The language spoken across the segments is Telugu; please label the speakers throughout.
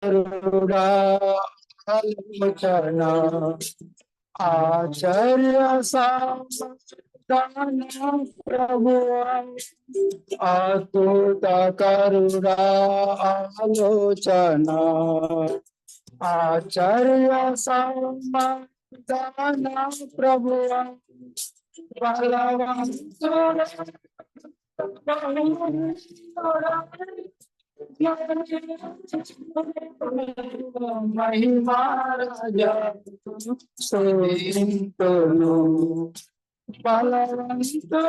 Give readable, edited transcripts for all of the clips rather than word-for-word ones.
Speaker 1: కరుడా ఆలోచన ఆచార్య సాధన ప్రభువా అద్భుత కరుడా ఆలోచన ఆచార్య సమాధాన ప్రభువా బలవంతుడా మహిమారాజా స్తుతింతును బలవంతుడా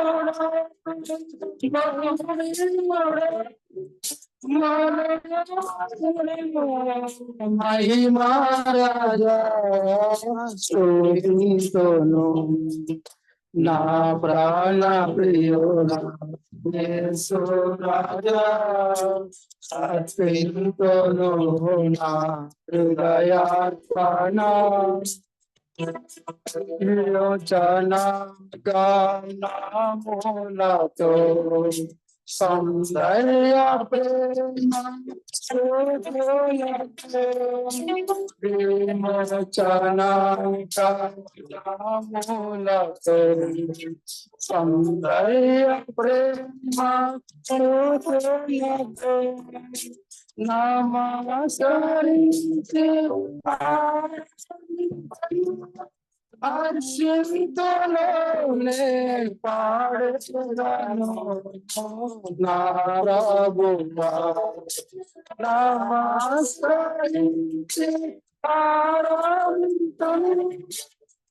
Speaker 1: మహిమారాజా స్తుతింతును నా ప్రాణ ప్రియుడా యేసు రాజా అర్పింతును నా హృదయార్పణ యోచన గానములతో సౌందర్య ప్రేమ విమోచన గానములతో సౌందర్య ప్రేమ నమస్కరించి అర్షింతులోనే పాడుచున్నాను నా ప్రభువా నమస్కరించి ఆరాధింతును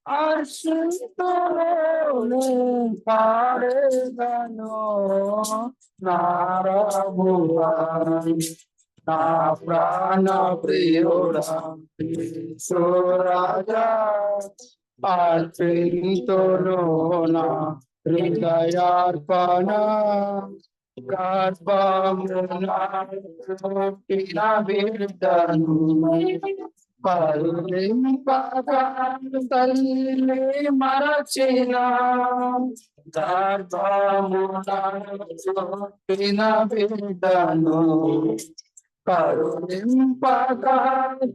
Speaker 1: అర్షింతులోనే పాడేదను నా ప్రభువా నా ప్రాణ ప్రియుడా యేసు రాజా అర్పింతును నా హృదయార్పణ గర్భమున పుట్టిన బిడ్డను కరుణింపగను తల్లి మరచిన గర్భమున పుట్టిన బిడ్డను కరుణింపగను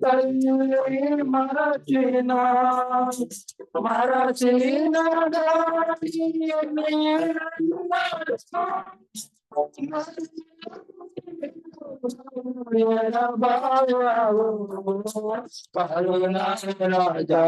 Speaker 1: తల్లి మరచిన రాజా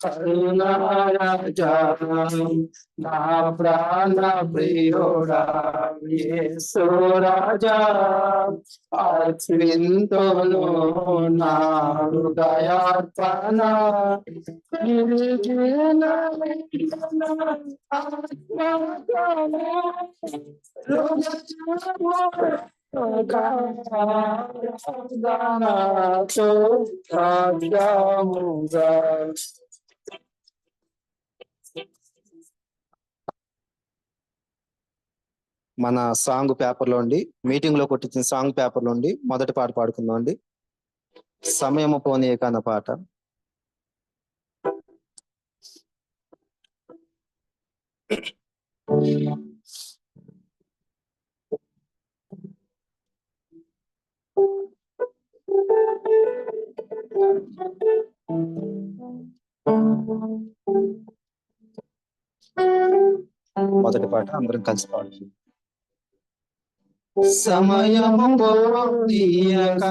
Speaker 1: కరుణారాజా నా ప్రాణ ప్రియుడా యేసు రాజా అర్పింతును నా హృదయార్పణ
Speaker 2: మన సాంగ్ పేపర్ లో అండి, మీటింగ్ లో కొట్టించిన సాంగ్ పేపర్ లో అండి మొదటి పాట పాడుకుందాం అండి. సమయము పోనీయక అన్న పాట. మొదటి పాట అందరం కలిసి పాడు.
Speaker 1: సమయము పోనీయక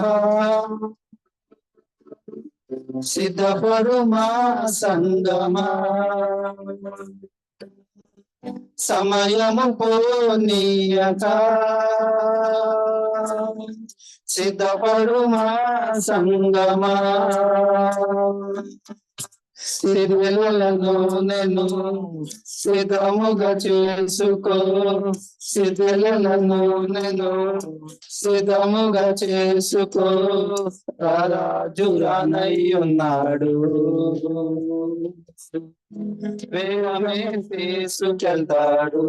Speaker 1: సిద్ధపడు మా సంగమా, సమయము పోనీయక సిద్ధపడు మా సంగమా, సిద్ధులను నేను సిద్ధముగా చేసుకో, సిద్ధులను నేను సిద్ధముగా చేసుకో, రాజు రానయ్యున్నాడు వేగమే తీసుకెళ్తాడు,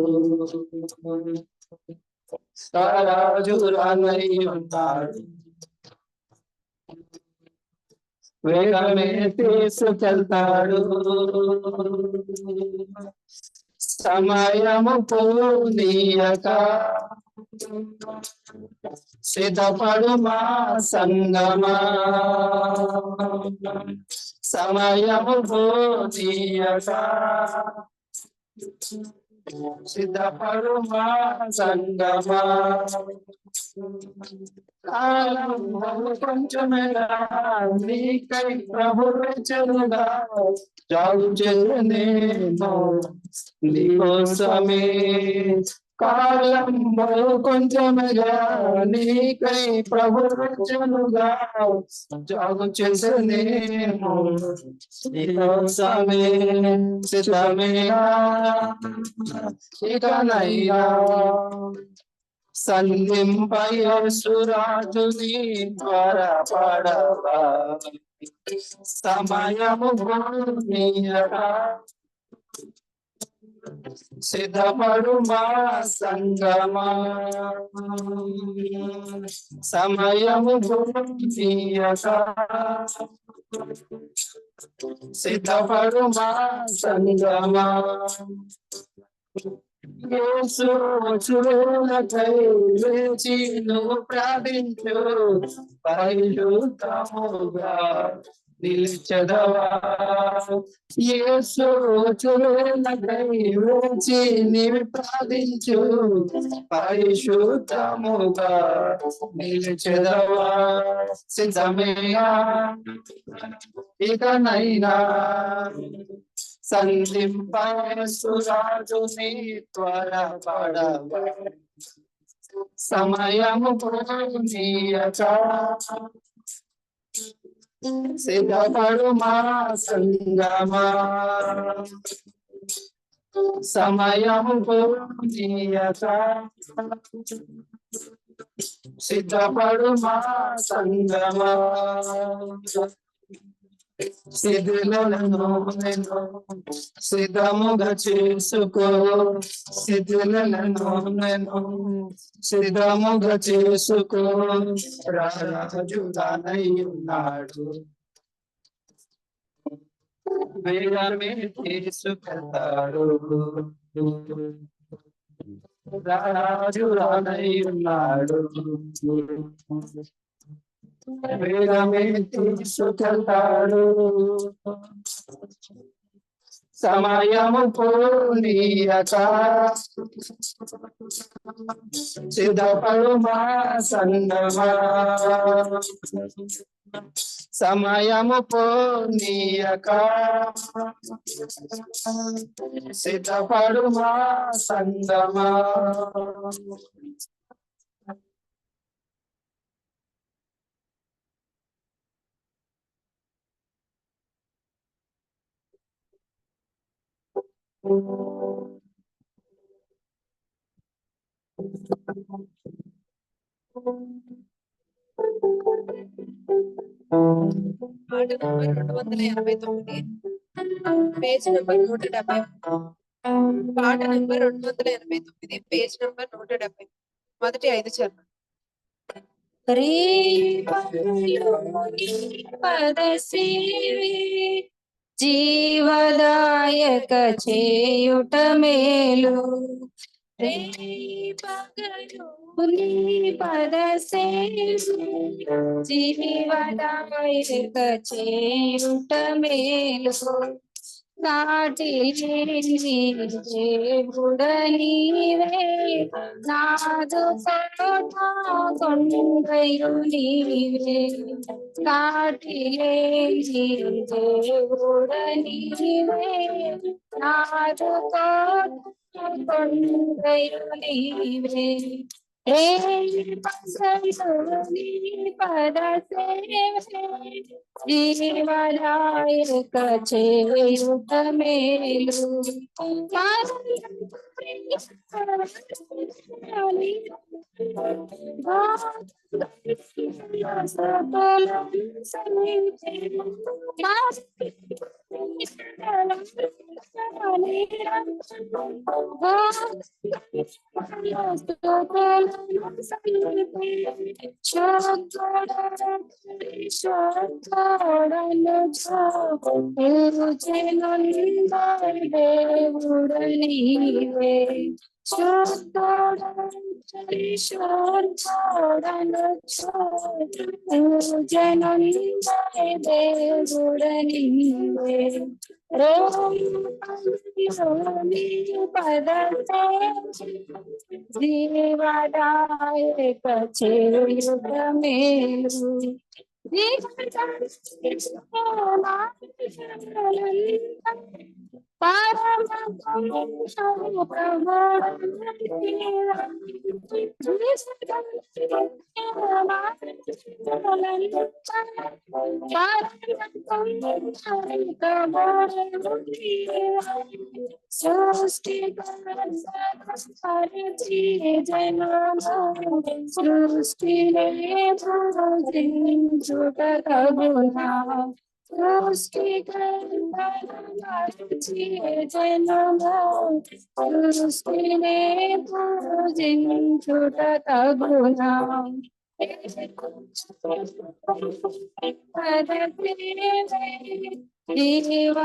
Speaker 1: రాజు రానయ్యున్నాడు వేగమే తీసుకెళ్తాడు. సమయము పోనీయక సిద్ధపడు మా సంగమా, సమయము పోనీయక సిద్ధపడు మా సంగమా. కాలం కొంచెమేగా నీకై ప్రభు చెరుగా జాగు చెరునేమో నీకోసమే. కాలం కొంచెమేగా నీకై ప్రభు చెరుగా జాగు చెరునేమో నీకోసమే. సిద్ధమేనా ఇకనైనా సంధింపయేసురాజుని త్వరపడవా, సమయము పోనీయక సిద్ధపడు మా సంగమా, సమయము పోనీయక సిద్ధపడు మా సంగమా. యేసు వచ్చువేళకై వేచి నువ్వు ప్రార్థించు, పరిశుద్ధముగా నిలిచెదవా. యేసు వచ్చువేళకై వేచి నీవు ప్రార్థించు, పరిశుద్ధముగా నిలిచెదవా. సిద్ధమేగా ఇకనైనా సంధింపయేసురాజుని త్వరపడవా, సమయము పోనీయక సిద్ధపడు మా సంగమా, సమయము పోనీయక సిద్ధపడు మా సంగమా. సిద్ధులను నేను సిద్ధముగా చేసుకో, సిద్ధులను నేను సిద్ధముగా చేసుకో. రాజుగానై ఉన్నాడు, వేగమే తీసుకెళ్తాడు. రాజుగానై ఉన్నాడు, వేగమే తీసుకెళ్తాడు. సమయము పోనీయక సిద్ధపడు మా సంగమా, సమయము పోనీయక సిద్ధపడు మా సంగమా.
Speaker 3: పాట నంబర్ 289, పేజ్ నంబర్ 170. పాట నంబర్ 289, పేజ్ నంబర్ 170, మొదటి 5 చరణం. పదసేవి జీవదాయక చేయుట మేలు, పదసేవి జీవదాయక చేయుట మేలు. నాటి దేవుడ నీవే, నాదు కొండయు నీవే. నాటి దేవుడ నీవే, నాదు కొండయు నీవే. జీవదాయక చేయుట మేలు. దేవుడనీవే దేవుడనీవే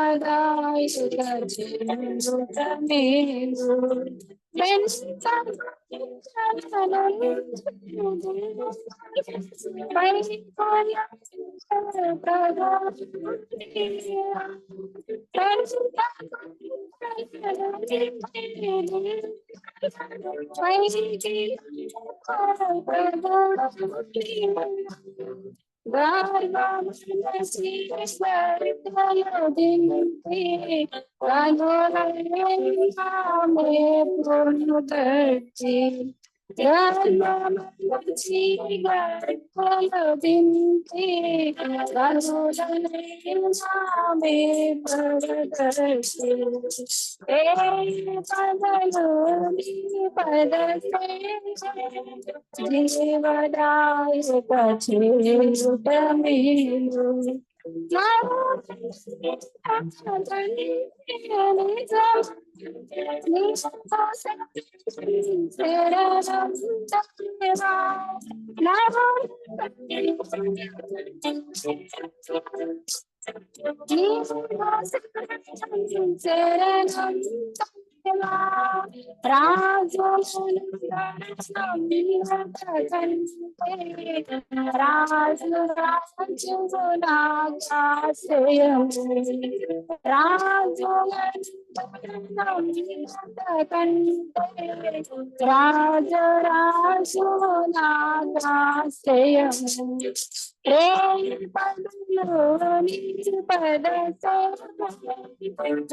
Speaker 3: జీవదాయక చేయుట మేలు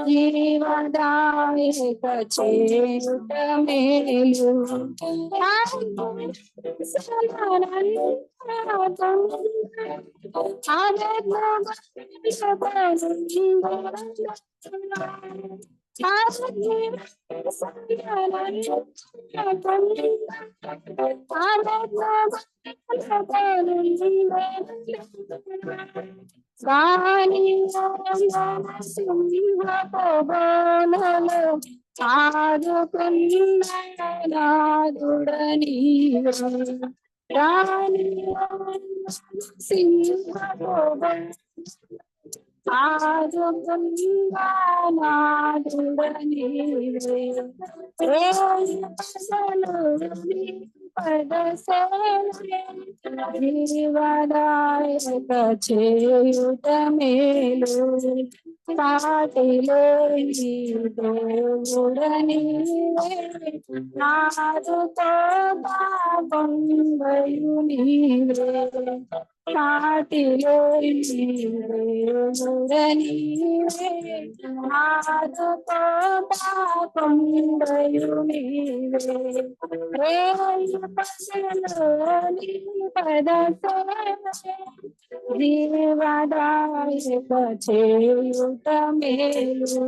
Speaker 3: జీవదాయక చేయుట మేలు జీవదాయక చేయుట మేలు జీవదాయక చేయుట మేలు సాటిలేని దేవుడనీవే నాదుతో బాగుండయు నీవే సాటిలేని దేవుడనీవే నాదుతో బాగుండయు నీవే రేయపసలోని పద జీవదాయక చేయుట మేలు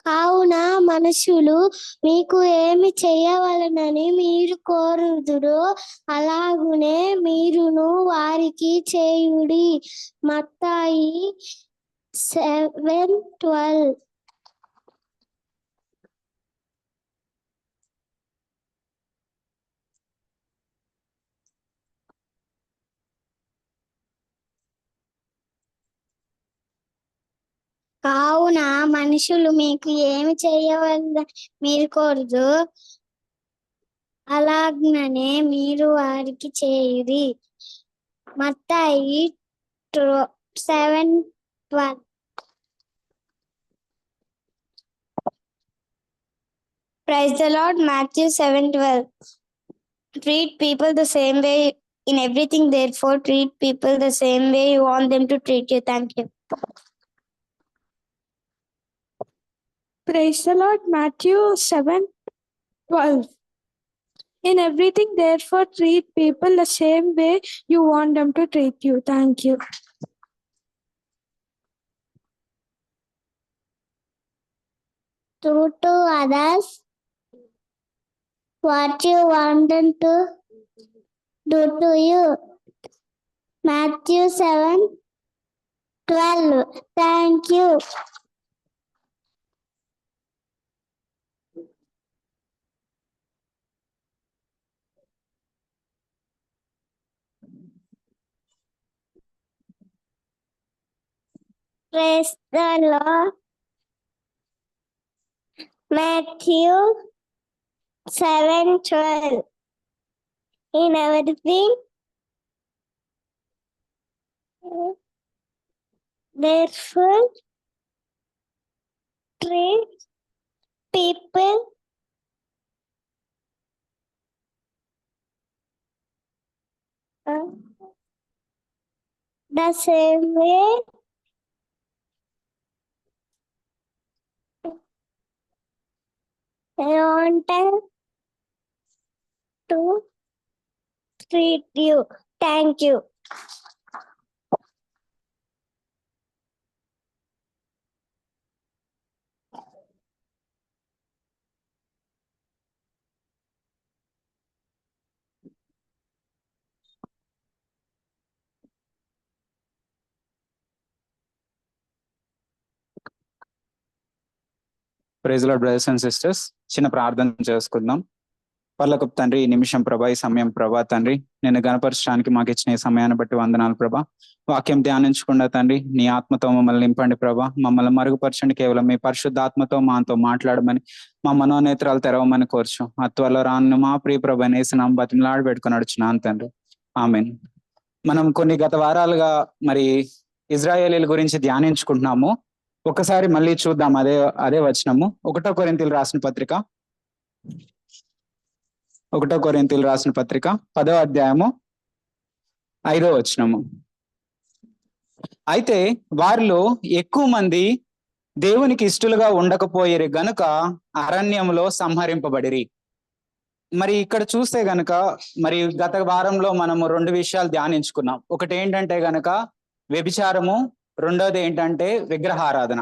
Speaker 4: కావున మనుషులు మీకు ఏమి చేయవలనని మీరు కోరుదురో అలాగునే మీరును వారికి చేయుడి. మత్తాయి 7:12. కావున మనుషులు మీకు ఏమి చేయవలన మీరు కోరుదు అలాగనే మీరు వారికి చేయుడి. మత్తాయి 7:12. Praise the Lord. Matthew 7:12. Treat people the same way in everything, therefore treat people the same way you want them to treat you. Thank you.
Speaker 3: Praise the Lord. Matthew 7:12. In everything, therefore, treat people the same way you want them to treat you. Thank you.
Speaker 4: Do to others what you want them to do to you. Matthew 7:12. Thank you. Praise the Lord. Matthew 7:12. In everything, therefore, treat people the same way you want them to treat you. Thank you.
Speaker 1: Praise lord brothers and sisters, చిన్న ప్రార్థన చేసుకుందాం. పర్లోకపు తండ్రి, ఈ నిమిషం ప్రభా, ఈ సమయం ప్రభా తండ్రి, నేను గణపరచడానికి మాకు ఇచ్చిన ఈ సమయాన్ని బట్టి వందనాలు ప్రభా. వాక్యం ధ్యానించకుండా తండ్రి, నీ ఆత్మతో మమ్మల్ని నింపండి ప్రభా. మమ్మల్ని మరుగుపరచండి, కేవలం మీ పరిశుద్ధ ఆత్మతో మాతో మాట్లాడమని, మా మనోనేత్రాలు తెరవమని కోర్చు. త్వరలో రాను మా ప్రియ ప్రభా నేసినాం బతిమలాడి పెట్టుకుని నడుచున్నాను తండ్రి. ఆమెన్. మనం కొన్ని గత వారాలుగా మరి ఇజ్రాయేలీల గురించి ధ్యానించుకుంటున్నాము. ఒకసారి మళ్ళీ చూద్దాం అదే వచనము. 1 కొరింథీయులకు రాసిన పత్రిక 10వ అధ్యాయము 5వ వచనము. అయితే వారిలో ఎక్కువ మంది దేవునికి ఇష్టలుగా ఉండకపోయేరు గనుక అరణ్యంలో సంహరింపబడిరి. మరి ఇక్కడ చూస్తే గనక మరి గత వారంలో మనము 2 విషయాలు ధ్యానించుకున్నాం. ఒకటి ఏంటంటే గనక వ్యభిచారము, రెండోది ఏంటంటే విగ్రహారాధన.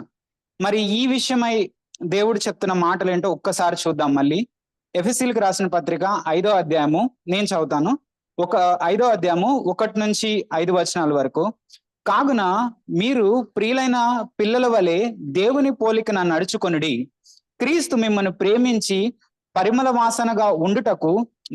Speaker 1: మరి ఈ విషయమై దేవుడు చెప్తున్న మాటలు ఏంటో ఒక్కసారి చూద్దాం. మళ్ళీ ఎఫెసీయులకు రాసిన పత్రిక 5వ అధ్యాయము నేను చదువుతాను. 5వ అధ్యాయము 1 నుంచి 5 వచనాల వరకు. కావున మీరు ప్రియులైన పిల్లల వలె దేవుని పోలికన నడుచుకొనుడి. క్రీస్తు మిమ్మల్ని ప్రేమించి పరిమళ వాసనగా ఉండుటకు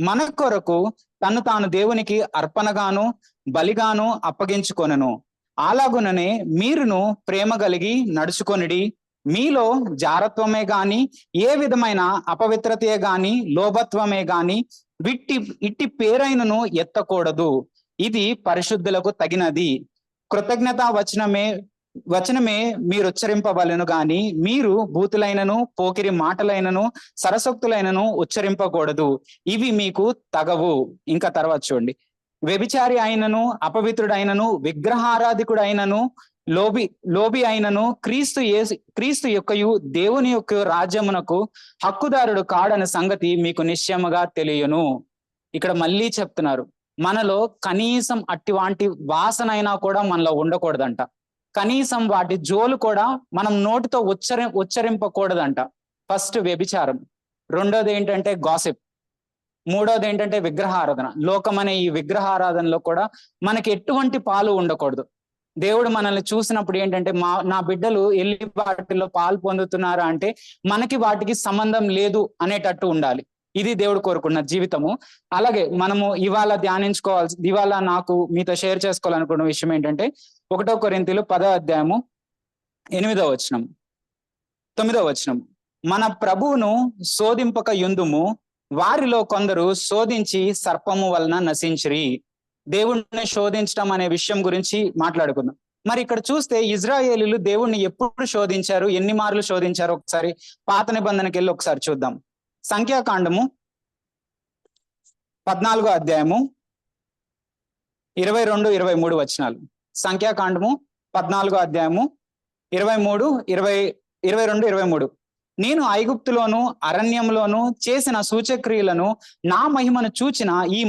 Speaker 1: మన కొరకు తను తాను దేవునికి అర్పణగాను బలిగాను అప్పగించుకొనెను. అలాగుననే మీరును ప్రేమ కలిగి నడుచుకొనిడి. మీలో జారత్వమే గాని, ఏ విధమైన అపవిత్రతే గాని, లోభత్వమే గాని ఇట్టి పేరైనను ఎత్తకూడదు. ఇది పరిశుద్ధులకు తగినది. కృతజ్ఞతా వచనమే మీరు ఉచ్చరింపవలెను గాని, మీరు బూతులైనను పోకిరి మాటలైనను సరసక్తులైనను ఉచ్చరింపకూడదు. ఇవి మీకు తగవు. ఇంకా తర్వాత చూడండి. వ్యభిచారి అయినను, అపవిత్రుడైనను, విగ్రహారాధికుడైనను, లోబి అయినను క్రీస్తు యొక్కయు దేవుని యొక్క రాజ్యమునకు హక్కుదారుడు కాడని సంగతి మీకు నిశ్చయముగా తెలియను. ఇక్కడ మళ్ళీ చెప్తున్నారు, మనలో కనీసం అట్టివాంటి వాసన అయినా కూడా మనలో ఉండకూడదంట. కనీసం వాటి జోలు కూడా మనం నోటితో ఉచ్చరింపకూడదంట. ఫస్ట్ వ్యభిచారం, రెండోది ఏంటంటే గాసిప్, మూడోది ఏంటంటే విగ్రహారాధన. లోకమనే ఈ విగ్రహారాధనలో కూడా మనకి ఎటువంటి పాలు ఉండకూడదు. దేవుడు మనల్ని చూసినప్పుడు ఏంటంటే నా బిడ్డలు వెళ్ళి వాటిలో పాలు పొందుతున్నారా అంటే మనకి వాటికి సంబంధం లేదు అనేటట్టు ఉండాలి. ఇది దేవుడు కోరుకున్న జీవితము. అలాగే మనము ఇవాళ నాకు మీతో షేర్ చేసుకోవాలనుకున్న విషయం ఏంటంటే 1 కొరింథీయులు 10వ అధ్యాయము 8వ వచనం 9వ వచనం, మన ప్రభువును శోధింపక యుందుము, వారిలో కొందరు శోధించి సర్పము వలన నశించిరి. దేవుణ్ణి శోధించడం అనే విషయం గురించి మాట్లాడుకుందాం. మరి ఇక్కడ చూస్తే ఇజ్రాయేలీలు దేవుణ్ణి ఎప్పుడు శోధించారు, ఎన్ని మార్లు శోధించారు ఒకసారి పాత నిబంధనకి వెళ్ళి ఒకసారి చూద్దాం. సంఖ్యాకాండము 14వ అధ్యాయము 22-23 వచనాలు. సంఖ్యాకాండము 14వ అధ్యాయము 22-23. నేను ఐగుప్తులోను అరణ్యంలోను చేసిన సూచక్రియలను నా మహిమను చూచిన ఈ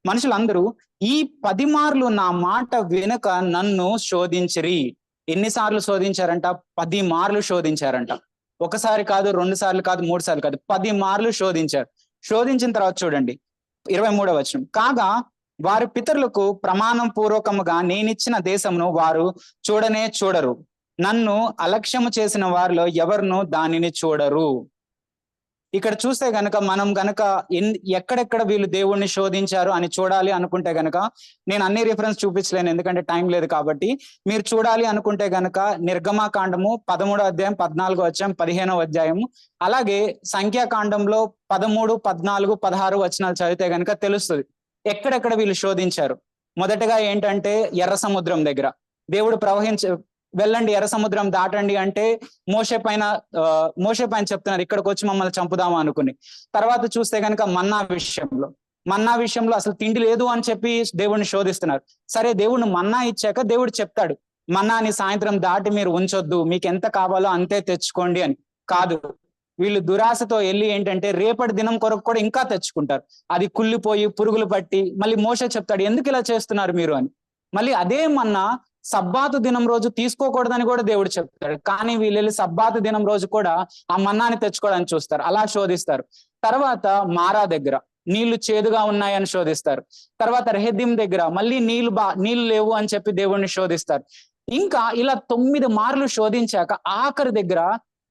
Speaker 1: మనుషులందరూ ఈ 10 మార్లు నా మాట వెనుక నన్ను శోధించిరి. ఎన్నిసార్లు శోధించారంట? 10 మార్లు శోధించారంట. ఒకసారి కాదు, 2 సార్లు కాదు, 3 సార్లు కాదు, 10 మార్లు శోధించారు. శోధించిన తర్వాత చూడండి 23వ వచనం, కాగా వారి పితరులకు ప్రమాణం పూర్వకముగా నేనిచ్చిన దేశమును వారు చూడరు, నన్ను అలక్ష్యము చేసిన వారిలో ఎవరును దానిని చూడరు. ఇక్కడ చూస్తే మనం గనక ఎక్కడెక్కడ వీళ్ళు దేవుణ్ణి శోధించారు అని చూడాలి అనుకుంటే గనక, నేను అన్ని రిఫరెన్స్ చూపించలేను ఎందుకంటే టైం లేదు కాబట్టి, మీరు చూడాలి అనుకుంటే గనక నిర్గమాకాండము 13వ అధ్యాయం 14వ అధ్యాయం 15వ అధ్యాయము, అలాగే సంఖ్యాకాండంలో 13, 14, 16 వచనాలు చదివితే గనక తెలుస్తుంది ఎక్కడెక్కడ వీళ్ళు శోధించారు. మొదటగా ఏంటంటే ఎర్ర సముద్రం దగ్గర దేవుడు వెళ్ళండి ఎర్ర సముద్రం దాటండి అంటే మోషే పైన చెప్తున్నారు ఇక్కడికి వచ్చి మమ్మల్ని చంపుదామా అనుకుని. తర్వాత చూస్తే కనుక మన్నా విషయంలో అసలు తిండి లేదు అని చెప్పి దేవుడిని శోధిస్తున్నారు. సరే, దేవుడిని మన్నా ఇచ్చాక దేవుడు చెప్తాడు, మన్నాని సాయంత్రం దాటి మీరు ఉంచొద్దు, మీకు ఎంత కావాలో అంతే తెచ్చుకోండి అని. కాదు, వీళ్ళు దురాశతో వెళ్ళి ఏంటంటే రేపటి దినం కొరకు కూడా ఇంకా తెచ్చుకుంటారు. అది కుళ్ళిపోయి పురుగులు పట్టి మళ్ళీ మోషే చెప్తాడు ఎందుకు ఇలా చేస్తున్నారు మీరు అని. మళ్ళీ అదే మన్నా సబ్బాతు దినం రోజు తీసుకోకూడదని కూడా దేవుడు చెప్తాడు. కానీ వీళ్ళు సబ్బాతు దినం రోజు కూడా ఆ మన్నాని తెచ్చుకోవడానికి చూస్తారు. అలా శోధిస్తారు. తర్వాత మారా దగ్గర నీళ్లు చేదుగా ఉన్నాయని శోధిస్తారు. తర్వాత రెహెదీం దగ్గర మళ్ళీ నీళ్లు లేవు అని చెప్పి దేవుడిని శోధిస్తారు. ఇంకా ఇలా 9 మార్లు శోధించాక ఆఖరి దగ్గర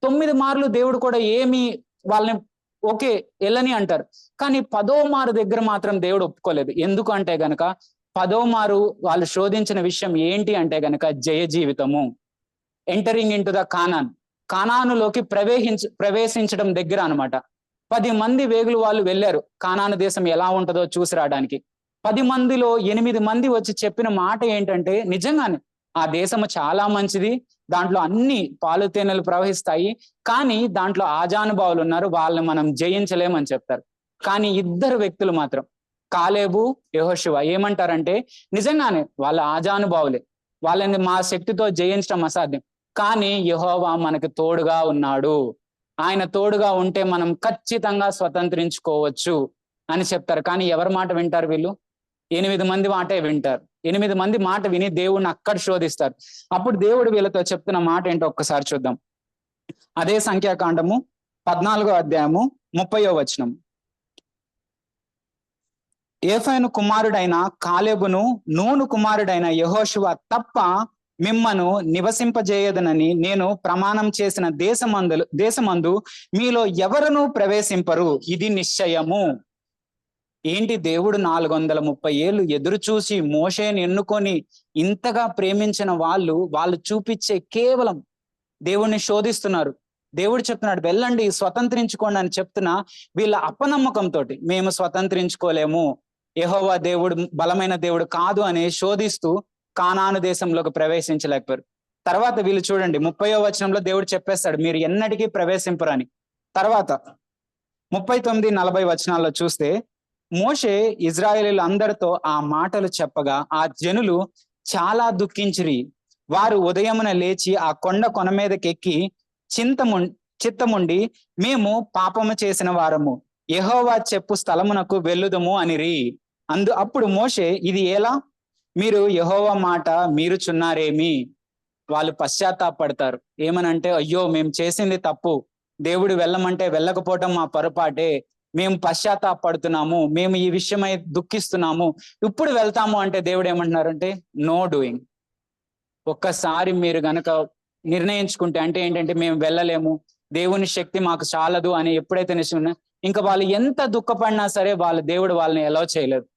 Speaker 1: 9 మార్లు దేవుడు కూడా ఏమి వాళ్ళని ఓకే వెళ్ళని అంటారు. కానీ 10వ మారు దగ్గర మాత్రం దేవుడు ఒప్పుకోలేదు. ఎందుకు అంటే గనక 10వ మారు వాళ్ళు శోధించిన విషయం ఏంటి అంటే గనక జయ జీవితము, ఎంటరింగ్ ఇన్ టు ద కానానులోకి ప్రవేశించడం దగ్గర అనమాట. 10 మంది వేగులు వాళ్ళు వెళ్ళారు కానాను దేశం ఎలా ఉంటుందో చూసి రావడానికి. 10 మందిలో 8 మంది వచ్చి చెప్పిన మాట ఏంటంటే నిజంగానే ఆ దేశము చాలా మంచిది, దాంట్లో అన్ని పాలు తేనెలు ప్రవహిస్తాయి, కానీ దాంట్లో ఆజానుభావులు ఉన్నారు, వాళ్ళని మనం జయించలేమని చెప్తారు. కానీ 2 వ్యక్తులు మాత్రం కాలేబు, యెహోషువ ఏమంటారంటే నిజంగానే వాళ్ళ ఆజానుభావులే, వాళ్ళని మా శక్తితో జయించడం అసాధ్యం, కానీ యెహోవా మనకు తోడుగా ఉన్నాడు, ఆయన తోడుగా ఉంటే మనం ఖచ్చితంగా స్వతంత్రించుకోవచ్చు అని చెప్తారు. కానీ ఎవరి మాట వింటారు వీళ్ళు? 8 మంది మాటే వింటారు. 8 మంది మాట విని దేవుణ్ణి అక్కడ శోధిస్తారు. అప్పుడు దేవుడు వీళ్ళతో చెప్తున్న మాట ఏంటో ఒక్కసారి చూద్దాం. అదే సంఖ్యాకాండము 14వ అధ్యాయము 30వ వచనం, ఏఫైను కుమారుడైన కాలేబును నూను కుమారుడైన యెహోషువ తప్ప మిమ్మను నివసింపజేయదనని నేను ప్రమాణం చేసిన దేశమందు మీలో ఎవరునూ ప్రవేశింపరు, ఇది నిశ్చయము. ఏంటి, దేవుడు 430 ఏళ్ళు ఎదురు చూసి మోషేని ఎన్నుకొని ఇంతగా ప్రేమించిన వాళ్ళు చూపించే కేవలం దేవుణ్ణి శోధిస్తున్నారు. దేవుడు చెప్తున్నాడు వెళ్ళండి స్వతంత్రించుకోండి అని చెప్తున్నా వీళ్ళ అపనమ్మకంతో మేము స్వతంత్రించుకోలేము, యెహోవా దేవుడు బలమైన దేవుడు కాదు అని శోధిస్తూ కానాను దేశంలోకి ప్రవేశించలేకపోయారు. తర్వాత వీళ్ళు చూడండి 30వ వచనంలో దేవుడు చెప్పేస్తాడు మీరు ఎన్నటికీ ప్రవేశింపరని. తర్వాత 39-40 వచనాల్లో చూస్తే మోషే ఇజ్రాయేలీలు అందరితో ఆ మాటలు చెప్పగా ఆ జనులు చాలా దుఃఖించిరి. వారు ఉదయమున లేచి ఆ కొన మీదకెక్కి చిత్తముండి మేము పాపము చేసిన వారము, యెహోవా చెప్పు స్థలమునకు వెళ్ళుదము అనిరి. అప్పుడు మోషే ఇది ఎలా, మీరు యెహోవా మాట మీరుచున్నారేమి? వాళ్ళు పశ్చాత్తాపడతారు. ఏమనంటే, అయ్యో మేము చేసింది తప్పు, దేవుడు వెళ్ళమంటే వెళ్ళకపోవటం మా పొరపాటే, మేము పశ్చాత్తాపడుతున్నాము, మేము ఈ విషయమై దుఃఖిస్తున్నాము, ఇప్పుడు వెళ్తాము అంటే దేవుడు ఏమంటున్నారంటే నో డూయింగ్. ఒక్కసారి మీరు గనక నిర్ణయించుకుంటే, అంటే ఏంటంటే మేము వెళ్ళలేము, దేవుని శక్తి మాకు చాలదు అని ఎప్పుడైతే నిశ్చయం, ఇంకా వాళ్ళు ఎంత దుఃఖపడినా సరే దేవుడు వాళ్ళని ఎలౌ చేయలేదు.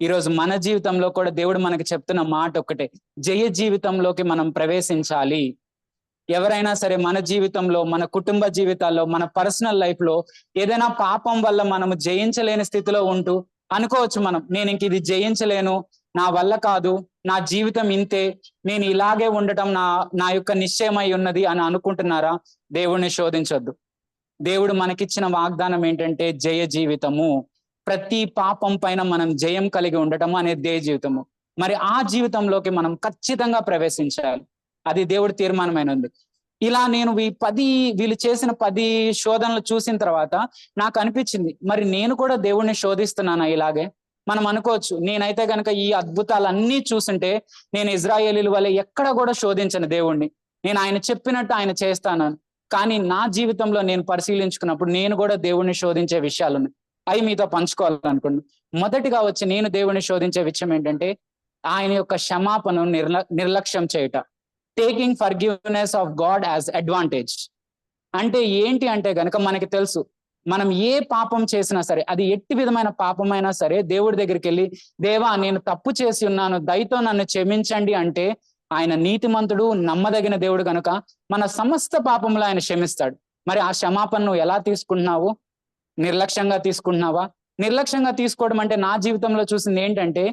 Speaker 1: ఈరోజు మన జీవితంలో కూడా దేవుడు మనకి చెప్తున్న మాట ఒక్కటే, జయ జీవితంలోకి మనం ప్రవేశించాలి. ఎవరైనా సరే మన జీవితంలో, మన కుటుంబ జీవితాల్లో, మన పర్సనల్ లైఫ్ లో ఏదైనా పాపం వల్ల మనము జయించలేని స్థితిలో ఉంటూ అనుకోవచ్చు, నేను ఇంక ఇది జయించలేను, నా వల్ల కాదు, నా జీవితం ఇంతే, నేను ఇలాగే ఉండటం నా యొక్క నిశ్చయమై ఉన్నది అని అనుకుంటున్నారా? దేవుణ్ణి శోధించొద్దు. దేవుడు మనకిచ్చిన వాగ్దానం ఏంటంటే జయ జీవితము. ప్రతి పాపం పైన మనం జయం కలిగి ఉండటము అనేది జయ జీవితము. మరి ఆ జీవితంలోకి మనం ఖచ్చితంగా ప్రవేశించాలి. అది దేవుడి తీర్మానమైనది. ఇలా నేను వీళ్ళు చేసిన 10 శోధనలు చూసిన తర్వాత నాకు అనిపించింది, మరి నేను కూడా దేవుణ్ణి శోధిస్తున్నానా ఇలాగే? మనం అనుకోవచ్చు, నేనైతే గనక ఈ అద్భుతాలన్నీ చూస్తుంటే నేను ఇజ్రాయేలీల వల్ల ఎక్కడ కూడా శోధించను దేవుణ్ణి, నేను ఆయన చెప్పినట్టు ఆయన చేస్తాను. కానీ నా జీవితంలో నేను పరిశీలించుకున్నప్పుడు నేను కూడా దేవుణ్ణి శోధించే విషయాలు ఉన్నాయి. అవి మీతో పంచుకోవాలనుకున్నాను. మొదటిగా వచ్చి నేను దేవుణ్ణి శోధించే విషయం ఏంటంటే ఆయన యొక్క క్షమాపణను నిర్లక్ష్యం చేయట. Taking forgiveness of God as advantage. అంటే ఏంటి అంటే గనక మనకి తెలుసు, మనం ఏ పాపం చేసినా సరే, అది ఎట్టి విధమైన పాపమైనా సరే, దేవుడి దగ్గరికి వెళ్ళి, దేవా నేను తప్పు చేసి ఉన్నాను, దయతో నన్ను క్షమించండి అంటే ఆయన నీతిమంతుడు, నమ్మదగిన దేవుడు కనుక మన సమస్త పాపంలో ఆయన క్షమిస్తాడు. మరి ఆ క్షమాపణను ఎలా తీసుకుంటున్నావు? నిర్లక్ష్యంగా తీసుకుంటున్నావా? నిర్లక్ష్యంగా తీసుకోవడం అంటే నా జీవితంలో చూసింది ఏంటంటే,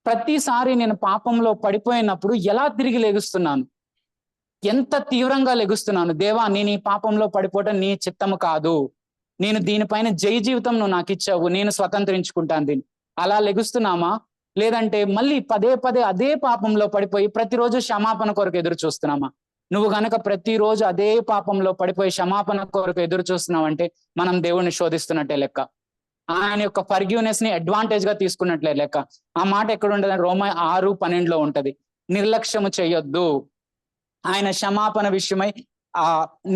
Speaker 1: ప్రతిసారి నేను పాపంలో పడిపోయినప్పుడు ఎలా తిరిగి లెగుస్తున్నాను, ఎంత తీవ్రంగా లెగుస్తున్నాను. దేవా నేను ఈ పాపంలో పడిపోవటం నీ చిత్తము కాదు, నేను దీనిపైన జై జీవితం నువ్వు నాకు ఇచ్చావు, నేను స్వతంత్రించుకుంటాను దీన్ని. అలా లెగుస్తున్నామా? లేదంటే మళ్ళీ పదే అదే పాపంలో పడిపోయి ప్రతిరోజు క్షమాపణ కొరకు ఎదురు చూస్తున్నామా? నువ్వు గనక ప్రతిరోజు అదే పాపంలో పడిపోయి క్షమాపణ కొరకు ఎదురు చూస్తున్నావు అంటే మనం దేవుణ్ణి శోధిస్తున్నట్టే లెక్క. ఆయన యొక్క ఫర్గివ్నెస్ ని అడ్వాంటేజ్ గా తీసుకున్నట్లే లెక్క. ఆ మాట ఎక్కడ ఉండదు? రోమా 6:12 ఉంటది, నిర్లక్ష్యము చేయొద్దు, ఆయన క్షమాపణ విషయమై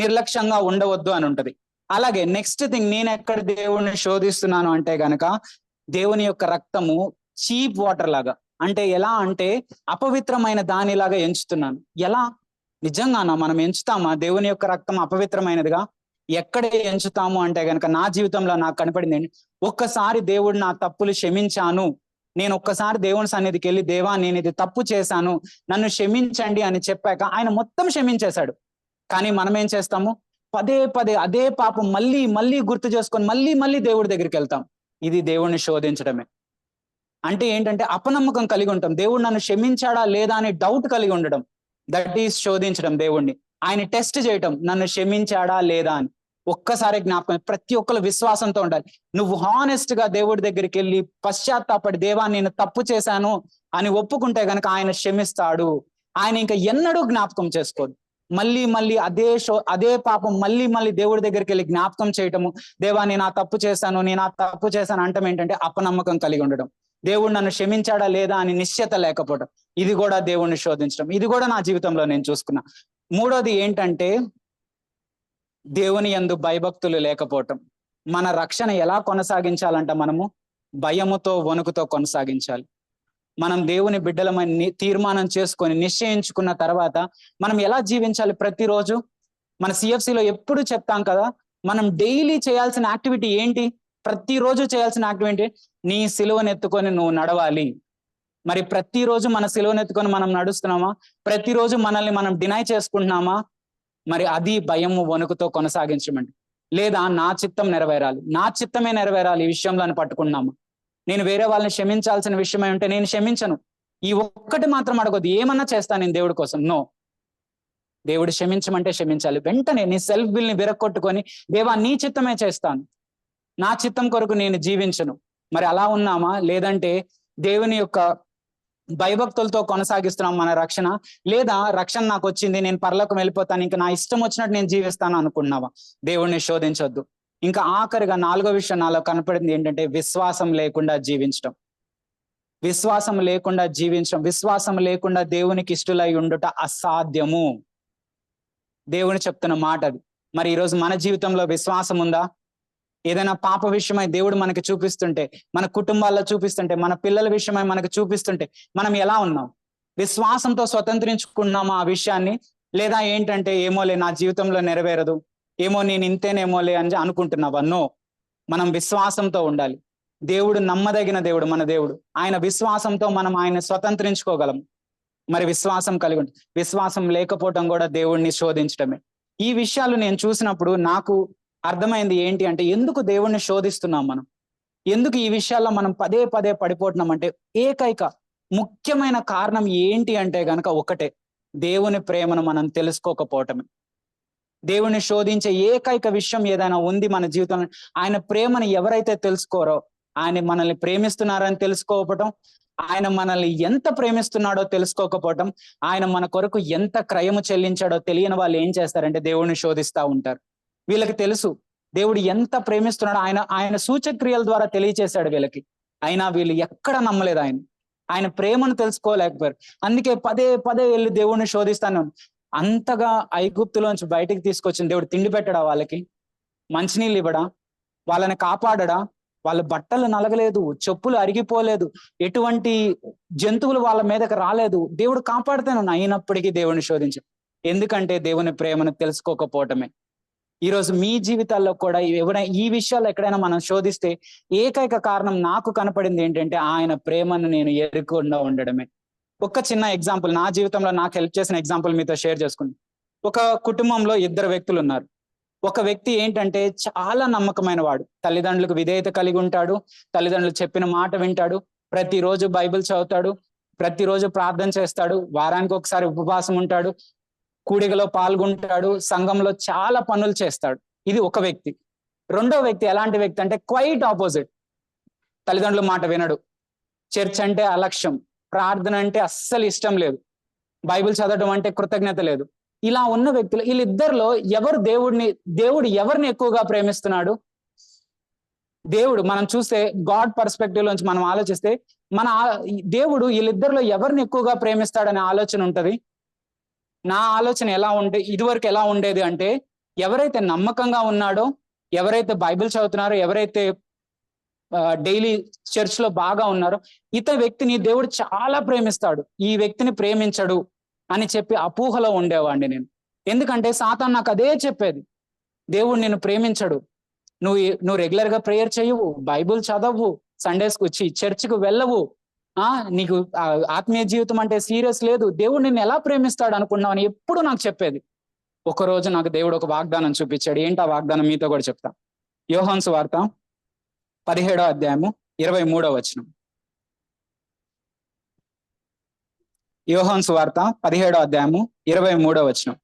Speaker 1: నిర్లక్ష్యంగా ఉండవద్దు అని ఉంటది. అలాగే నెక్స్ట్ థింగ్, నేను ఎక్కడ దేవుణ్ణి శోధిస్తున్నాను అంటే గనక దేవుని యొక్క రక్తము చీప్ వాటర్ లాగా, అంటే ఎలా అంటే అపవిత్రమైన దానిలాగా ఎంచుతున్నాను. ఎలా? నిజంగానా మనం ఎంచుతామా దేవుని యొక్క రక్తం అపవిత్రమైనదిగా? ఎక్కడ ఎంచుతాము అంటే గనక నా జీవితంలో నాకు కనపడింది, ఒక్కసారి దేవుడు నా తప్పులు క్షమించాను, నేను ఒక్కసారి దేవుని సన్నిధికి వెళ్ళి, దేవా నేను ఇది తప్పు చేశాను, నన్ను క్షమించండి అని చెప్పాక ఆయన మొత్తం క్షమించేశాడు. కానీ మనం ఏం చేస్తాము? పదే అదే పాపం మళ్ళీ గుర్తు చేసుకొని మళ్ళీ దేవుడి దగ్గరికి వెళ్తాం. ఇది దేవుణ్ణి శోధించడమే. అంటే ఏంటంటే అపనమ్మకం కలిగి ఉంటాం. దేవుడు నన్ను క్షమించాడా లేదా అని డౌట్ కలిగి ఉండడం, దట్ ఈస్ శోధించడం. దేవుణ్ణి ఆయన టెస్ట్ చేయటం, నన్ను క్షమించాడా లేదా అని. ఒక్కసారి జ్ఞాపకం, ప్రతి ఒక్కరు విశ్వాసంతో ఉండాలి. నువ్వు హానెస్ట్ గా దేవుడి దగ్గరికి వెళ్ళి పశ్చాత్తాపడి, దేవా నేను తప్పు చేశాను అని ఒప్పుకుంటే గనక ఆయన క్షమిస్తాడు. ఆయన ఇంకా ఎన్నడూ జ్ఞాపకం చేసుకోదు. మళ్ళీ అదే పాపం మళ్ళీ దేవుడి దగ్గరికి వెళ్ళి జ్ఞాపకం చేయటము, దేవా నేను ఆ తప్పు చేశాను అంటాం ఏంటంటే అపనమ్మకం కలిగి ఉండడం. దేవుడు నన్ను క్షమించాడా లేదా అని నిశ్చయత లేకపోవడం, ఇది కూడా దేవుణ్ణి శోధించడం. ఇది కూడా నా జీవితంలో నేను చూసుకున్నా. మూడోది ఏంటంటే దేవుని యందు భయభక్తులు లేకపోవటం. మన రక్షణ ఎలా కొనసాగించాలంట? మనము భయముతో వణుకుతో కొనసాగించాలి. మనం దేవుని బిడ్డలమని తీర్మానం చేసుకొని నిశ్చయించుకున్న తర్వాత మనం ఎలా జీవించాలి? ప్రతిరోజు మన సిఎఫ్సిలో ఎప్పుడు చెప్తాం కదా, మనం డైలీ చేయాల్సిన యాక్టివిటీ ఏంటి? ప్రతిరోజు చేయాల్సిన యాక్టివిటీ నీ సిలువను ఎత్తుకొని నువ్వు నడవాలి. మరి ప్రతిరోజు మన సిలువను ఎత్తుకొని మనం నడుస్తున్నామా? ప్రతిరోజు మనల్ని మనం డినై చేసుకుంటున్నామా? మరి అది భయము వణుకుతో కొనసాగించమండి. లేదా నా చిత్తం నెరవేరాలి, నా చిత్తమే నెరవేరాలి ఈ విషయంలో అని పట్టుకున్నాము. నేను వేరే వాళ్ళని క్షమించాల్సిన విషయమై ఉంటే నేను క్షమించను. ఈ ఒక్కటి మాత్రం అడగొద్దు, ఏమన్నా చేస్తాను నేను దేవుడి కోసం. నో, దేవుడు క్షమించమంటే క్షమించాలి. వెంటనే నీ సెల్ఫ్ విల్ ని విరక్కొట్టుకొని, దేవా నీ చిత్తమే చేస్తాను, నా చిత్తం కొరకు నేను జీవించను. మరి అలా ఉన్నామా? లేదంటే దేవుని యొక్క భయభక్తులతో కొనసాగిస్తున్నాం మన రక్షణ? లేదా రక్షణ నాకు వచ్చింది, నేను పరలోకం వెళ్ళిపోతాను, ఇంకా నా ఇష్టం వచ్చినట్టు నేను జీవిస్తాను అనుకున్నావా? దేవుణ్ణి శోధించొద్దు. ఇంకా ఆఖరిగా 4వ విషయం నాలో కనపడింది ఏంటంటే విశ్వాసం లేకుండా జీవించడం. విశ్వాసం లేకుండా జీవించడం, విశ్వాసం లేకుండా దేవునికి ఇష్టలై ఉండుట అసాధ్యము. దేవుని చెప్తున్న మాట అది. మరి ఈరోజు మన జీవితంలో విశ్వాసం ఉందా? ఏదైనా పాప విషయమై దేవుడు మనకి చూపిస్తుంటే, మన కుటుంబాల్లో చూపిస్తుంటే, మన పిల్లల విషయమై మనకు చూపిస్తుంటే మనం ఎలా ఉన్నాం? విశ్వాసంతో స్వతంత్రించుకున్నామా ఆ విషయాన్ని? లేదా ఏంటంటే ఏమోలే నా జీవితంలో నెరవేరదు, ఏమో నేను ఇంతేనేమోలే అని అనుకుంటున్నావా? నో, మనం విశ్వాసంతో ఉండాలి. దేవుడు నమ్మదగిన దేవుడు మన దేవుడు. ఆయన విశ్వాసంతో మనం ఆయన స్వతంత్రించుకోగలం. మరి విశ్వాసం కలిగి ఉంటుంది. విశ్వాసం లేకపోవటం కూడా దేవుడిని శోధించడమే. ఈ విషయాలు నేను చూసినప్పుడు నాకు అర్థమైంది ఏంటి అంటే, ఎందుకు దేవుణ్ణి శోధిస్తున్నాం మనం? ఎందుకు ఈ విషయాల్లో మనం పదే పదే పడిపోతున్నాం అంటే, ఏకైక ముఖ్యమైన కారణం ఏంటి అంటే గనక ఒకటే, దేవుని ప్రేమను మనం తెలుసుకోకపోవటమే. దేవుణ్ణి శోధించే ఏకైక విషయం ఏదైనా ఉంది మన జీవితంలో, ఆయన ప్రేమను ఎవరైతే తెలుసుకోరో, ఆయన మనల్ని ప్రేమిస్తున్నారని తెలుసుకోకపోవటం, ఆయన మనల్ని ఎంత ప్రేమిస్తున్నాడో తెలుసుకోకపోవటం, ఆయన మన కొరకు ఎంత క్రయము చెల్లించాడో తెలియని వాళ్ళు ఏం చేస్తారంటే దేవుణ్ణి శోధిస్తూ ఉంటారు. వీళ్ళకి తెలుసు దేవుడు ఎంత ప్రేమిస్తున్నాడో, ఆయన సూచక్రియల ద్వారా తెలియచేశాడు వీళ్ళకి. అయినా వీళ్ళు ఎక్కడ నమ్మలేదు ఆయన ప్రేమను తెలుసుకోలేకపోయారు. అందుకే పదే పదే వెళ్ళి దేవుణ్ణి శోధిస్తాను. అంతగా ఐగుప్తులోంచి బయటికి తీసుకొచ్చిన దేవుడు తిండి పెట్టడా వాళ్ళకి? మంచినీళ్ళు ఇవ్వడా? వాళ్ళని కాపాడడా? వాళ్ళ బట్టలు నలగలేదు, చెప్పులు అరిగిపోలేదు, ఎటువంటి జంతువులు వాళ్ళ మీదకి రాలేదు. దేవుడు కాపాడుతాను. అయినప్పటికీ దేవుని శోధించాడు. ఎందుకంటే దేవుని ప్రేమను తెలుసుకోకపోవటమే. ఈరోజు మీ జీవితాల్లో కూడా ఎవరైనా ఈ విషయాలు ఎక్కడైనా మనం శోధిస్తే ఏకైక కారణం నాకు కనపడింది ఏంటంటే, ఆయన ప్రేమను నేను ఎరుకుండా ఉండడమే. ఒక చిన్న ఎగ్జాంపుల్, నా జీవితంలో నాకు హెల్ప్ చేసిన ఎగ్జాంపుల్ మీతో షేర్ చేసుకుంది. ఒక కుటుంబంలో 2 వ్యక్తులు ఉన్నారు. ఒక వ్యక్తి ఏంటంటే చాలా నమ్మకమైన వాడు, తల్లిదండ్రులకు విధేయత కలిగి ఉంటాడు, తల్లిదండ్రులు చెప్పిన మాట వింటాడు, ప్రతిరోజు బైబిల్ చదువుతాడు, ప్రతిరోజు ప్రార్థన చేస్తాడు, వారానికి ఒకసారి ఉపవాసం ఉంటాడు, కూడికలో పాల్గొంటాడు, సంఘంలో చాలా పనులు చేస్తాడు. ఇది ఒక వ్యక్తి. రెండో వ్యక్తి ఎలాంటి వ్యక్తి అంటే క్వైట్ ఆపోజిట్. తల్లిదండ్రుల మాట వినడు, చర్చ్ అంటే అలక్ష్యం, ప్రార్థన అంటే అస్సలు ఇష్టం లేదు, బైబిల్ చదవడం అంటే కృతజ్ఞత లేదు. ఇలా ఉన్న వ్యక్తులు, వీళ్ళిద్దరిలో దేవుడు ఎవరిని ఎక్కువగా ప్రేమిస్తున్నాడు? దేవుడు, మనం చూస్తే గాడ్ పర్స్పెక్టివ్ లోంచి మనం ఆలోచిస్తే దేవుడు వీళ్ళిద్దరిలో ఎవరిని ఎక్కువగా ప్రేమిస్తాడనే ఆలోచన ఉంటది. నా ఆలోచన ఎలా ఉంటే, ఇదివరకు ఎలా ఉండేది అంటే, ఎవరైతే నమ్మకంగా ఉన్నాడో, ఎవరైతే బైబిల్ చదువుతున్నారో, ఎవరైతే డైలీ చర్చ్ లో బాగా ఉన్నారో, ఇతర వ్యక్తిని దేవుడు చాలా ప్రేమిస్తాడు, ఈ వ్యక్తిని ప్రేమించడు అని చెప్పి అపోహలో ఉండేవాడిని నేను. ఎందుకంటే సాతాను నాకు అదే చెప్పేది, దేవుడు నిన్ను ప్రేమించడు, నువ్వు రెగ్యులర్ గా ప్రేయర్ చేయవు, బైబిల్ చదవు, సండేస్కి వచ్చి చర్చికి వెళ్ళవు, నీకు ఆత్మీయ జీవితం అంటే సీరియస్ లేదు, దేవుడు నిన్ను ఎలా ప్రేమిస్తాడు అనుకున్నావు అని ఎప్పుడు నాకు చెప్పేది. ఒకరోజు నాకు దేవుడు ఒక వాగ్దానం చూపించాడు. ఏంటి ఆ వాగ్దానం మీతో కూడా చెప్తా. యోహాను సువార్త 17వ అధ్యాయము 23వ వచనం. యోహాను సువార్త 17వ అధ్యాయము 23వ వచనం.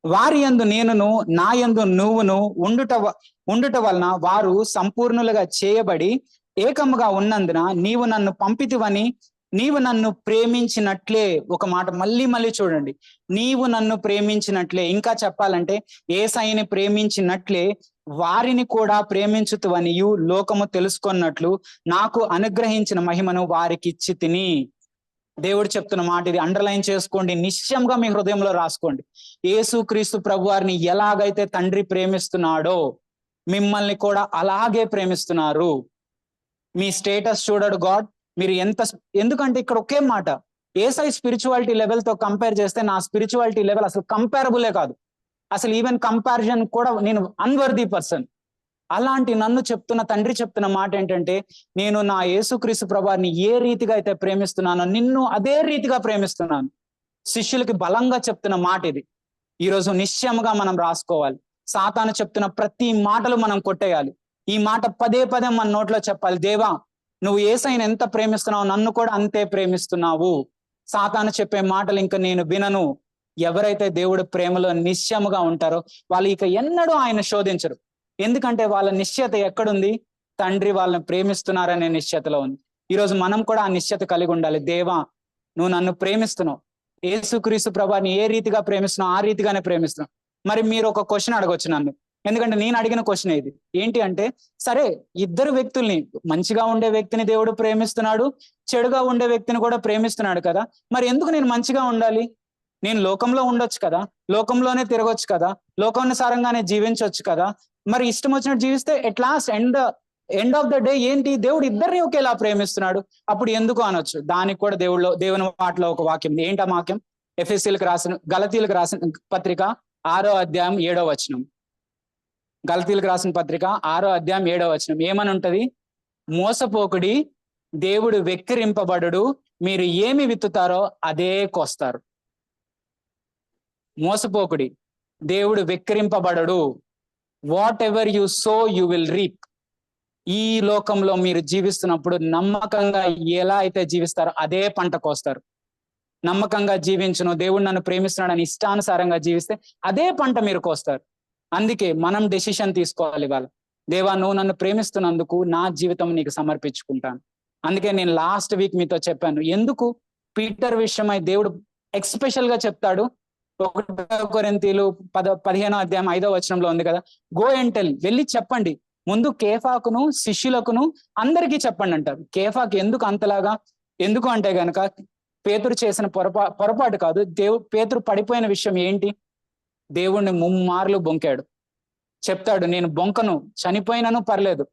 Speaker 1: వారి యందు నేనును నా యందు నువ్వును ఉండుట వలన వారు సంపూర్ణులుగా చేయబడి ఏకముగా ఉన్నందున నీవు నన్ను పంపితివని, నీవు నన్ను ప్రేమించినట్లే. ఒక మాట మళ్ళీ చూడండి, నీవు నన్ను ప్రేమించినట్లే. ఇంకా చెప్పాలంటే యేసయ్యని ప్రేమించినట్లే వారిని కూడా ప్రేమించుతువనియు లోకము తెలుసుకున్నట్లు నాకు అనుగ్రహించిన మహిమను వారికి ఇచ్చి తిని. దేవుడు చెప్తున్న మాట ఇది, అండర్లైన్ చేసుకోండి, నిశ్చయంగా మీ హృదయంలో రాసుకోండి. యేసుక్రీస్తు ప్రభు వారిని ఎలాగైతే తండ్రి ప్రేమిస్తున్నాడో మిమ్మల్ని కూడా అలాగే ప్రేమిస్తున్నారు. మీ స్టేటస్ చూడడు గాడ్, మీరు ఎందుకంటే ఇక్కడ ఒకే మాట, యేసయ్య స్పిరిచువాలిటీ లెవెల్ తో కంపేర్ చేస్తే నా స్పిరిచువాలిటీ లెవెల్ అసలు కంపేరబులే కాదు. అసలు ఈవెన్ కంపారిజన్ కూడా నేను అన్వర్ది పర్సన్. అలాంటి నన్ను తండ్రి చెప్తున్న మాట ఏంటంటే, నేను నా యేసుక్రీస్తు ప్రభువారిని ఏ రీతిగా అయితే ప్రేమిస్తున్నానో నిన్ను అదే రీతిగా ప్రేమిస్తున్నాను. శిష్యులకి బలంగా చెప్తున్న మాట ఇది. ఈరోజు నిశ్చయముగా మనం రాసుకోవాలి. సాతాను చెప్తున్న ప్రతి మాటలు మనం కొట్టేయాలి. ఈ మాట పదే పదే మన నోట్లో చెప్పాలి. దేవా, నువ్వు యేసయ్యని ఎంత ప్రేమిస్తున్నావు, నన్ను కూడా అంతే ప్రేమిస్తున్నావు. సాతాను చెప్పే మాటలు ఇంకా నేను వినను. ఎవరైతే దేవుడు ప్రేమలో నిశ్చయముగా ఉంటారో వాళ్ళు ఇక ఎన్నడూ ఆయన శోధించరు. ఎందుకంటే వాళ్ళ నిశ్చయత ఎక్కడుంది? తండ్రి వాళ్ళని ప్రేమిస్తున్నారనే నిశ్చయతలో ఉంది. ఈరోజు మనం కూడా ఆ నిశ్చయత కలిగి ఉండాలి. దేవా, నువ్వు నన్ను ప్రేమిస్తున్నావు, యేసుక్రీస్తు ప్రభువాని ఏ రీతిగా ప్రేమిస్తున్నావు ఆ రీతిగానే ప్రేమిస్తున్నావు. మరి మీరు ఒక క్వశ్చన్ అడగొచ్చు నన్ను, ఎందుకంటే నేను అడిగిన క్వశ్చన్ ఇది ఏంటి అంటే, సరే ఇద్దరు వ్యక్తుల్ని, మంచిగా ఉండే వ్యక్తిని దేవుడు ప్రేమిస్తున్నాడు, చెడుగా ఉండే వ్యక్తిని కూడా ప్రేమిస్తున్నాడు కదా, మరి ఎందుకు నేను మంచిగా ఉండాలి? నేను లోకంలో ఉండొచ్చు కదా, లోకంలోనే తిరగొచ్చు కదా, లోకానుసారంగానే జీవించవచ్చు కదా, మరి ఇష్టం వచ్చినట్టు జీవిస్తే at last end of the day ఏంటి, దేవుడు ఇద్దరిని ఒకేలా ప్రేమిస్తున్నాడు, అప్పుడు ఎందుకు అనొచ్చు. దానికి కూడా దేవుని మాటలో ఒక వాక్యం, ఏంటా వాక్యం? గలతీలకు రాసిన పత్రిక 6వ అధ్యాయం 7వ వచనం. గలతీలకు రాసిన పత్రిక 6వ అధ్యాయం 7వ వచనం ఏమని ఉంటది? మోసపోకుడి, దేవుడు వెక్కిరింపబడడు, మీరు ఏమి విత్తుతారో అదే కోస్తారు. మోసపోకుడి, దేవుడు వెక్కిరింపబడడు. Whatever you sow you will reap. ఈ లోకంలో మీరు జీవిస్తున్నప్పుడు నమ్మకంగా ఎలా అయితే జీవిస్తారో అదే పంట కోస్తారు. నమ్మకంగా జీవించును, దేవుడు నన్ను ప్రేమిస్తున్నాడని ఇష్టానుసారంగా జీవిస్తే అదే పంట మీరు కోస్తారు. అందుకే మనం డెసిషన్ తీసుకోవాలి. ఇవాళ, దేవా నువ్వు నన్ను ప్రేమిస్తున్నందుకు నా జీవితం నీకు సమర్పించుకుంటాను. అందుకే నేను లాస్ట్ వీక్ మీతో చెప్పాను, ఎందుకు పీటర్ విషయమై దేవుడు ఎక్స్పెషల్ గా చెప్తాడు. 1 కొరింథీయులు 15వ అధ్యాయం 5వ వచనంలో ఉంది కదా, గో అండ్ టెల్, వెళ్ళి చెప్పండి. ముందు కేఫాకును శిష్యులకును అందరికీ చెప్పండి అంటారు. కేఫాకు ఎందుకు అంతలాగా? ఎందుకు అంటే గనక పేతురు చేసిన పొరపాటు కాదు, పేతురు పడిపోయిన విషయం ఏంటి? దేవుణ్ణి ముమ్మార్లు బొంకాడు. చెప్తాడు, నేను బొంకను, చనిపోయినను పర్లేదు,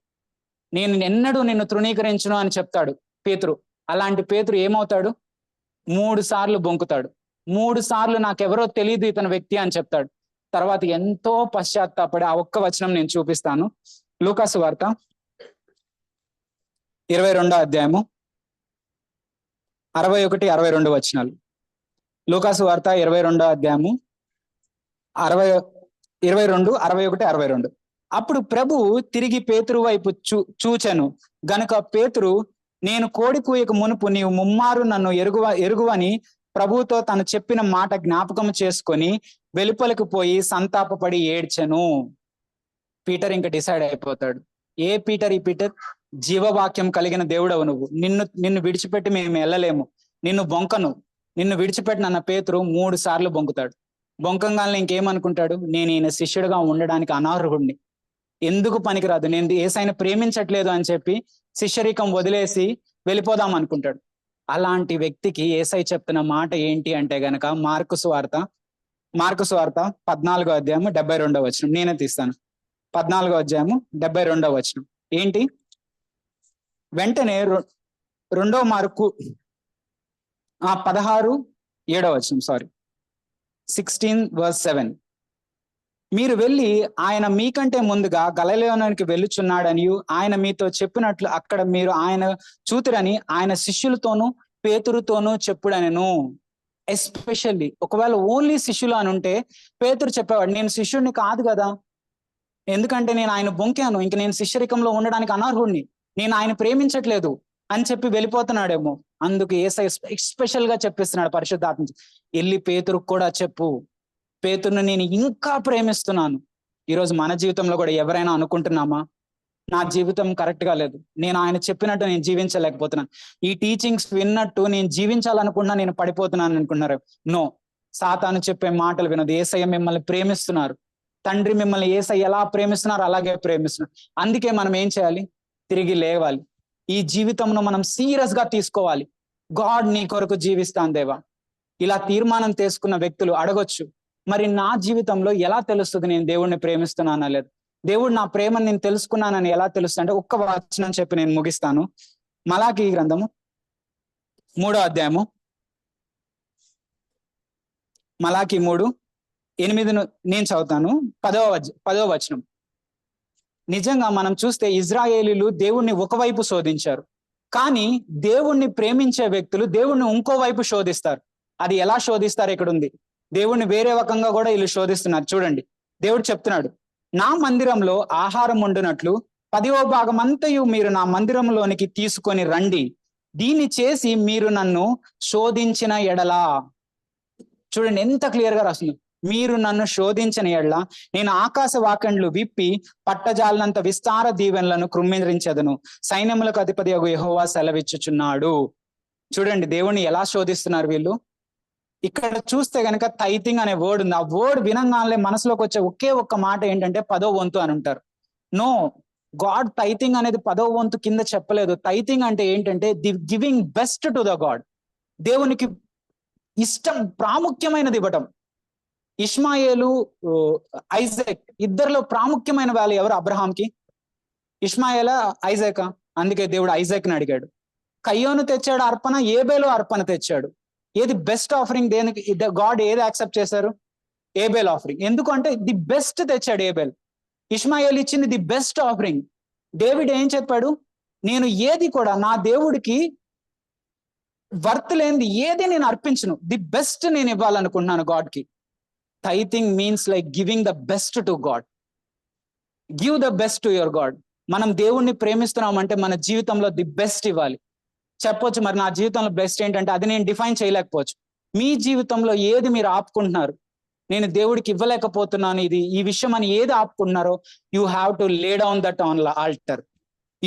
Speaker 1: నేను ఎన్నడూ నిన్ను తృణీకరించును అని చెప్తాడు పేతురు. అలాంటి పేతురు ఏమవుతాడు? 3 సార్లు బొంకుతాడు. 3 సార్లు నాకెవరో తెలియదు ఇతని వ్యక్తి అని చెప్తాడు. తర్వాత ఎంతో పశ్చాత్తాపడి, ఆ ఒక్క వచనం నేను చూపిస్తాను. లూకాసు వార్త 22వ అధ్యాయము 61-62 వచనాలు. లూకాసు వార్త 22వ అధ్యాయము 22, 61, 62. అప్పుడు ప్రభువు తిరిగి పేతురు వైపు చూచెను గనుక పేతురు, నేను కోడి కూయక మునుపు నీవు ముమ్మారు నన్ను ఎరుగువని ప్రభువుతో తను చెప్పిన మాట జ్ఞాపకం చేసుకొని వెలుపలకు పోయి సంతాపపడి ఏడ్చెను. పీటర్ ఇంకా డిసైడ్ అయిపోతాడు. ఏ పీటర్? ఈ పీటర్ జీవవాక్యం కలిగిన దేవుడవు నువ్వు, నిన్ను విడిచిపెట్టి మేము వెళ్ళలేము, నిన్ను బొంకను, నిన్ను విడిచిపెట్టి నన్న పేతురు 3 సార్లు బొంకుతాడు. బొంకంగానే ఇంకేమనుకుంటాడు? నేను ఈయన శిష్యుడిగా ఉండడానికి అనర్హుడిని, ఎందుకు పనికిరాదు, నేను యేసయ్యను ప్రేమించట్లేదు అని చెప్పి శిష్యరికం వదిలేసి వెళ్ళిపోదాం అనుకుంటాడు. అలాంటి వ్యక్తికి యేసయ్య చెప్తున్న మాట ఏంటి అంటే గనక మార్కు సువార్త 14వ అధ్యాయము 72వ వచనం. నేనే తీస్తాను. 14వ అధ్యాయము 72వ వచనం ఏంటి? వెంటనే 2వ మార్కు 16:7 వచనం, 16:7. మీరు వెళ్ళి ఆయన మీకంటే ముందుగా గలిలయలోనికి వెళ్ళుచున్నాడని ఆయన మీతో చెప్పినట్లు అక్కడ మీరు ఆయన చూతురని ఆయన శిష్యులతోనూ పేతురుతోనూ చెప్పుడనెను. ఎస్పెషల్లీ ఒకవేళ ఓన్లీ శిష్యులు అని ఉంటే పేతురు చెప్పేవాడు, నేను శిష్యుడిని కాదు కదా, ఎందుకంటే నేను ఆయన బొంకాను, ఇంక నేను శిష్యరికంలో ఉండడానికి అనర్హుడిని, నేను ఆయన ప్రేమించట్లేదు అని చెప్పి వెళ్ళిపోతున్నాడేమో. అందుకు యేసయ్య ఎస్పెషల్ గా చెప్పిస్తున్నాడు పరిశుద్ధాత్మ, వెళ్ళి పేతురుకు కూడా చెప్పు, పేతురుని నేను ఇంకా ప్రేమిస్తున్నాను. ఈరోజు మన జీవితంలో కూడా ఎవరైనా అనుకుంటున్నామా, నా జీవితం కరెక్ట్ గా లేదు, నేను ఆయన చెప్పినట్టు నేను జీవించలేకపోతున్నాను, ఈ టీచింగ్స్ విన్నట్టు నేను జీవించాలనుకున్నా నేను పడిపోతున్నాను అనుకున్నారు. నో, సాతాను చెప్పే మాటలు వినదు. యేసయ్య మిమ్మల్ని ప్రేమిస్తున్నారు, తండ్రి మిమ్మల్ని యేసయ్య ఎలా ప్రేమిస్తున్నారు అలాగే ప్రేమిస్తున్నారు. అందుకే మనం ఏం చేయాలి? తిరిగి లేవాలి. ఈ జీవితంలో మనం సీరియస్ గా తీసుకోవాలి. గాడ్ నీ కొరకు జీవిస్తాను దేవా. ఇలా తీర్మానం తీసుకున్న వ్యక్తులు అడగొచ్చు, మరి నా జీవితంలో ఎలా తెలుస్తుంది నేను దేవుడిని ప్రేమిస్తున్నానా లేదు, దేవుడు నా ప్రేమను నేను తెలుసుకున్నానని ఎలా తెలుస్తుంది అంటే ఒక్క వచనం చెప్పి నేను ముగిస్తాను. మలాకీ గ్రంథము 3వ అధ్యాయము, మలాకీ 3:8 నేను చదువుతాను. 10వ వచనం. నిజంగా మనం చూస్తే ఇజ్రాయేలీలు దేవుణ్ణి ఒకవైపు శోధించారు, కానీ దేవుణ్ణి ప్రేమించే వ్యక్తులు దేవుణ్ణి ఇంకోవైపు శోధిస్తారు. అది ఎలా శోధిస్తారు? ఇక్కడ ఉంది. దేవుణ్ణి వేరే రకంగా కూడా వీళ్ళు శోధిస్తున్నారు. చూడండి, దేవుడు చెప్తున్నాడు, నా మందిరంలో ఆహారం వండునట్లు 10వ భాగం అంతయు మీరు నా మందిరంలోనికి తీసుకొని రండి, దీన్ని చేసి మీరు నన్ను శోధించిన ఎడలా. చూడండి ఎంత క్లియర్ గా రాస్తుంది. మీరు నన్ను శోధించిన ఎడల నేను ఆకాశ వాకండ్లు విప్పి పట్టజాలనంత విస్తార దీవెనలను కృమ్మిరించెదను, సైన్యములకు అధిపతి యెహోవా సెలవిచ్చుచున్నాడు. చూడండి దేవుణ్ణి ఎలా శోధిస్తున్నారు వీళ్ళు. ఇక్కడ చూస్తే గనక టైతింగ్ అనే వర్డ్ ఉంది. ఆ వర్డ్ వినంగానే మనసులోకి వచ్చే ఒకే ఒక్క మాట ఏంటంటే 10వ వంతు అని అంటారు. నో, గాడ్ టైతింగ్ అనేది 10వ వంతు కింద చెప్పలేదు. టైతింగ్ అంటే ఏంటంటే the giving best to the God. దేవునికి ఇష్టం, ప్రాముఖ్యమైనది ఇవ్వటం. ఇష్మాయేలు, ఐజాక్ ఇద్దరిలో ప్రాముఖ్యమైన వాళ్ళు ఎవరు అబ్రహాంకి? ఇష్మాయేలా, ఐజాకా? అందుకే దేవుడు ఐజాక్ని అడిగాడు. కయ్యోను తెచ్చాడు అర్పణ, ఏబేలు అర్పణ తెచ్చాడు. ఏది బెస్ట్ ఆఫరింగ్? దేనికి గాడ్ ఏది యాక్సెప్ట్ చేశారు? Abel offering. ఎందుకంటే ది బెస్ట్ తెచ్చాడు ఏబేల్. ఇష్మాయేల్ ఇచ్చింది ది బెస్ట్ ఆఫరింగ్. డేవిడ్ ఏం చెప్పాడు? నేను ఏది కూడా నా దేవుడికి వర్త్ లేనిది ఏది నేను అర్పించను, ది బెస్ట్ నేను ఇవ్వాలనుకుంటున్నాను గాడ్కి. Tithing means like giving the best to God. Give the best to your God. మనం దేవుణ్ణి ప్రేమిస్తున్నామంటే మన జీవితంలో ది బెస్ట్ ఇవ్వాలి. చెప్పొచ్చు, మరి నా జీవితంలో బెస్ట్ ఏంటంటే అది నేను డిఫైన్ చేయలేకపోవచ్చు. మీ జీవితంలో ఏది మీరు ఆపుకుంటున్నారు, నేను దేవుడికి ఇవ్వలేకపోతున్నాను ఇది ఈ విషయం అని ఏది ఆపుకుంటున్నారో, you have to lay down that on altar.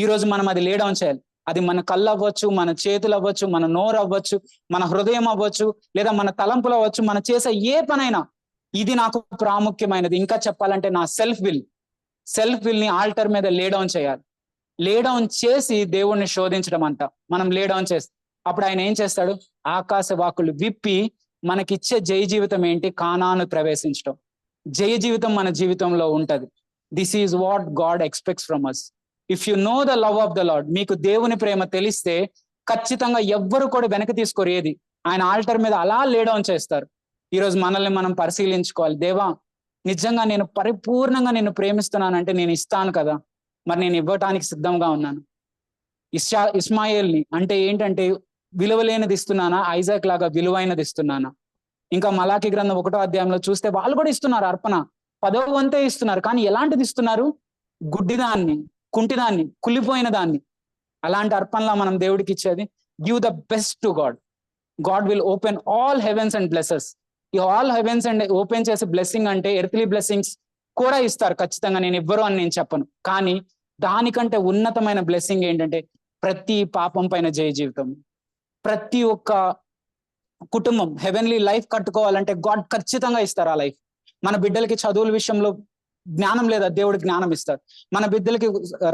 Speaker 1: ఈ రోజు మనం అది లే డౌన్ చేయాలి. అది మన కళ్ళు అవ్వచ్చు, మన చేతులు అవ్వచ్చు, మన నోరు అవ్వచ్చు, మన హృదయం అవ్వచ్చు, లేదా మన తలంపులు అవ్వచ్చు. మనం చేసే ఏ పనైనా ఇది నాకు ప్రాముఖ్యమైనది. ఇంకా చెప్పాలంటే నా సెల్ఫ్ విల్ ని ఆల్టర్ మీద లే డౌన్ చేయాలి. లే డౌన్ చేసి దేవుణ్ణి శోధించడం అంట. మనం లే డౌన్ చేస్తే అప్పుడు ఆయన ఏం చేస్తాడు? ఆకాశ వాకులు విప్పి మనకిచ్చే జయ జీవితం ఏంటి? కానాను ప్రవేశించడం. జయ జీవితం మన జీవితంలో ఉంటది. This is what God expects from us. If you know the love of the lord, మీకు దేవుని ప్రేమ తెలిస్తే ఖచ్చితంగా ఎవ్వరు కూడా వెనక తీసుకోరు. ఏది ఆయన ఆల్టర్ మీద అలా లే డౌన్ చేస్తారు. ఈరోజు మనల్ని మనం పరిశీలించుకోవాలి. దేవా, నిజంగా నేను పరిపూర్ణంగా నిన్ను ప్రేమిస్తున్నానంటే నేను ఇస్తాను కదా, మరి నేను ఇవ్వటానికి సిద్ధంగా ఉన్నాను. ఇస్మాయిల్ని అంటే ఏంటంటే విలువలేనిది ఇస్తున్నానా, ఐజాక్ లాగా విలువైనది ఇస్తున్నానా? ఇంకా మలాకి గ్రంథం 1వ అధ్యాయంలో చూస్తే వాళ్ళు కూడా ఇస్తున్నారు అర్పణ, 10వ వంతే ఇస్తున్నారు. కానీ ఎలాంటిది ఇస్తున్నారు? గుడ్డిదాన్ని, కుంటిదాన్ని, కుళ్ళిపోయిన దాన్ని. అలాంటి అర్పణలా మనం దేవుడికి ఇచ్చేది. Give the best to God. God will open all heavens and blesses. ఈ ఆల్ హెవెన్స్ అండ్ ఓపెన్ చేసే బ్లెస్సింగ్ అంటే ఎర్త్లీ బ్లెస్సింగ్స్ కూడా ఇస్తారు ఖచ్చితంగా. నేను ఇవ్వరు అని నేను చెప్పను. కానీ దానికంటే ఉన్నతమైన బ్లెస్సింగ్ ఏంటంటే ప్రతి పాపం పైన జయ జీవితం. ప్రతి ఒక్క కుటుంబం హెవెన్లీ లైఫ్ కట్టుకోవాలంటే గాడ్ ఖచ్చితంగా ఇస్తారు ఆ లైఫ్. మన బిడ్డలకి చదువుల విషయంలో జ్ఞానం లేదా, దేవుడు జ్ఞానం ఇస్తాడు. మన బిడ్డలకి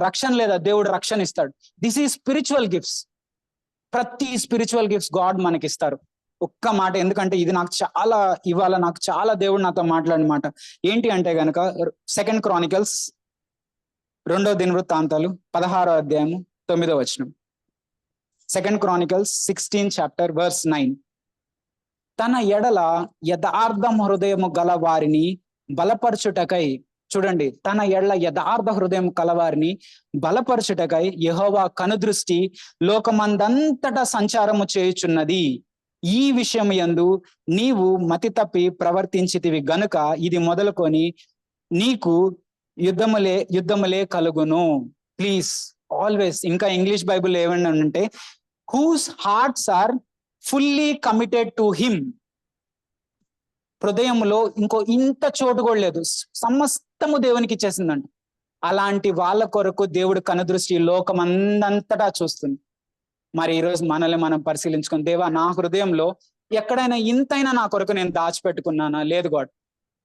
Speaker 1: రక్షణ లేదా, దేవుడు రక్షణ ఇస్తాడు. This is spiritual gifts. ప్రతి స్పిరిచువల్ గిఫ్ట్స్ గాడ్ మనకి ఇస్తారు. ఒక్క మాట, ఎందుకంటే ఇది నాకు చాలా ఇవాళ నాకు చాలా దేవుడు నాతో మాట్లాడిన మాట ఏంటి అంటే గనక 2 Chronicles 2వ దినవృత్తాంతాలు 16వ అధ్యాయము 9వ వచనం. 2 Chronicles 16 chapter verse 9. తన ఎడల యథార్థం హృదయము గల వారిని బలపరచుటకై, చూడండి, తన ఎడల యథార్థ హృదయం కలవారిని బలపరచుటకై యెహోవా కనుదృష్టి లోకమందంతటా సంచారము చేయుచున్నది. ఈ విషయం యందు నీవు మతి తప్పి ప్రవర్తించితివి గనుక ఇది మొదలుకొని నీకు యుద్ధములే కలుగును. ప్లీజ్ ఆల్వేస్, ఇంకా ఇంగ్లీష్ బైబుల్ ఏమన్నా అంటే whose hearts are fully committed to him. హృదయంలో ఇంకో ఇంత చోటు కూడా లేదు, సమస్తము దేవునికి ఇచ్చేసిందంట. అలాంటి వాళ్ళ కొరకు దేవుడు కనుదృష్టి లోకమందంతటా చూస్తుంది. మరి ఈరోజు మనల్ని మనం పరిశీలించుకొని, దేవా, నా హృదయంలో ఎక్కడైనా ఇంతైనా నా కొరకు నేను దాచిపెట్టుకున్నానా? లేదు గాడ్,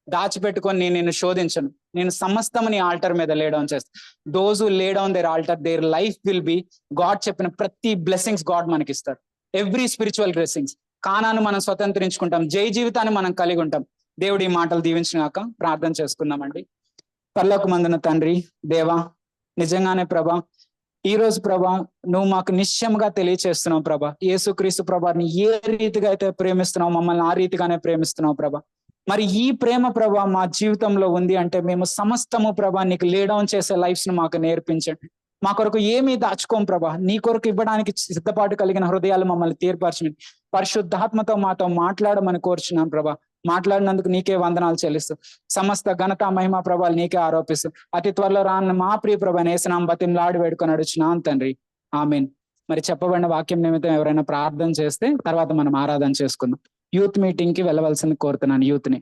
Speaker 1: దాచిపెట్టుకొని నేను నిన్ను శోధించను. నేను సమస్తము నీ ఆల్టర్ మీద లే డౌన్ చేస్తాను. Those who lay down their altar, their life will be, God చెప్పిన ప్రతి బ్లెస్సింగ్స్ గాడ్ మనకి ఇస్తారు. Every spiritual blessings. కానాను మనం స్వతంత్రించుకుంటాం, జై జీవితాన్ని మనం కలిగి ఉంటాం. దేవుడు ఈ మాటలు దీవించినాక ప్రార్థన చేసుకుందామండి. పరలోకమందున తండ్రి, దేవా, నిజంగానే ప్రభా, ఈ రోజు ప్రభా నువ్వు మాకు నిశ్చయంగా తెలియచేస్తున్నావు ప్రభా. యేసుక్రీస్తు ప్రభాని ఏ రీతిగా అయితే ప్రేమిస్తున్నావు, మమ్మల్ని ఆ రీతిగానే ప్రేమిస్తున్నావు ప్రభా. మరి ఈ ప్రేమ ప్రభా మా జీవితంలో ఉంది అంటే మేము సమస్తము ప్రభా నీకు లే డౌన్ చేసే లైఫ్స్ ను మాకు నేర్పించండి. మా కొరకు ఏమీ దాచుకోం ప్రభా. నీ కొరకు ఇవ్వడానికి సిద్ధపాటు కలిగిన హృదయాలు మమ్మల్ని తీర్పరచమని పరిశుద్ధాత్మతో మాతో మాట్లాడమని కోరుచున్నాం ప్రభా. మాట్లాడినందుకు నీకే వందనాలు చెల్లిస్తూ సమస్త ఘనత మహిమ ప్రభావాలు నీకే ఆరోపిస్తూ అతి త్వరలో రాన్న మా ప్రియ ప్రభాని యేసునామమున బతిమలాడి వేడుకొని అడుగుచున్నాం తండ్రి, ఆమేన్. మరి చెప్పబడిన వాక్యం నిమిత్తం ఎవరైనా ప్రార్థన చేస్తే తర్వాత మనం ఆరాధన చేసుకుందాం. యూత్ మీటింగ్ కి వెళ్ళవలసింది కోరుతున్నాను యూత్ ని.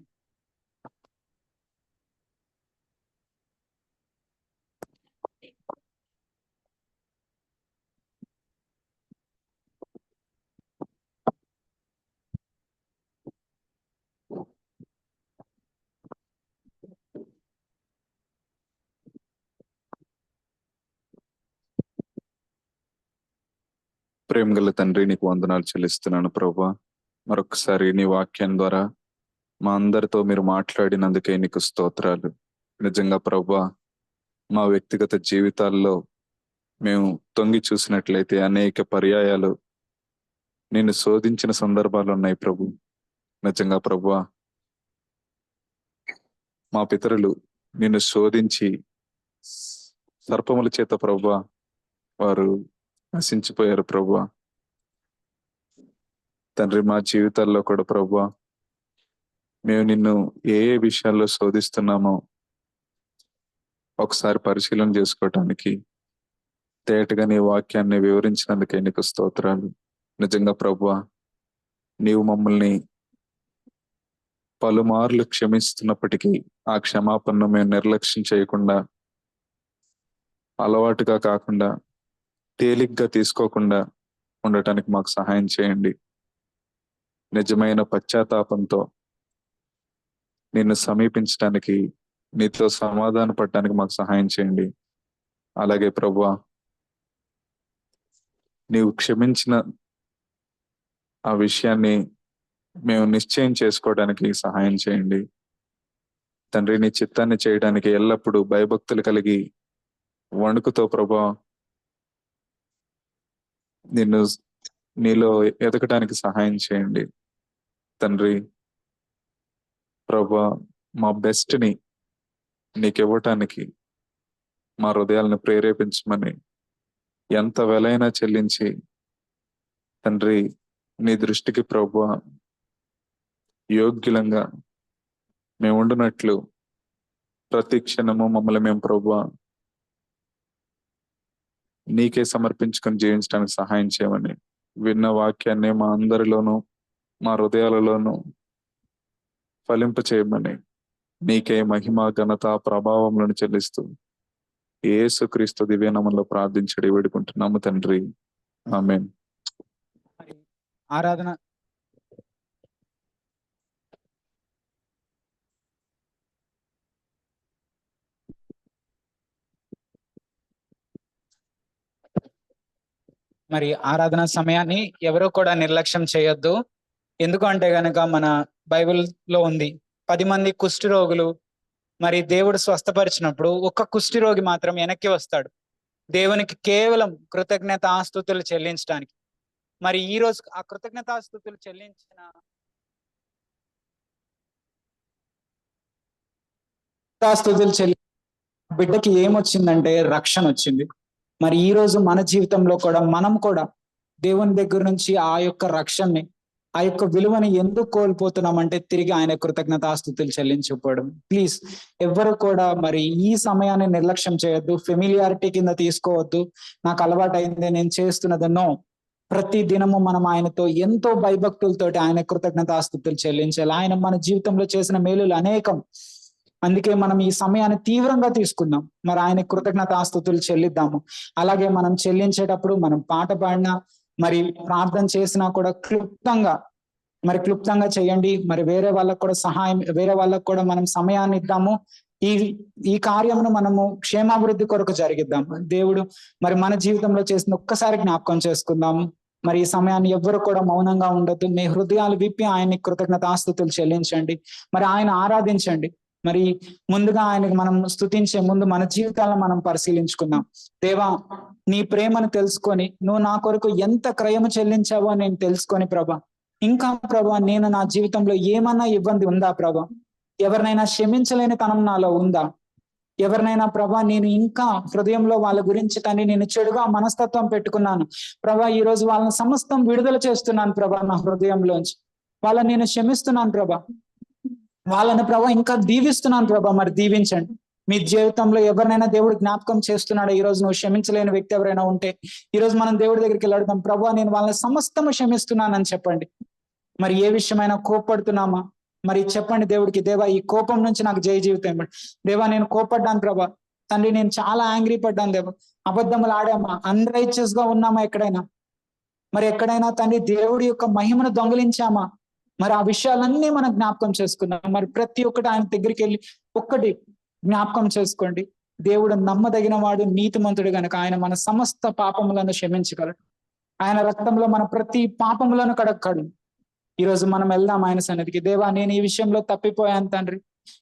Speaker 5: ప్రేమ గల తండ్రి, నీకు వందనాలు చెల్లిస్తున్నాను ప్రభా. మరొకసారి నీ వాక్యం ద్వారా మా అందరితో మీరు మాట్లాడినందుకే నీకు స్తోత్రాలు. నిజంగా ప్రభా, మా వ్యక్తిగత జీవితాల్లో మేము తొంగి చూసినట్లయితే అనేక పర్యాయాలు నిన్ను శోధించిన సందర్భాలు ఉన్నాయి ప్రభు. నిజంగా ప్రభా, మా పితరులు నిన్ను శోధించి సర్పముల చేత ప్రభా వారు నశించిపోయారు ప్రభా. తండ్రి, మా జీవితాల్లో కూడా ప్రభా మేము నిన్ను ఏ ఏ విషయాల్లో శోధిస్తున్నామో ఒకసారి పరిశీలన చేసుకోవటానికి తేటగా నీ వాక్యాన్ని వివరించినందుకే నీకు స్తోత్రాలు. నిజంగా ప్రభువా, నీవు మమ్మల్ని పలుమార్లు క్షమిస్తున్నప్పటికీ ఆ క్షమాపణను మేము నిర్లక్ష్యం చేయకుండా, అలవాటుగా కాకుండా, తేలిగ్గా తీసుకోకుండా ఉండటానికి మాకు సహాయం చేయండి. నిజమైన పశ్చాత్తాపంతో నిన్ను సమీపించడానికి, నీతో సమాధాన పడటానికి మాకు సహాయం చేయండి. అలాగే ప్రభువా, నీవు క్షమించిన ఆ విషయాన్ని మేము నిశ్చయం చేసుకోవడానికి సహాయం చేయండి. తండ్రి, నీ చిత్తాన్ని చేయడానికి ఎల్లప్పుడూ భయభక్తులు కలిగి వణుకుతో ప్రభా నీలో ఎదగటానికి సహాయం చేయండి. తండ్రి ప్రభా, మా బెస్ట్ని నీకు ఇవ్వటానికి మా హృదయాలను ప్రేరేపించమని ఎంత వెలైనా చెల్లించి తండ్రి నీ దృష్టికి ప్రభువా యోగ్యులంగా మేము ఉండునట్లు ప్రతి క్షణము మమ్మల్ని మేము ప్రభువా నీకే సమర్పించుకొని జీవించడానికి సహాయం చేయమని విన్న వాక్యాన్ని మా అందరిలోనూ మా హృదయాలలోనూ ఫలింప చేయమని నీకే మహిమ, ఘనత, ప్రభావములను చెల్లిస్తూ యేసుక్రీస్తు దివ్యనామంలో ప్రార్థించడి వేడుకుంటున్నాము తండ్రి. ఆమేన్.
Speaker 1: ఆరాధన మరి ఆరాధన సమయాన్ని ఎవరూ కూడా నిర్లక్ష్యం చేయొద్దు. ఎందుకంటే గనక మన బైబిల్లో ఉంది 10 మంది కుష్టి రోగులు మరి దేవుడు స్వస్థపరిచినప్పుడు ఒక్క కుష్టి రోగి మాత్రం వెనక్కి వస్తాడు దేవునికి కేవలం కృతజ్ఞతాస్తుతులు చెల్లించడానికి. మరి ఈ రోజు ఆ కృతజ్ఞతాస్తుతులు చెల్లించిన బిడ్డకి ఏమొచ్చిందంటే రక్షణ వచ్చింది. మరి ఈ రోజు మన జీవితంలో కూడా మనం కూడా దేవుని దగ్గర నుంచి ఆ యొక్క రక్షణని, ఆ యొక్క విలువని ఎందుకు కోల్పోతున్నామంటే తిరిగి ఆయన కృతజ్ఞతాస్తుతులు చెల్లించకపోవడం. ప్లీజ్ ఎవరు కూడా మరి ఈ సమయాన్ని నిర్లక్ష్యం చేయొద్దు, ఫెమిలియారిటీ కింద తీసుకోవద్దు. నాకు అలవాటు అయింది, నేను చేస్తున్నది. నో, ప్రతి దినము మనం ఆయనతో ఎంతో భయభక్తులతోటి ఆయన కృతజ్ఞతాస్తుతులు చెల్లించాలి. ఆయన మన జీవితంలో చేసిన మేలులు అనేకం. అందుకే మనం ఈ సమయాన్ని తీవ్రంగా తీసుకుందాం, మరి ఆయన కృతజ్ఞతాస్తుతులు చెల్లిద్దాము. అలాగే మనం చెల్లించేటప్పుడు మనం పాట పాడినా మరి ప్రార్థన చేసినా కూడా క్లుప్తంగా చేయండి. మరి వేరే వాళ్ళకు కూడా వేరే వాళ్ళకు కూడా మనం సమయాన్ని ఇద్దాము. ఈ కార్యమును మనము క్షేమాభివృద్ధి కొరకు జరిగిద్దాం. దేవుడు మరి మన జీవితంలో చేసిన ఒక్కసారి జ్ఞాపకం చేసుకుందాము. మరి ఈ సమయాన్ని ఎవ్వరు కూడా మౌనంగా ఉండొద్దు. మీ హృదయాలు విప్పి ఆయన్ని కృతజ్ఞతాస్తుతులు చెల్లించండి. మరి ఆయన ఆరాధించండి. మరి ముందుగా ఆయనకి మనం స్తుతించే ముందు మన జీవితాలను మనం పరిశీలించుకుందాం. దేవా, నీ ప్రేమను తెలుసుకొని నువ్వు నా కొరకు ఎంత క్రయము చెల్లించావో నేను తెలుసుకొని ప్రభా, ఇంకా ప్రభా నేను నా జీవితంలో ఏమన్నా ఇబ్బంది ఉందా ప్రభా, ఎవరినైనా క్షమించలేని తనం నాలో ఉందా, ఎవరినైనా ప్రభా నేను ఇంకా హృదయంలో వాళ్ళ గురించి కానీ నేను చెడుగా మనస్తత్వం పెట్టుకున్నాను ప్రభా, ఈ రోజు వాళ్ళని సమస్తం విడుదల చేస్తున్నాను ప్రభా, నా హృదయంలోంచి వాళ్ళని నేను క్షమిస్తున్నాను ప్రభా, వాళ్ళని ప్రభా ఇంకా దీవిస్తున్నాను ప్రభా. మరి దీవించండి. మీ జీవితంలో ఎవరినైనా దేవుడు జ్ఞాపకం చేస్తున్నాడు, ఈ రోజు నువ్వు క్షమించలేని వ్యక్తి ఎవరైనా ఉంటే ఈ రోజు మనం దేవుడి దగ్గరికి వెళ్ళాడుతాం. ప్రభా, నేను వాళ్ళని సమస్తము క్షమిస్తున్నానని చెప్పండి. మరి ఏ విషయమైనా కోపడుతున్నామా మరి చెప్పండి దేవుడికి, దేవా ఈ కోపం నుంచి నాకు జయ జీవితం ఇవ్వండి. దేవా నేను కోపడ్డాను ప్రభా, తండ్రి నేను చాలా యాంగ్రీ పడ్డాను దేవా, అబద్ధములు ఆడామా, అన్రైచియస్ గా ఉన్నామా ఎక్కడైనా, మరి ఎక్కడైనా తండ్రి దేవుడి యొక్క మహిమను దొంగిలించామా, మరి ఆ విషయాలన్నీ మనం జ్ఞాపకం చేసుకున్నాం. మరి ప్రతి ఒక్కటి ఆయన దగ్గరికి వెళ్ళి ఒక్కటి జ్ఞాపకం చేసుకోండి. దేవుడు నమ్మదగిన వాడు, నీతిమంతుడు గనుక ఆయన మన సమస్త పాపములను క్షమించగలడు. ఆయన రక్తంలో మన ప్రతి పాపములను కడగడు. ఈరోజు మనం వెళ్దాం ఆయన సన్నిధికి. దేవా, నేను ఈ విషయంలో తప్పిపోయాను తండ్రి,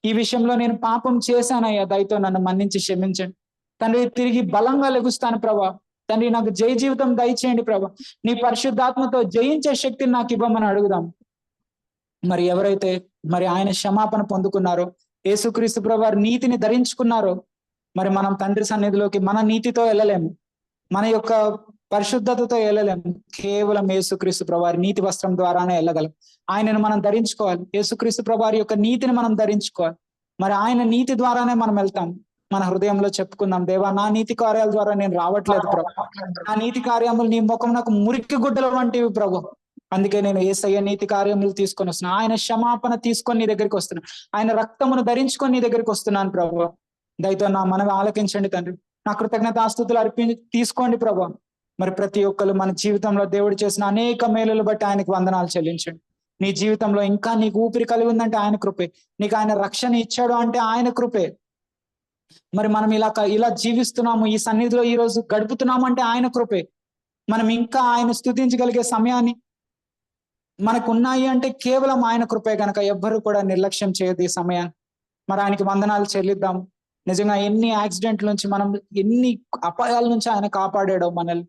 Speaker 1: ఈ విషయంలో నేను పాపం చేశానయ్యా, దయతో నన్ను మన్నించి క్షమించండి తండ్రి. తిరిగి బలంగా లెగుస్తాను ప్రభా. తండ్రి, నాకు జయ జీవితం దయచేయండి ప్రభా. నీ పరిశుద్ధాత్మతో జయించే శక్తిని నాకు ఇవ్వమని అడుగుదాం. మరి ఎవరైతే మరి ఆయన క్షమాపణ పొందుకున్నారో, యేసుక్రీస్తు ప్రభు వారి నీతిని ధరించుకున్నారో, మరి మనం తండ్రి సన్నిధిలోకి మన నీతితో వెళ్ళలేము, మన యొక్క పరిశుద్ధతతో వెళ్ళలేము. కేవలం యేసుక్రీస్తు ప్రభు వారి నీతి వస్త్రం ద్వారానే వెళ్ళగలం. ఆయనను మనం ధరించుకోవాలి. యేసుక్రీస్తు ప్రభు వారి యొక్క నీతిని మనం ధరించుకోవాలి. మరి ఆయన నీతి ద్వారానే మనం వెళ్తాం. మన హృదయంలో చెప్పుకుందాం, దేవా, నా నీతి కార్యాల ద్వారా నేను రావట్లేదు ప్రభు. నా నీతి కార్యములు నీ ముఖం నాకు మురికి గుడ్డల వంటివి ప్రభు. అందుకే నేను యేసయ్య నీతి కార్యములు తీసుకొని వస్తున్నాను. ఆయన క్షమాపణ తీసుకొని నీ దగ్గరికి వస్తున్నాను. ఆయన రక్తమును ధరించుకొని నీ దగ్గరికి వస్తున్నాను ప్రభు. దయతో నా మనవి ఆలకించండి తండ్రి. నా కృతజ్ఞతాస్తుతులు తీసుకోండి ప్రభు. మరి ప్రతి ఒక్కరు మన జీవితంలో దేవుడు చేసిన అనేక మేలులు బట్టి ఆయనకు వందనాలు చెల్లించండి. నీ జీవితంలో ఇంకా నీకు ఊపిరి కలిగి ఉందంటే ఆయన కృపే. నీకు ఆయన రక్షణ ఇచ్చాడు అంటే ఆయన కృపే. మరి మనం ఇలా జీవిస్తున్నాము, ఈ సన్నిధిలో ఈ రోజు గడుపుతున్నాము అంటే ఆయన కృపే. మనం ఇంకా ఆయన స్తుతించగలిగే సమయాన్ని మనకు ఉన్నాయి అంటే కేవలం ఆయన కృపే. కనుక ఎవ్వరు కూడా నిర్లక్ష్యం చేయదు ఈ సమయాన్ని. మరి ఆయనకి వందనాలు చెల్లిద్దాం. నిజంగా ఎన్ని యాక్సిడెంట్ల నుంచి, మనం ఎన్ని అపాయాల నుంచి ఆయన కాపాడాడో మనల్ని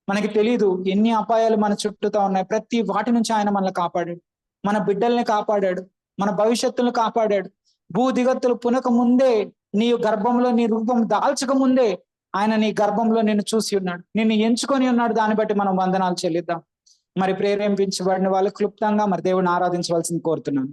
Speaker 1: మనకి తెలియదు. ఎన్ని అపాయాలు మన చుట్టూతో ఉన్నాయి, ప్రతి వాటి నుంచి ఆయన మనల్ని కాపాడాడు. మన బిడ్డల్ని కాపాడాడు, మన భవిష్యత్తును కాపాడాడు. భూ దిగత్తులు పునక ముందే, నీ గర్భంలో నీ రూపం దాల్చక ముందే ఆయన నీ గర్భంలో నిన్ను చూసి ఉన్నాడు, నిన్ను ఎంచుకొని ఉన్నాడు. దాన్ని బట్టి మనం వందనాలు చెల్లిద్దాం. మరి ప్రేరేపించబడిన వాళ్ళు క్లుప్తంగా మరి దేవుడిని ఆరాధించవలసింది కోరుతున్నాను.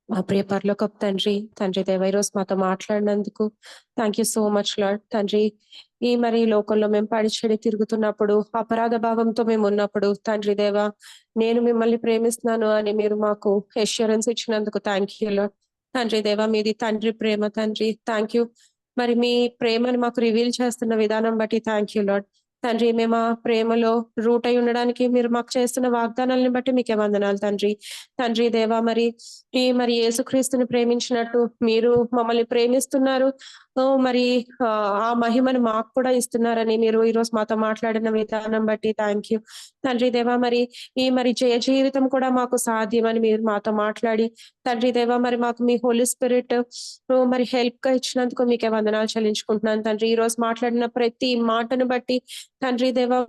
Speaker 6: మా ప్రియ పరలోకపు తండ్రి, తండ్రి దేవ, ఈ రోజు మాతో మాట్లాడినందుకు thank you so much lord. తండ్రి, ఈ మరి లోకంలో మేము పడి చెడి తిరుగుతున్నప్పుడు, అపరాధ భావంతో మేము ఉన్నప్పుడు, తండ్రి దేవ, నేను మిమ్మల్ని ప్రేమిస్తున్నాను అని మీరు మాకు ఎష్యూరెన్స్ ఇచ్చినందుకు థ్యాంక్ యూ లార్డ్. తండ్రి దేవ, మీది తండ్రి ప్రేమ తండ్రి, థ్యాంక్ యూ. మరి మీ ప్రేమను మాకు రివీల్ చేస్తున్న విధానం బట్టి థ్యాంక్ యూ లార్డ్. తండ్రి, మేము ఆ ప్రేమలో రూట్ అయి ఉండడానికి మీరు మాకు చేస్తున్న వాగ్దానాలను బట్టి మీకే వందనాలు తండ్రి. తండ్రి దేవా, మరి యేసుక్రీస్తుని ప్రేమించినట్టు మీరు మమ్మల్ని ప్రేమిస్తున్నారు. మరి ఆ మహిమను మాకు కూడా ఇస్తున్నారని మీరు ఈరోజు మాతో మాట్లాడిన విధానం బట్టి థ్యాంక్ యూ తండ్రి దేవా. మరి జయ జీవితం కూడా మాకు సాధ్యమని మీరు మాతో మాట్లాడి, తండ్రి దేవా, మరి మాకు మీ హోలీ స్పిరిట్ మరి హెల్ప్ గా ఇచ్చినందుకు మీకే వందనాలు చెల్లించుకుంటున్నాను తండ్రి. ఈ రోజు మాట్లాడిన ప్రతి మాటను బట్టి తండ్రి దేవా,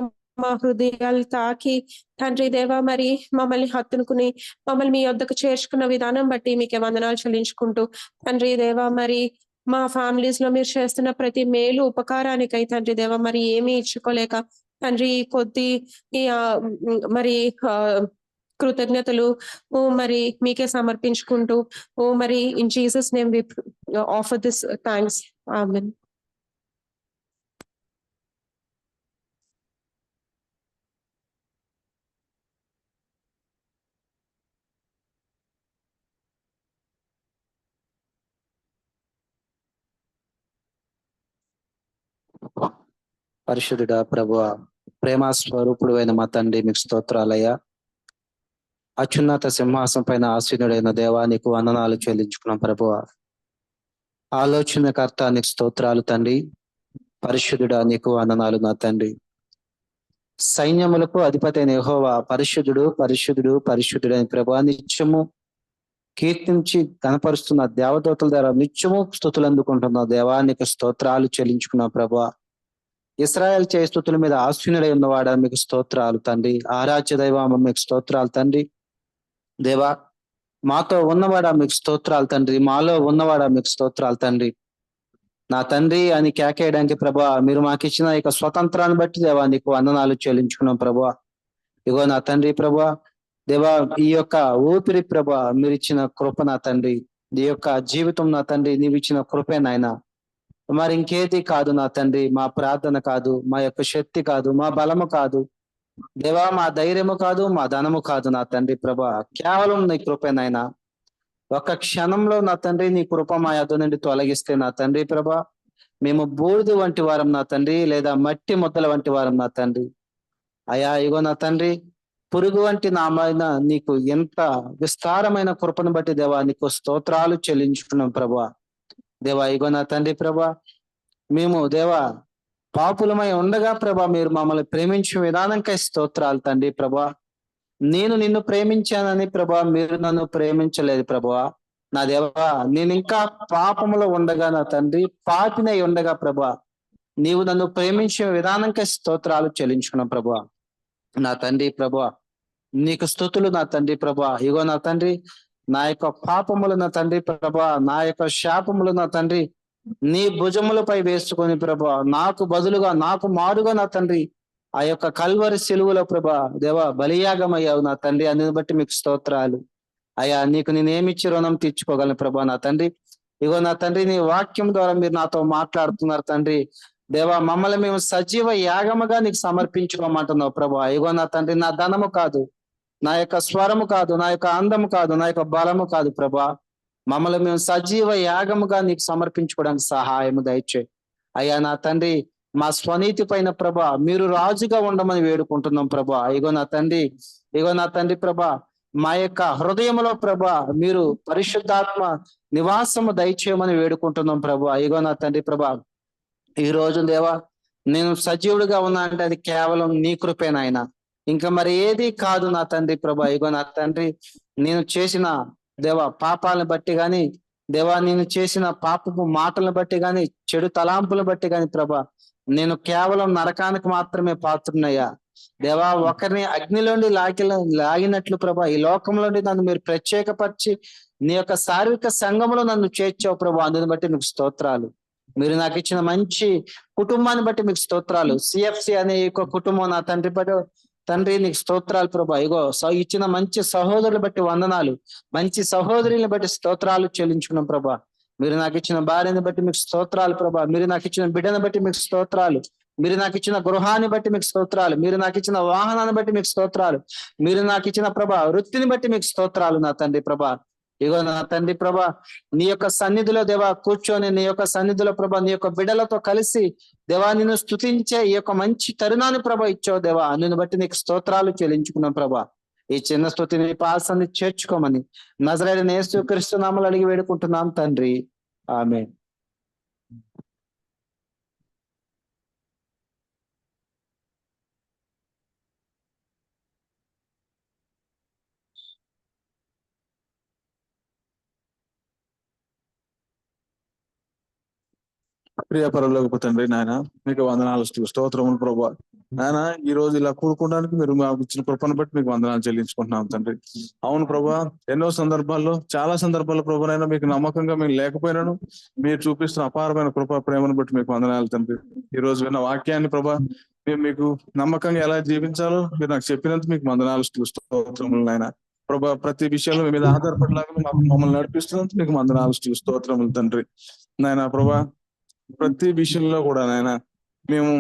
Speaker 6: మా హృదయాలు తాకి తండ్రి దేవా, మరి మమ్మల్ని హత్తుకుని మమ్మల్ని మీ వద్దకు చేర్చుకున్న విధానం బట్టి మీకే వందనాలు చెల్లించుకుంటూ, తండ్రి దేవా, మరి మా ఫ్యామిలీస్ లో మీరు చేస్తున్న ప్రతి మేలు ఉపకారానికై తండ్రి దేవా, మరి ఏమీ ఇచ్చుకోలేక తండ్రి కొద్ది మరి కృతజ్ఞతలు మరి మీకే సమర్పించుకుంటూ, మరి in Jesus name we offer this thanks. ఆమేన్.
Speaker 2: పరిశుద్ధుడా ప్రభువా, ప్రేమ స్వరూపుడు అయిన మా తండ్రి, మీకు స్తోత్రాలయ్యా. అత్యున్నత సింహాసనం పైన ఆసీనుడైన దేవా, నీకు వందనాలు చెల్లించుకున్నాం ప్రభువా. ఆలోచనకర్త నీకు స్తోత్రాలు తండ్రి. పరిశుద్ధుడా, నీకు వందనాలు నా తండ్రి. సైన్యములకు అధిపతి అయిన యెహోవా పరిశుద్ధుడు, పరిశుద్ధుడు, పరిశుద్ధుడు అని ప్రభువా నిత్యము కీర్తించి కనపరుస్తున్న దేవదూతల ద్వారా నిత్యము స్తుతులు అందుకుంటున్న దేవా, నీకు స్తోత్రాలు చెల్లించుకున్న ప్రభువా. ఇశ్రాయేలు చేయ స్తుతుల మీద ఆసీనుడై ఉన్నవాడా, మీకు స్తోత్రాలు తండ్రి. ఆరాధ్య దైవమా, మీకు స్తోత్రాలు తండ్రి. దేవా, మాతో ఉన్నవాడా, మీకు స్తోత్రాలు తండ్రి. మాలో ఉన్నవాడా, మీకు స్తోత్రాలు తండ్రి. నా తండ్రి అని కేకేయడానికి ప్రభా, మీరు మాకు ఇచ్చిన ఇక స్వతంత్రాన్ని బట్టి దేవా, నీకు వందనాలు చెల్లించుకున్నాం ప్రభా. ఇగో నా తండ్రి ప్రభా, దేవా, ఈ యొక్క ఊపిరి ప్రభా, మీరు ఇచ్చిన కృప నా తండ్రి. ఈ యొక్క జీవితం నా తండ్రి, నీవు ఇచ్చిన కృపే నాయన. మరి ఇంకేది కాదు నా తండ్రి. మా ప్రార్థన కాదు, మా యొక్క శక్తి కాదు, మా బలము కాదు దేవా, మా ధైర్యము కాదు, మా ధనము కాదు నా తండ్రి ప్రభా. కేవలం నీ కృపే నాయన. ఒక క్షణంలో నా తండ్రి నీ కృప మా యొద్ద నుండి తొలగిస్తే నా తండ్రి ప్రభా, మేము బూడిద వంటి వారం నా తండ్రి, లేదా మట్టి ముద్దల వంటి వారం నా తండ్రి. అయా ఇగో నా తండ్రి, పురుగు వంటి నామైన నీకు ఎంత విస్తారమైన కృపను బట్టి దేవా నీకు స్తోత్రాలు చెల్లించుకున్నాం ప్రభా. దేవా ఇగో నా తండ్రి ప్రభా, మేము దేవా పాపులమై ఉండగా ప్రభా మీరు మమ్మల్ని ప్రేమించే విధానంకై స్తోత్రాలు తండ్రి ప్రభా. నేను నిన్ను ప్రేమించానని ప్రభా మీరు నన్ను ప్రేమించలేదు ప్రభా. నా దేవా నేను ఇంకా పాపములో ఉండగా నా తండ్రి, పాపినై ఉండగా ప్రభా నీవు నన్ను ప్రేమించే విధానంకై స్తోత్రాలు చెల్లించుకున్నాం ప్రభా. నా తండ్రి ప్రభా నీకు స్తుతులు నా తండ్రి ప్రభా. ఇగో నా తండ్రి, నా యొక్క పాపములు నా తండ్రి ప్రభా, నా యొక్క శాపములు నా తండ్రి నీ భుజములపై వేసుకొని ప్రభా నాకు బదులుగా, నాకు మారుగా నా తండ్రి ఆ యొక్క కల్వరి సిలువలో ప్రభా దేవా బలియాగమయ్యావు నా తండ్రి. అందుని బట్టి మీకు స్తోత్రాలు. అయ్యా నీకు నేనేమిచ్చి రుణం తీర్చుకోగలను ప్రభా. నా తండ్రి ఇగో నా తండ్రి నీ వాక్యం ద్వారా మీరు నాతో మాట్లాడుతున్నారు తండ్రి దేవా. మమ్మల్ని మేము సజీవ యాగముగా నీకు సమర్పించుకోమంటున్నావు ప్రభా. ఇగో నా తండ్రి, నా ధనము కాదు, నా యొక్క స్వరము కాదు, నా యొక్క అందము కాదు, నా యొక్క బలము కాదు ప్రభా. మమ్మల్ని మేము సజీవ యాగముగా నీకు సమర్పించుకోవడానికి సహాయము దయచే. అయ్యా నా తండ్రి, మా స్వనీతి పైన ప్రభా మీరు రాజుగా ఉండమని వేడుకుంటున్నాం ప్రభా. ఇగో నా తండ్రి, ఇగో నా తండ్రి ప్రభా, మా యొక్క హృదయంలో ప్రభా మీరు పరిశుద్ధాత్మ నివాసము దయచేయమని వేడుకుంటున్నాం ప్రభా. ఇగో నా తండ్రి ప్రభా, ఈ రోజు దేవా నేను సజీవుడిగా ఉన్నా అంటే అది కేవలం నీ కృపేనాయన, ఇంకా మరి ఏది కాదు నా తండ్రి ప్రభా. ఇగో నా తండ్రి, నేను చేసిన దేవా పాపాలను బట్టి గాని, దేవా నేను చేసిన పాపపు మాటలను బట్టి గాని, చెడు తలాంపులను బట్టి గాని ప్రభా నేను కేవలం నరకానికి మాత్రమే పాత్రునయ్యా. దేవా ఒకరిని అగ్నిలోండి లాగినట్లు ప్రభా ఈ లోకంలోండి నన్ను మీరు ప్రత్యేకపరిచి నీ యొక్క శారీరక సంఘంలో నన్ను చేర్చావు ప్రభా. అందుని బట్టి మీకు స్తోత్రాలు. మీరు నాకు ఇచ్చిన మంచి కుటుంబాన్ని బట్టి మీకు స్తోత్రాలు. సిఎఫ్సి అనే యొక్క కుటుంబం నా తండ్రి బట్టి తండ్రి నీకు స్తోత్రాలు ప్రభా. ఇగో ఇచ్చిన మంచి సహోదరులు బట్టి వందనాలు, మంచి సహోదరులను బట్టి స్తోత్రాలు చెల్లించుకున్నాం ప్రభా. మీరు నాకు ఇచ్చిన భార్యని బట్టి మీకు స్తోత్రాలు ప్రభా. మీరు నాకు ఇచ్చిన బిడ్డను బట్టి మీకు స్తోత్రాలు. మీరు నాకు ఇచ్చిన గృహాన్ని బట్టి మీకు స్తోత్రాలు. మీరు నాకు ఇచ్చిన వాహనాన్ని బట్టి మీకు స్తోత్రాలు. మీరు నాకు ఇచ్చిన ప్రభా వృత్తిని బట్టి మీకు స్తోత్రాలు నా తండ్రి ప్రభా. ఇగో నా తండ్రి ప్రభా, నీ యొక్క సన్నిధిలో దేవా కూర్చొని నీ యొక్క సన్నిధిలో ప్రభా నీ యొక్క బిడ్డలతో కలిసి దేవా నిన్ను స్తుతించే ఈ యొక్క మంచి తరుణాన్ని ప్రభా ఇచ్చావు దేవా. అందుని బట్టి నీకు స్తోత్రాలు చెల్లించుకున్నాం ప్రభా. ఈ చిన్న స్తుతిని పాసాన్ని చేర్చుకోమని నజరేయుడైన యేసుక్రీస్తు నామములో అడిగి వేడుకుంటున్నాం తండ్రి, ఆమేన్.
Speaker 7: ప్రియ పరలోకపు తండ్రి నాయన, మీకు వందనాలు స్తోత్రములు ప్రభా. నాయన ఈ రోజు ఇలా కూడుకోవడానికి మీరు మాకు ఇచ్చిన కృపను బట్టి మీకు వందనాలు చెల్లించుకుంటున్నాం తండ్రి. అవును ప్రభా, ఎన్నో సందర్భాల్లో చాలా సందర్భాల్లో ప్రభానైనా మీకు నమ్మకంగా మేము లేకపోయినాను, మీరు చూపిస్తున్న అపారమైన కృపా ప్రేమను బట్టి మీకు వందనాలు తండ్రి. ఈ రోజు విన్న వాక్యాన్ని ప్రభా మేము మీకు నమ్మకంగా ఎలా జీవించాలో మీరు నాకు చెప్పినందుకు మీకు వందనాలు స్తోత్రములు నాయన ప్రభా. ప్రతి విషయంలో మీ మీద ఆధారపడలాగా మమ్మల్ని నడిపిస్తున్నందుకు మీకు వందనాలు స్తోత్రములు తండ్రి. నాయన ప్రభా ప్రతి విషయంలో కూడా నాయన మేము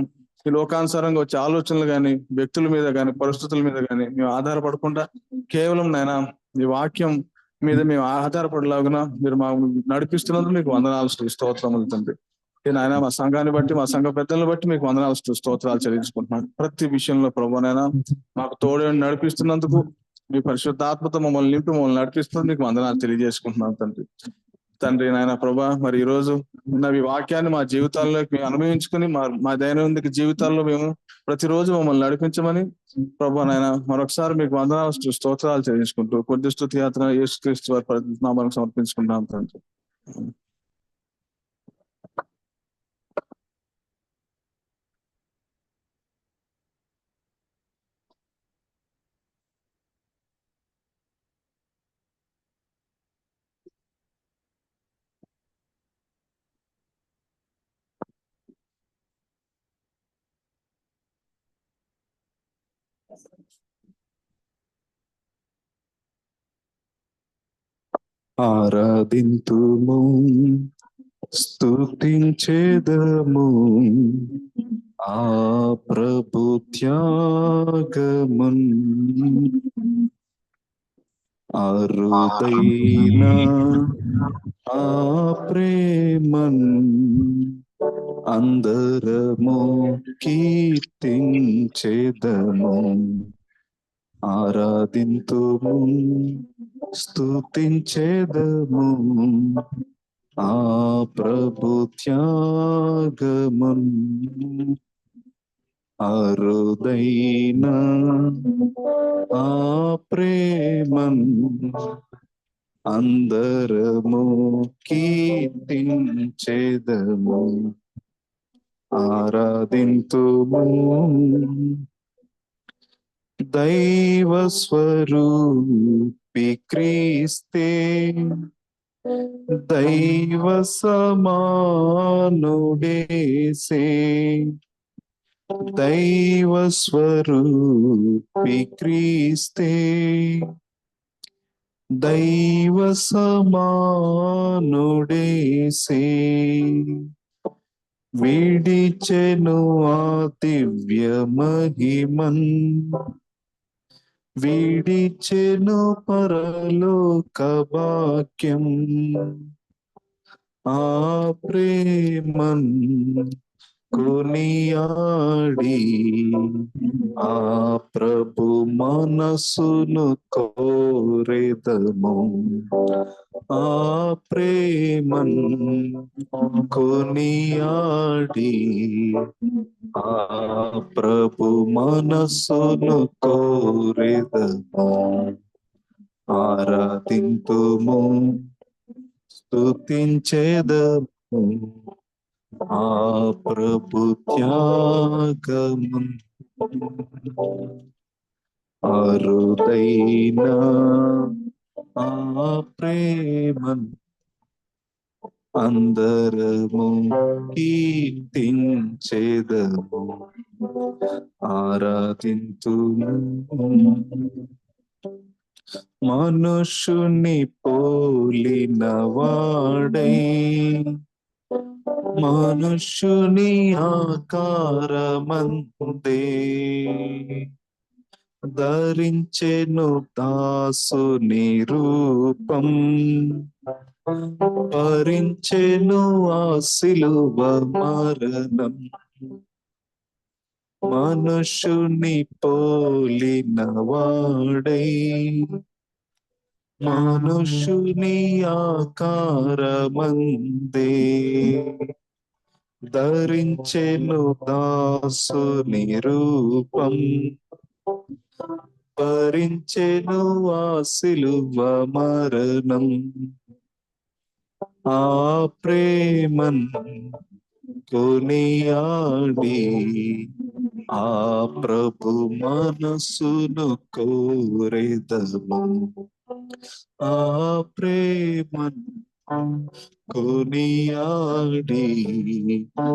Speaker 7: ఈ లోకానుసారంగా వచ్చే ఆలోచనలు కానీ, వ్యక్తుల మీద కానీ, పరిస్థితుల మీద కానీ మేము ఆధారపడకుండా కేవలం నాయన ఈ వాక్యం మీద మేము ఆధారపడలాగున మీరు మా నడిపిస్తున్నందుకు మీకు వందనాలు స్తోత్రములు తండ్రి. నాయన మా సంఘాన్ని బట్టి, మా సంఘ పెద్దలను బట్టి మీకు వందనాలు స్తోత్రాలు చెల్లించుకుంటున్నాం. ప్రతి విషయంలో ప్రభువైనా మాకు తోడు నడిపిస్తున్నందుకు మీ పరిశుద్ధాత్మతో మమ్మల్ని నింపి మమ్మల్ని నడిపిస్తున్నందుకు మీకు వందనాలు తెలియజేసుకుంటున్నాం తండ్రి. తండ్రి నాయన ప్రభా, మరి ఈ రోజు ఉన్న ఈ వాక్యాన్ని మా జీవితాల్లోకి మేము అనుభవించుకుని మా దైనందిక జీవితాల్లో మేము ప్రతిరోజు మమ్మల్ని నడిపించమని ప్రభా నాయన మరొకసారి మీకు వందనాలు స్తోత్రాలు చెల్లించుకుంటూ కొద్ది స్తుతి యాత్ర యేసుక్రీస్తు వారి నామానికి సమర్పించుకుంటాం తండ్రి.
Speaker 5: ఆరాధింతుము, స్తుతించేదము ఆ ప్రభు త్యాగమున్, అరుదైన ఆ ప్రేమన్ అందరము కీర్తించేదము, ఆరాధింతుము, స్తుతించేదము ఆ ప్రభు త్యాగమున్, అరుదైన ఆ ప్రేమన్ అందరము కీర్తించేదము, ఆరాధింతుము. దైవ స్వరూపి క్రీస్తే, దైవ సమానుడేసే, దైవ స్వరూపి క్రీస్తే, దైవ సమానుడేసే, విడిచెను ఆ దివ్య మహిమన్, విడిచెను పరలోక భాగ్యం, ఆ ప్రేమన్ కొనియాడి ఆ ప్రభు మనసును కోరెదము, ఆ ప్రేమన్ కొనియాడి ఆ ప్రభు మనసును కోరెదము, ఆరాధింతుము, స్తుతించేదము ఆ ప్రభు త్యాగమున్, అరుదైన ఆ ప్రేమన్ అందరము కీర్తించేదము, ఆరాధింతుము. మనుషుని పోలిన వాడై, మనుషుని ఆకారమందే, ధరించెను దాసుని రూపం, భరించెను ఆ సిలువ మరణం, మనుషుని పోలిన వాడై, మనుషుని ఆకారమందే, ధరించెను దాసుని రూపం, భరించెను ఆ సిలువ మరణం, ఆ ప్రేమన్ కొనియాడి ఆ ప్రభు మనసును కోరెదము, ఆ ప్రేమన్ కొనియాడి ఆ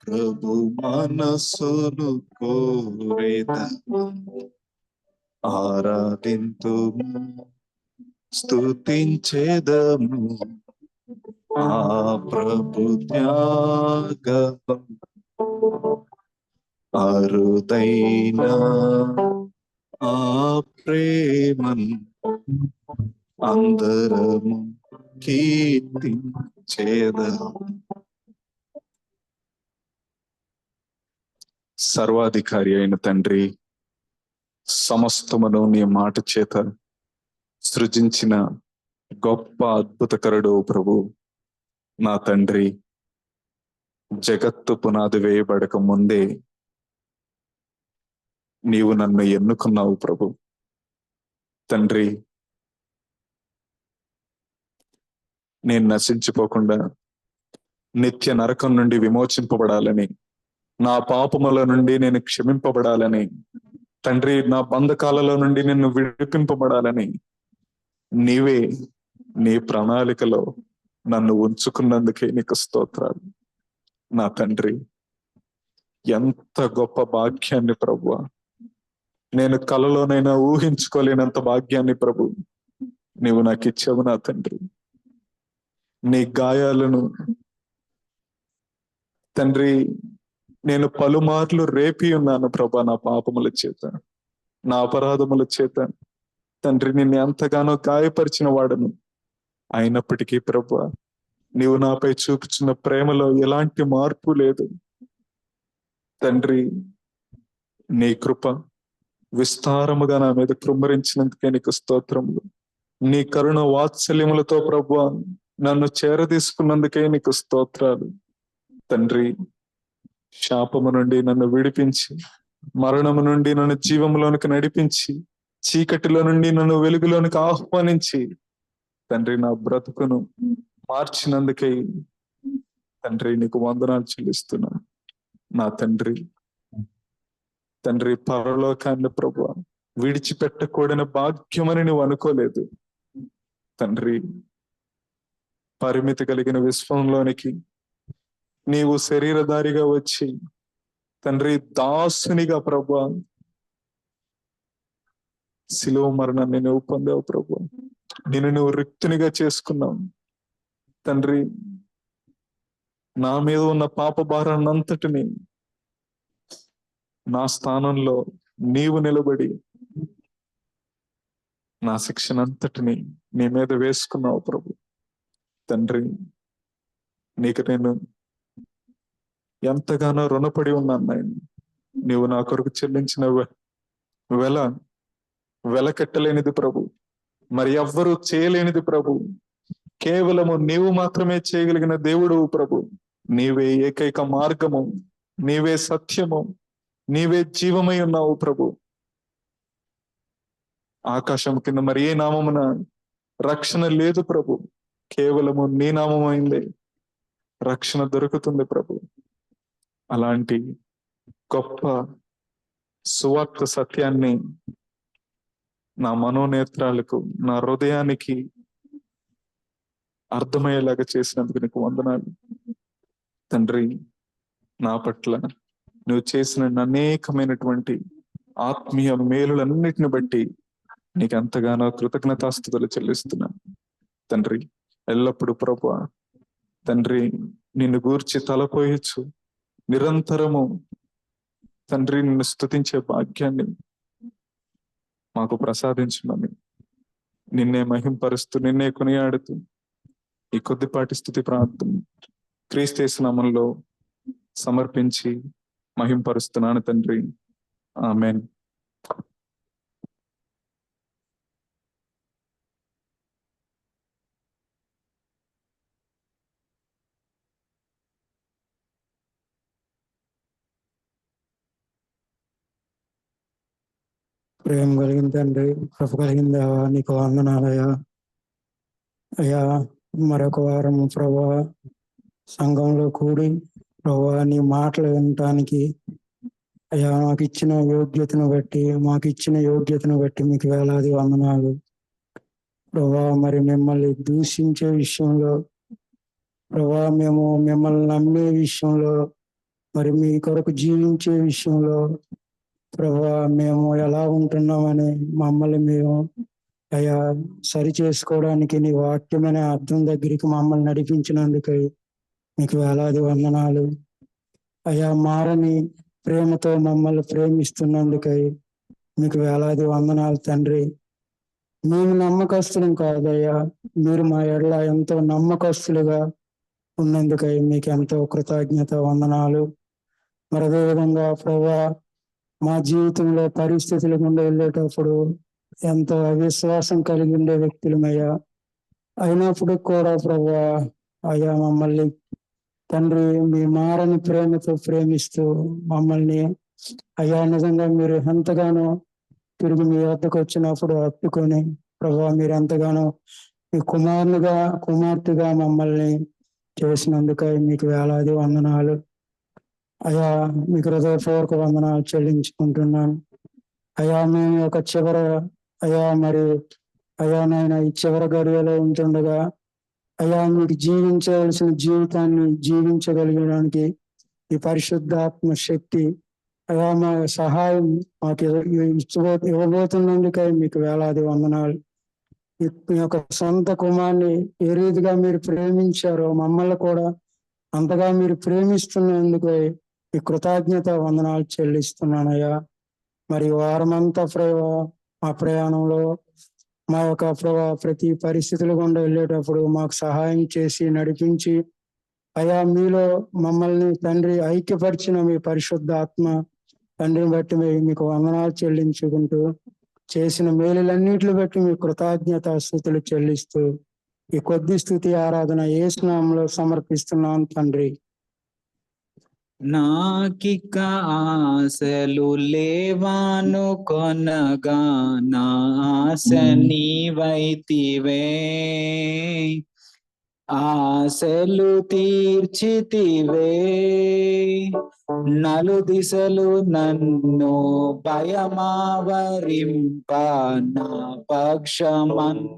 Speaker 5: ప్రభు మనసును కోరెదము, ఆరాధింతుము, స్తుతించేదము ఆ ప్రభు త్యాగం, అరుదైన ఆ ప్రేమన్ అందరము కీర్తించేదము. సర్వాధికారి అయిన తండ్రి, సమస్తమును నీ మాట చేత సృజించిన గొప్ప అద్భుతకరుడు ప్రభు, నా తండ్రి, జగత్తు పునాది వేయబడక ముందే నీవు నన్ను ఎన్నుకున్నావు ప్రభు. తండ్రి, నేను నశించిపోకుండా నిత్య నరకం నుండి విమోచింపబడాలని, నా పాపముల నుండి నేను క్షమింపబడాలని, తండ్రి, నా బంధకాలలో నుండి నిన్ను విడిపింపబడాలని నీవే నీ ప్రణాళికలో నన్ను ఉంచుకున్నందుకే నీకు స్తోత్రాలు. నా తండ్రి, ఎంత గొప్ప భాగ్యాన్ని ప్రభువా, నేను కలలోనైనా ఊహించుకోలేనంత భాగ్యాన్ని ప్రభు నీవు నాకు ఇచ్చావు. నా తండ్రి, నీ గాయాలను తండ్రి నేను పలుమార్లు రేపి ఉన్నాను ప్రభా, నా పాపముల చేత, నా అపరాధముల చేత. తండ్రి, నిన్ను ఎంతగానో గాయపరిచిన వాడను. అయినప్పటికీ ప్రభా, నీవు నాపై చూపుచున్న ప్రేమలో ఎలాంటి మార్పు లేదు తండ్రి. నీ కృప విస్తారముగా నా మీద కృమ్మరించినందుకే నీకు స్తోత్రములు. నీ కరుణ వాత్సల్యములతో ప్రభువా నన్ను చేరదీసుకున్నందుకే నీకు స్తోత్రాలు తండ్రి. శాపము నుండి నన్ను విడిపించి, మరణము నుండి నన్ను జీవములోనికి నడిపించి, చీకటిలో నుండి నన్ను వెలుగులోనికి ఆహ్వానించి తండ్రి నా బ్రతుకును మార్చినందుకే తండ్రి నీకు వందనాలు చెల్లిస్తున్నా నా తండ్రి. తండ్రి, పరలోకాన్ని ప్రభువా విడిచిపెట్టకూడని భాగ్యమని నువ్వు అనుకోలేదు తండ్రి. పరిమితి కలిగిన విశ్వంలోనికి నీవు శరీరధారిగా వచ్చి తండ్రి దాసునిగా ప్రభువా శిలువ మరణాన్ని నువ్వు పొందావు ప్రభువా. నిన్ను నువ్వు రిక్తునిగా చేసుకున్నావు తండ్రి. నా మీద ఉన్న పాప భారాన్ని అంతటిని నా స్థానంలో నీవు నిలబడి నా శిక్షనంతటిని నీ మీద వేసుకున్నావు ప్రభు తండ్రి. నీకు నేను ఎంతగానో రుణపడి ఉన్నాను నాయన. నీవు నా కొరకు చెల్లించిన వెలకట్టలేనిది ప్రభు, మరి ఎవ్వరూ చేయలేనిది ప్రభు. కేవలము నీవు మాత్రమే చేయగలిగిన దేవుడు ప్రభు. నీవే ఏకైక మార్గము, నీవే సత్యము, నీవే జీవమై ఉన్నావు ప్రభు. ఆకాశం కింద మరి ఏ నామమున రక్షణ లేదు ప్రభు. కేవలము నీ నామమైందే రక్షణ దొరుకుతుంది ప్రభు. అలాంటి గొప్ప సువార్త సత్యాన్ని నా మనోనేత్రాలకు, నా హృదయానికి అర్థమయ్యేలాగా చేసినందుకు నీకు వందనాలు తండ్రి. నా పట్ల నువ్వు చేసిన అనేకమైనటువంటి ఆత్మీయ మేలులన్నిటిని బట్టి నీకు ఎంతగానో కృతజ్ఞతాస్తుతులు చెల్లిస్తున్నాను తండ్రి. ఎల్లప్పుడూ ప్రభువా తండ్రి నిన్ను గూర్చి తలపోయచ్చు నిరంతరము తండ్రి నిన్ను స్తుతించే భాగ్యాన్ని మాకు ప్రసాదించున్నాను. నిన్నే మహింపరుస్తూ, నిన్నే కొనియాడుతూ ఈ కొద్దిపాటి స్తుతి ప్రార్థన క్రీస్తు యేసు నామములో సమర్పించి మహింపరుస్తున్నాను తండ్రి. ఆమేన్.
Speaker 8: ప్రేమ కలిగిన తండ్రి, కృప కలిగిన దేవా నీకు వందనాలయ్యా. అయ్యా మరొక వారం ప్రభా సంఘంలో కూడి ప్రభా నీ మాటలు వినటానికి అయ్యా మాకు ఇచ్చిన యోగ్యతను బట్టి మీకు వేలాది వందనాలు ప్రభా. మరి మిమ్మల్ని దూషించే విషయంలో ప్రభా, మేము మిమ్మల్ని నమ్మే విషయంలో, మరి మీ కొరకు జీవించే విషయంలో ప్రభా మేము ఎలా ఉంటున్నామని మమ్మల్ని మేము అయ్యా సరి చేసుకోవడానికి నీ వాక్యమనే అర్థం దగ్గరికి మమ్మల్ని నడిపించినందుకై మీకు వేలాది వందనాలు అయ్యా. మారని ప్రేమతో మమ్మల్ని ప్రేమిస్తున్నందుకై మీకు వేలాది వందనాలు తండ్రి. మేము నమ్మకస్తులం కాదయ్యా, మీరు మా ఎడల ఎంతో నమ్మకస్తులుగా ఉన్నందుకై మీకు ఎంతో కృతజ్ఞత వందనాలు. మరి అదేవిధంగా ప్రభా మా జీవితంలో పరిస్థితుల గుండా వెళ్ళేటప్పుడు ఎంతో అవిశ్వాసం కలిగి ఉండే వ్యక్తులమయ్యా. అయినప్పుడు కూడా ప్రభా అయ్యా మమ్మల్ని తండ్రి మీ మారని ప్రేమతో ప్రేమిస్తూ మమ్మల్ని అయ్యా నిజంగా మీరు ఎంతగానో తిరిగి మీ వద్దకు వచ్చినప్పుడు హత్తుకొని ప్రభా మీరు ఎంతగానో మీ కుమార్తెగా మమ్మల్ని చేసినందుకై మీకు వేలాది వందనాలు అయ్యా. మీకు హృదయపూర్వక వందనాలు చెల్లించుకుంటున్నాను అయ్యా. మేము ఒక అయ్యా మరి అయ్యా నాయన ఈ చివరి గడియలో ఉంటుండగా అయ్యా మీకు జీవించవలసిన జీవితాన్ని జీవించగలిగడానికి ఈ పరిశుద్ధాత్మ శక్తి అయ్యా మా సహాయం మాకు ఇవ్వబోతున్నందుకై మీకు వేలాది వందనాలు. మీ యొక్క సొంత కుమార్ని ఏ రీతిగా మీరు ప్రేమించారో మమ్మల్ని కూడా అంతగా మీరు ప్రేమిస్తున్నందుకు ఈ కృతజ్ఞత వందనాలు చెల్లిస్తున్నానయ్యా. మరి వారమంతా మా ప్రయాణంలో మా యొక్క ప్రభా ప్రతి పరిస్థితుల గుండా వెళ్ళేటప్పుడు మాకు సహాయం చేసి నడిపించి అయా మీలో మమ్మల్ని తండ్రి ఐక్యపరిచిన మీ పరిశుద్ధ ఆత్మ తండ్రిని బట్టి మీకు వందనాలు చెల్లించుకుంటూ చేసిన మేలులన్నిటిని బట్టి మీ కృతజ్ఞత స్తుతులు చెల్లిస్తూ ఈ కొద్ది స్తుతి ఆరాధన యేసు నామములో సమర్పిస్తున్నాం తండ్రి.
Speaker 1: నాకిక ఆశలు లేవాను కొనగా నా ఆశ నీవైతివే, ఆశలు తీర్చితివే, నలు దిశలు నన్ను భయమావరింప నా పక్షమందుంటివే,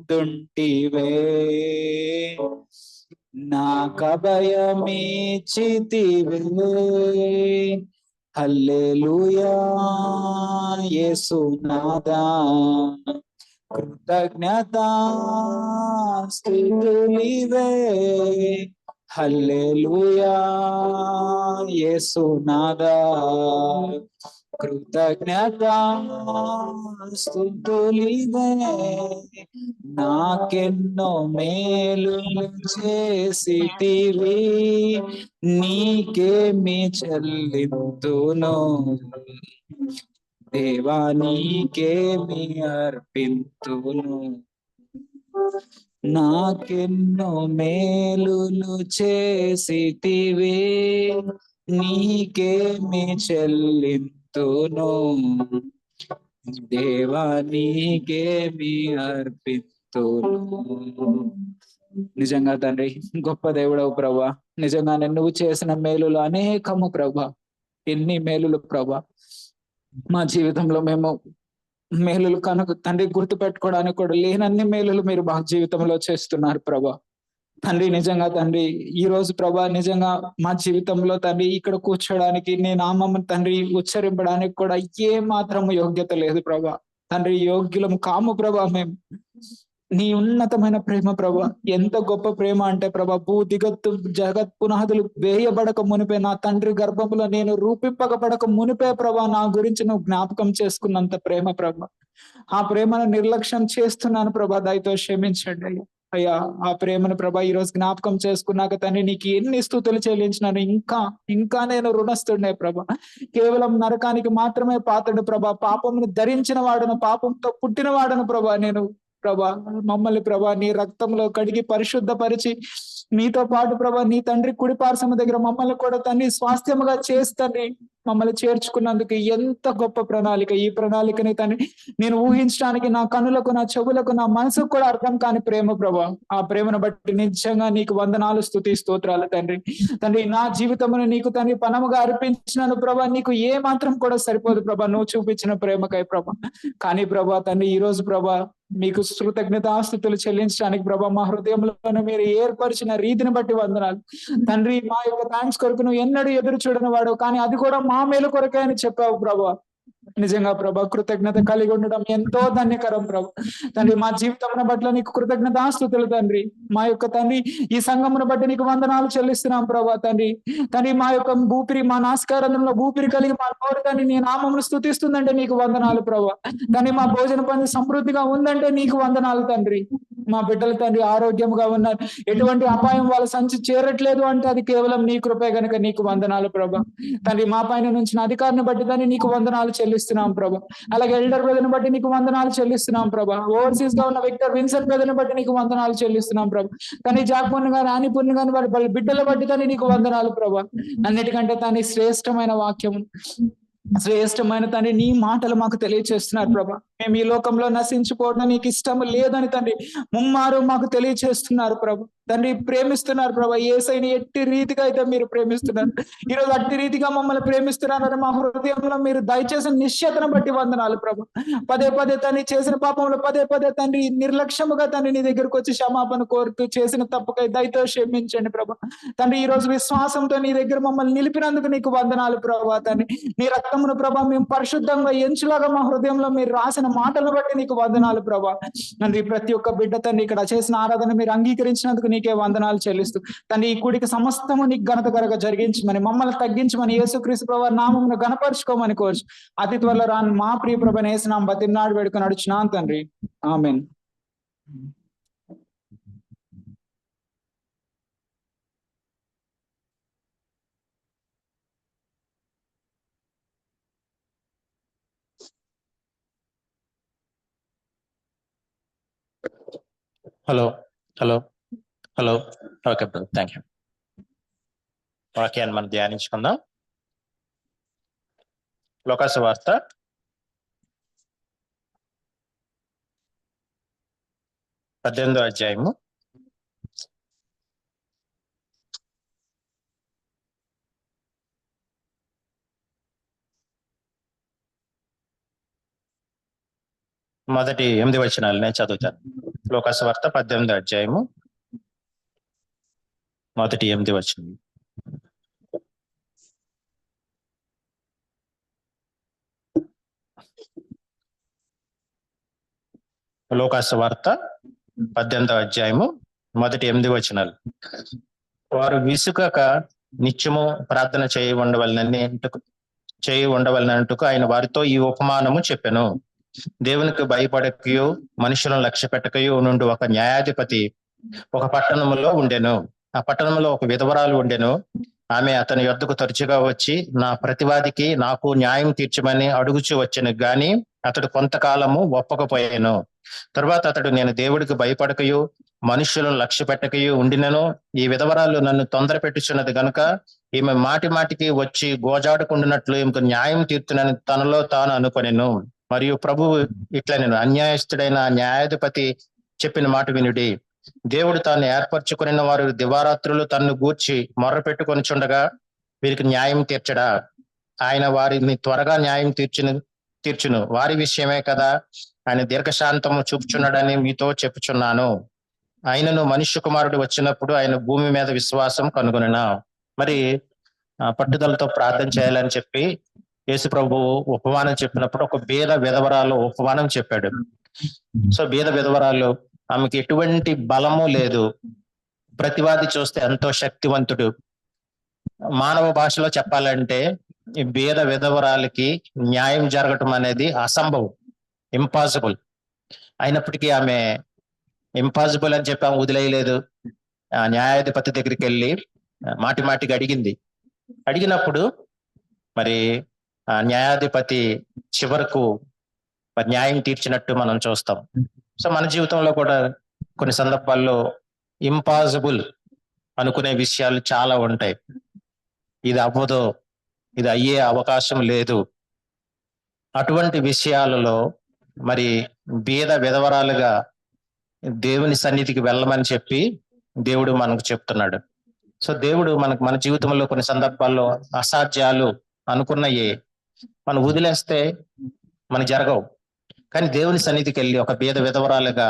Speaker 1: నాకభయమిచ్చితివే. హల్లెలూయా యేసునాథా, కృతజ్ఞతా స్తుతులివే. హల్లెలూయా యేసునాథా, కృతజ్ఞతా స్తుతులివే. నాకెన్నో మేలులు చేసితివి, నీకేమి చెల్లింతును దేవా, నీకేమి అర్పింతును. నాకెన్నో మేలులు చేసితివి, నీకేమి చెల్లింతును దేవా, నీకేమి అర్పితును. నిజంగా తండ్రి గొప్ప దేవుడవు ప్రభా, నిజంగానే నువ్వు చేసిన మేలులు అనేకము ప్రభా. ఎన్ని మేలులు ప్రభా, మా జీవితంలో మేము మేలులు కనుక తండ్రి గుర్తు పెట్టుకోవడానికి కూడా లేనన్ని మేలులు మీరు మా జీవితంలో చేస్తున్నారు ప్రభా. తండ్రి నిజంగా తండ్రి ఈ రోజు ప్రభా, నిజంగా మా జీవితంలో తండ్రి ఇక్కడ కూర్చోడానికి నీ నామం తండ్రి ఉచ్చరింపడానికి కూడా ఏ మాత్రము యోగ్యత లేదు ప్రభా. తండ్రి యోగ్యులం కాము ప్రభా. మేము నీ ఉన్నతమైన ప్రేమ ప్రభా, ఎంత గొప్ప ప్రేమ అంటే ప్రభా, భూ దిగత్తు జగత్ పునాదులు వేయబడక మునిపే, నా తండ్రి గర్భంలో నేను రూపింపకబడక మునిపే ప్రభా, నా గురించి నువ్వు జ్ఞాపకం చేసుకున్నంత ప్రేమ ప్రభా. ఆ ప్రేమను నిర్లక్ష్యం చేస్తున్నాను ప్రభా, దయతో క్షమించండి అయ్యా. ఆ ప్రేమను ప్రభా ఈ రోజు జ్ఞాపకం చేసుకున్నాక తండ్రి నీకు ఎన్ని స్తుతులు చెల్లించినాను, ఇంకా నేను రుణస్తుడినే ప్రభా. కేవలం నరకానికి మాత్రమే పాత్రుడు ప్రభా, పాపమును ధరించిన వాడును, పాపంతో పుట్టిన వాడును ప్రభా. నేను ప్రభా మమ్మల్ని ప్రభా నీ రక్తంలో కడిగి పరిశుద్ధపరిచి నీతో పాటు ప్రభా నీ తండ్రి కుడి పార్శ్వము దగ్గర మమ్మల్ని కూడా తండ్రి స్వాస్థ్యముగా చేస్తాన్ని మమ్మల్ని చేర్చుకున్నందుకు ఎంత గొప్ప ప్రణాళిక. ఈ ప్రణాళికని తండ్రి నేను ఊహించడానికి నా కనులకు, నా చెవులకు, నా మనసుకు కూడా అర్థం కాని ప్రేమ ప్రభా. ఆ ప్రేమను బట్టి నిజంగా నీకు వందనాలు, స్తుతి స్తోత్రాలు తండ్రి. తండ్రి నా జీవితమును నీకు తండ్రి పనముగా అర్పించినాను ప్రభా. నీకు ఏ మాత్రం కూడా సరిపోదు ప్రభా, నువ్వు చూపించిన ప్రేమకై ప్రభా. కానీ ప్రభా తండ్రి ఈ రోజు ప్రభా మీకు కృతజ్ఞతాస్తుతులు చెల్లించడానికి ప్రభా మా హృదయంలో మీరు ఏర్పరిచిన రీతిని బట్టి వందనాలు తండ్రి. మా యొక్క థ్యాంక్స్ కొరకు నువ్వు ఎన్నడూ ఎదురు చూడని వాడు, కానీ అది కూడా మా మేలు కొరకే అని చెప్పావు ప్రభా. నిజంగా ప్రభా కృతజ్ఞత కలిగి ఉండడం ఎంతో ధన్యకరం ప్రభా. తండ్రి మా జీవితం బట్ల నీకు కృతజ్ఞతాస్తుతులు తండ్రి. మా యొక్క తండ్రి ఈ సంఘమును బట్టి నీకు వందనాలు చెల్లిస్తున్నాం ప్రభా. తండ్రి మా యొక్క ఊపిరి, మా నాస్కారంలో ఊపిరి కలిగి మా నోరు తండ్రి నీ నామమును స్తుతిస్తుందంటే నీకు వందనాలు ప్రభా. తండ్రి మా భోజన పని సమృద్ధిగా ఉందంటే నీకు వందనాలు తండ్రి. మా బిడ్డలు తండ్రి ఆరోగ్యంగా ఉన్నారు, ఎటువంటి అపాయం వాళ్ళ సంచి చేరట్లేదు అంటే అది కేవలం నీ కృపే గనుక నీకు వందనాలు ప్రభా. తండ్రి మా పైన నుంచి అధికారిని బట్టి తండ్రి నీకు వందనాలు చెల్లిస్తున్నాం ప్రభా. అలాగే ఎల్డర్ బ్రదర్ని బట్టి నీకు వందనాలు చెల్లిస్తున్నాం ప్రభా. ఓవర్సీస్ గా ఉన్న విక్టర్ విన్సెంట్ బ్రదర్ని బట్టి నీకు వందనాలు చెల్లిస్తున్నాం ప్రభా. కానీ జాక్పూర్ని కానీ ఆనిపూర్ని కానీ వాళ్ళ బిడ్డల బట్టి తండ్రి నీకు వందనాలు ప్రభా. అన్నిటికంటే తండ్రి శ్రేష్టమైన వాక్యం, శ్రేష్టమైన తండ్రి నీ మాటలు మాకు తెలియచేస్తున్నారు ప్రభా. మేము ఈ లోకంలో నశించుకోవడం నీకు ఇష్టం లేదని తండ్రి ముమ్మారు మాకు తెలియచేస్తున్నారు ప్రభా. తండ్రి ప్రేమిస్తున్నారు ప్రభా. యేసయ్యని ఎట్టి రీతిగా అయితే మీరు ప్రేమిస్తున్నారు, ఈరోజు అట్టి రీతిగా మమ్మల్ని ప్రేమిస్తున్నారని మా హృదయంలో మీరు దయచేసిన నిశ్చయతను బట్టి వందనాలు ప్రభా. పదే పదే తండ్రి చేసిన పాపంలో పదే పదే తండ్రి నిర్లక్ష్యముగా తండ్రి నీ దగ్గరకు వచ్చి క్షమాపణ కోరుతూ చేసిన తప్పుకై దయతో క్షమించండి ప్రభా. తండ్రి ఈ రోజు విశ్వాసంతో నీ దగ్గర మమ్మల్ని నిలిపినందుకు నీకు వందనాలు ప్రభా. తండ్రి నీ రక్తమును ప్రభా మేము పరిశుద్ధంగా ఎంచులాగా మా హృదయంలో మీరు రాసిన మాటలను బట్టి నీకు వందనాలు ప్రభా. తండ్రి ప్రతి ఒక్క బిడ్డ తండ్రి ఇక్కడ చేసిన ఆరాధన మీరు అంగీకరించినందుకు నీకే వందనాలు చెల్లిస్తూ తండ్రి ఈ కూడిక సమస్తము నీకు ఘనత కరగా జరిగించమని, మమ్మల్ని తగ్గించమని, యేసుక్రీస్తు ప్రభు నామమును గణపరుచుకోమని కోర్చు అతి త్వరలో రాను మా ప్రియ ప్రభు యేసు నామమున బతిమలాడి వేడుకొని అడుగుచున్నాను తండ్రి. ఆమేన్.
Speaker 9: Hello hello hello okay brother, thank you. వాక్యాన్ని మనం ధ్యానించుకుందాం. లోకాసు వార్త 18వ అధ్యాయము 8 వచనాలు నేను చదువుతాను. లోకాసు వార్త 18వ అధ్యాయము 8 వచనం. లోకాసు వార్త 18వ అధ్యాయము 8 వచనాలు. వారు విసుకక నిత్యము ప్రార్థన చేయి ఉండవలనంటుకు ఆయన వారితో ఈ ఉపమానము చెప్పెను. దేవునికి భయపడకయు మనుషులను లక్ష్య పెట్టకయు నుండి ఒక న్యాయాధిపతి ఒక పట్టణములో ఉండెను. ఆ పట్టణంలో ఒక విధవరాలు ఉండెను. ఆమె అతని యొద్దకు తరచుగా వచ్చి నా ప్రతివాదికి నాకు న్యాయం తీర్చమని అడుగుచూ వచ్చెను గాని అతడు కొంతకాలము ఒప్పకపోయాను. తర్వాత అతడు నేను దేవుడికి భయపడకయు మనుష్యులను లక్ష్య పెట్టకయు ఉండినను ఈ విధవరాలు నన్ను తొందర పెట్టుచున్నది గనుక ఈమె మాటి మాటికి వచ్చి గోజాడుకుంటున్నట్లు ఈమెకు న్యాయం తీర్చునని తనలో తాను అనుకొనెను. మరియు ప్రభువు ఇట్లా నేను అన్యాయస్తుడైన న్యాయాధిపతి చెప్పిన మాట వినుడి. దేవుడు తాను ఏర్పరచుకుని వారు దివారాత్రులు తన్ను గూర్చి మొర్ర పెట్టుకొని చుండగా వీరికి న్యాయం తీర్చడా? ఆయన వారిని త్వరగా న్యాయం తీర్చును వారి విషయమే కదా ఆయన దీర్ఘశాంతము చూపుచున్నాడని మీతో చెప్పుచున్నాను. ఆయనను మనుష్య కుమారుడు వచ్చినప్పుడు ఆయన భూమి మీద విశ్వాసం కనుగొనెనా. మరి పట్టుదలతో ప్రార్థన చేయాలని చెప్పి యేసు ప్రభువు ఉపమానం చెప్పినప్పుడు ఒక బీద విధవరాలు ఉపమానం చెప్పాడు. సో బీద విధవరాలు, ఆమెకి ఎటువంటి బలము లేదు. ప్రతివాది చూస్తే ఎంతో శక్తివంతుడు. మానవ భాషలో చెప్పాలంటే ఈ బీద విధవరాలకి న్యాయం జరగటం అనేది అసంభవం, ఇంపాసిబుల్. అయినప్పటికీ ఆమె ఇంపాసిబుల్ అని చెప్పి ఆమె వదిలేయలేదు. ఆ న్యాయాధిపతి దగ్గరికి వెళ్ళి మాటి మాటికి అడిగినప్పుడు మరి ఆ న్యాయాధిపతి చివరకు న్యాయం తీర్చినట్టు మనం చూస్తాం. సో మన జీవితంలో కూడా కొన్ని సందర్భాల్లో ఇంపాసిబుల్ అనుకునే విషయాలు చాలా ఉంటాయి. ఇది అవ్వదు, ఇది అయ్యే అవకాశం లేదు. అటువంటి విషయాలలో మరి బీద విధవరాలుగా దేవుని సన్నిధికి వెళ్ళమని చెప్పి దేవుడు మనకు చెప్తున్నాడు. సో దేవుడు మన జీవితంలో కొన్ని సందర్భాల్లో అసాధ్యాలు అనుకున్నయే మనం వదిలేస్తే మనకు జరగవు. కానీ దేవుని సన్నిధికి వెళ్ళి ఒక బీద విధవరాలుగా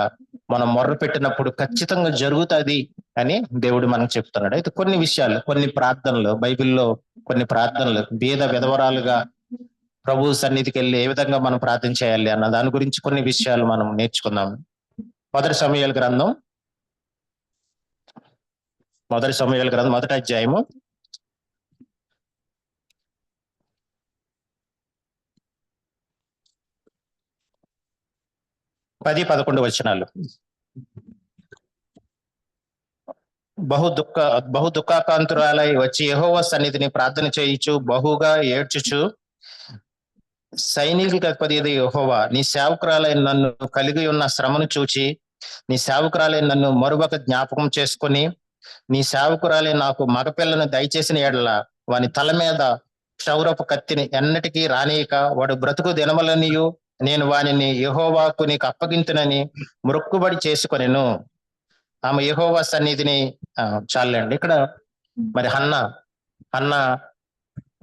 Speaker 9: మనం మొర్ర పెట్టినప్పుడు ఖచ్చితంగా జరుగుతుంది అని దేవుడు మనకు చెప్తున్నాడు. అయితే కొన్ని విషయాలు, కొన్ని ప్రార్థనలు, బైబిల్లో కొన్ని ప్రార్థనలు బీద విధవరాలుగా ప్రభు సన్నిధికి వెళ్ళి ఏ విధంగా మనం ప్రార్థన చేయాలి అన్న దాని గురించి కొన్ని విషయాలు మనం నేర్చుకుందాం. 1 సమూయేలు గ్రంథం 1 అధ్యాయము 10-11 వచనాలు. బహు దుఃఖాకాంతురాలై వచ్చి యెహోవా సన్నిధిని ప్రార్థన చేయించు బహుగా ఏడ్చుచు సైనికులకు అధిపతి యెహోవా నీ సేవకురాలైన నన్ను కలిగి ఉన్న శ్రమను చూచి నీ సేవకురాలైన నన్ను మరువక జ్ఞాపకం చేసుకుని నీ సేవకురాలైన నాకు మగపిల్లను దయచేసిన ఎడల వాని తల మీద క్షౌరపు కత్తిని ఎన్నటికీ రానియక వాడు బ్రతుకు దినములనియు నేను వానిని యెహోవాకు నీకు అప్పగింతునని మొక్కుబడి చేసుకొనెను. ఆమె యెహోవా సన్నిధిని చాలండి. ఇక్కడ మరి హన్న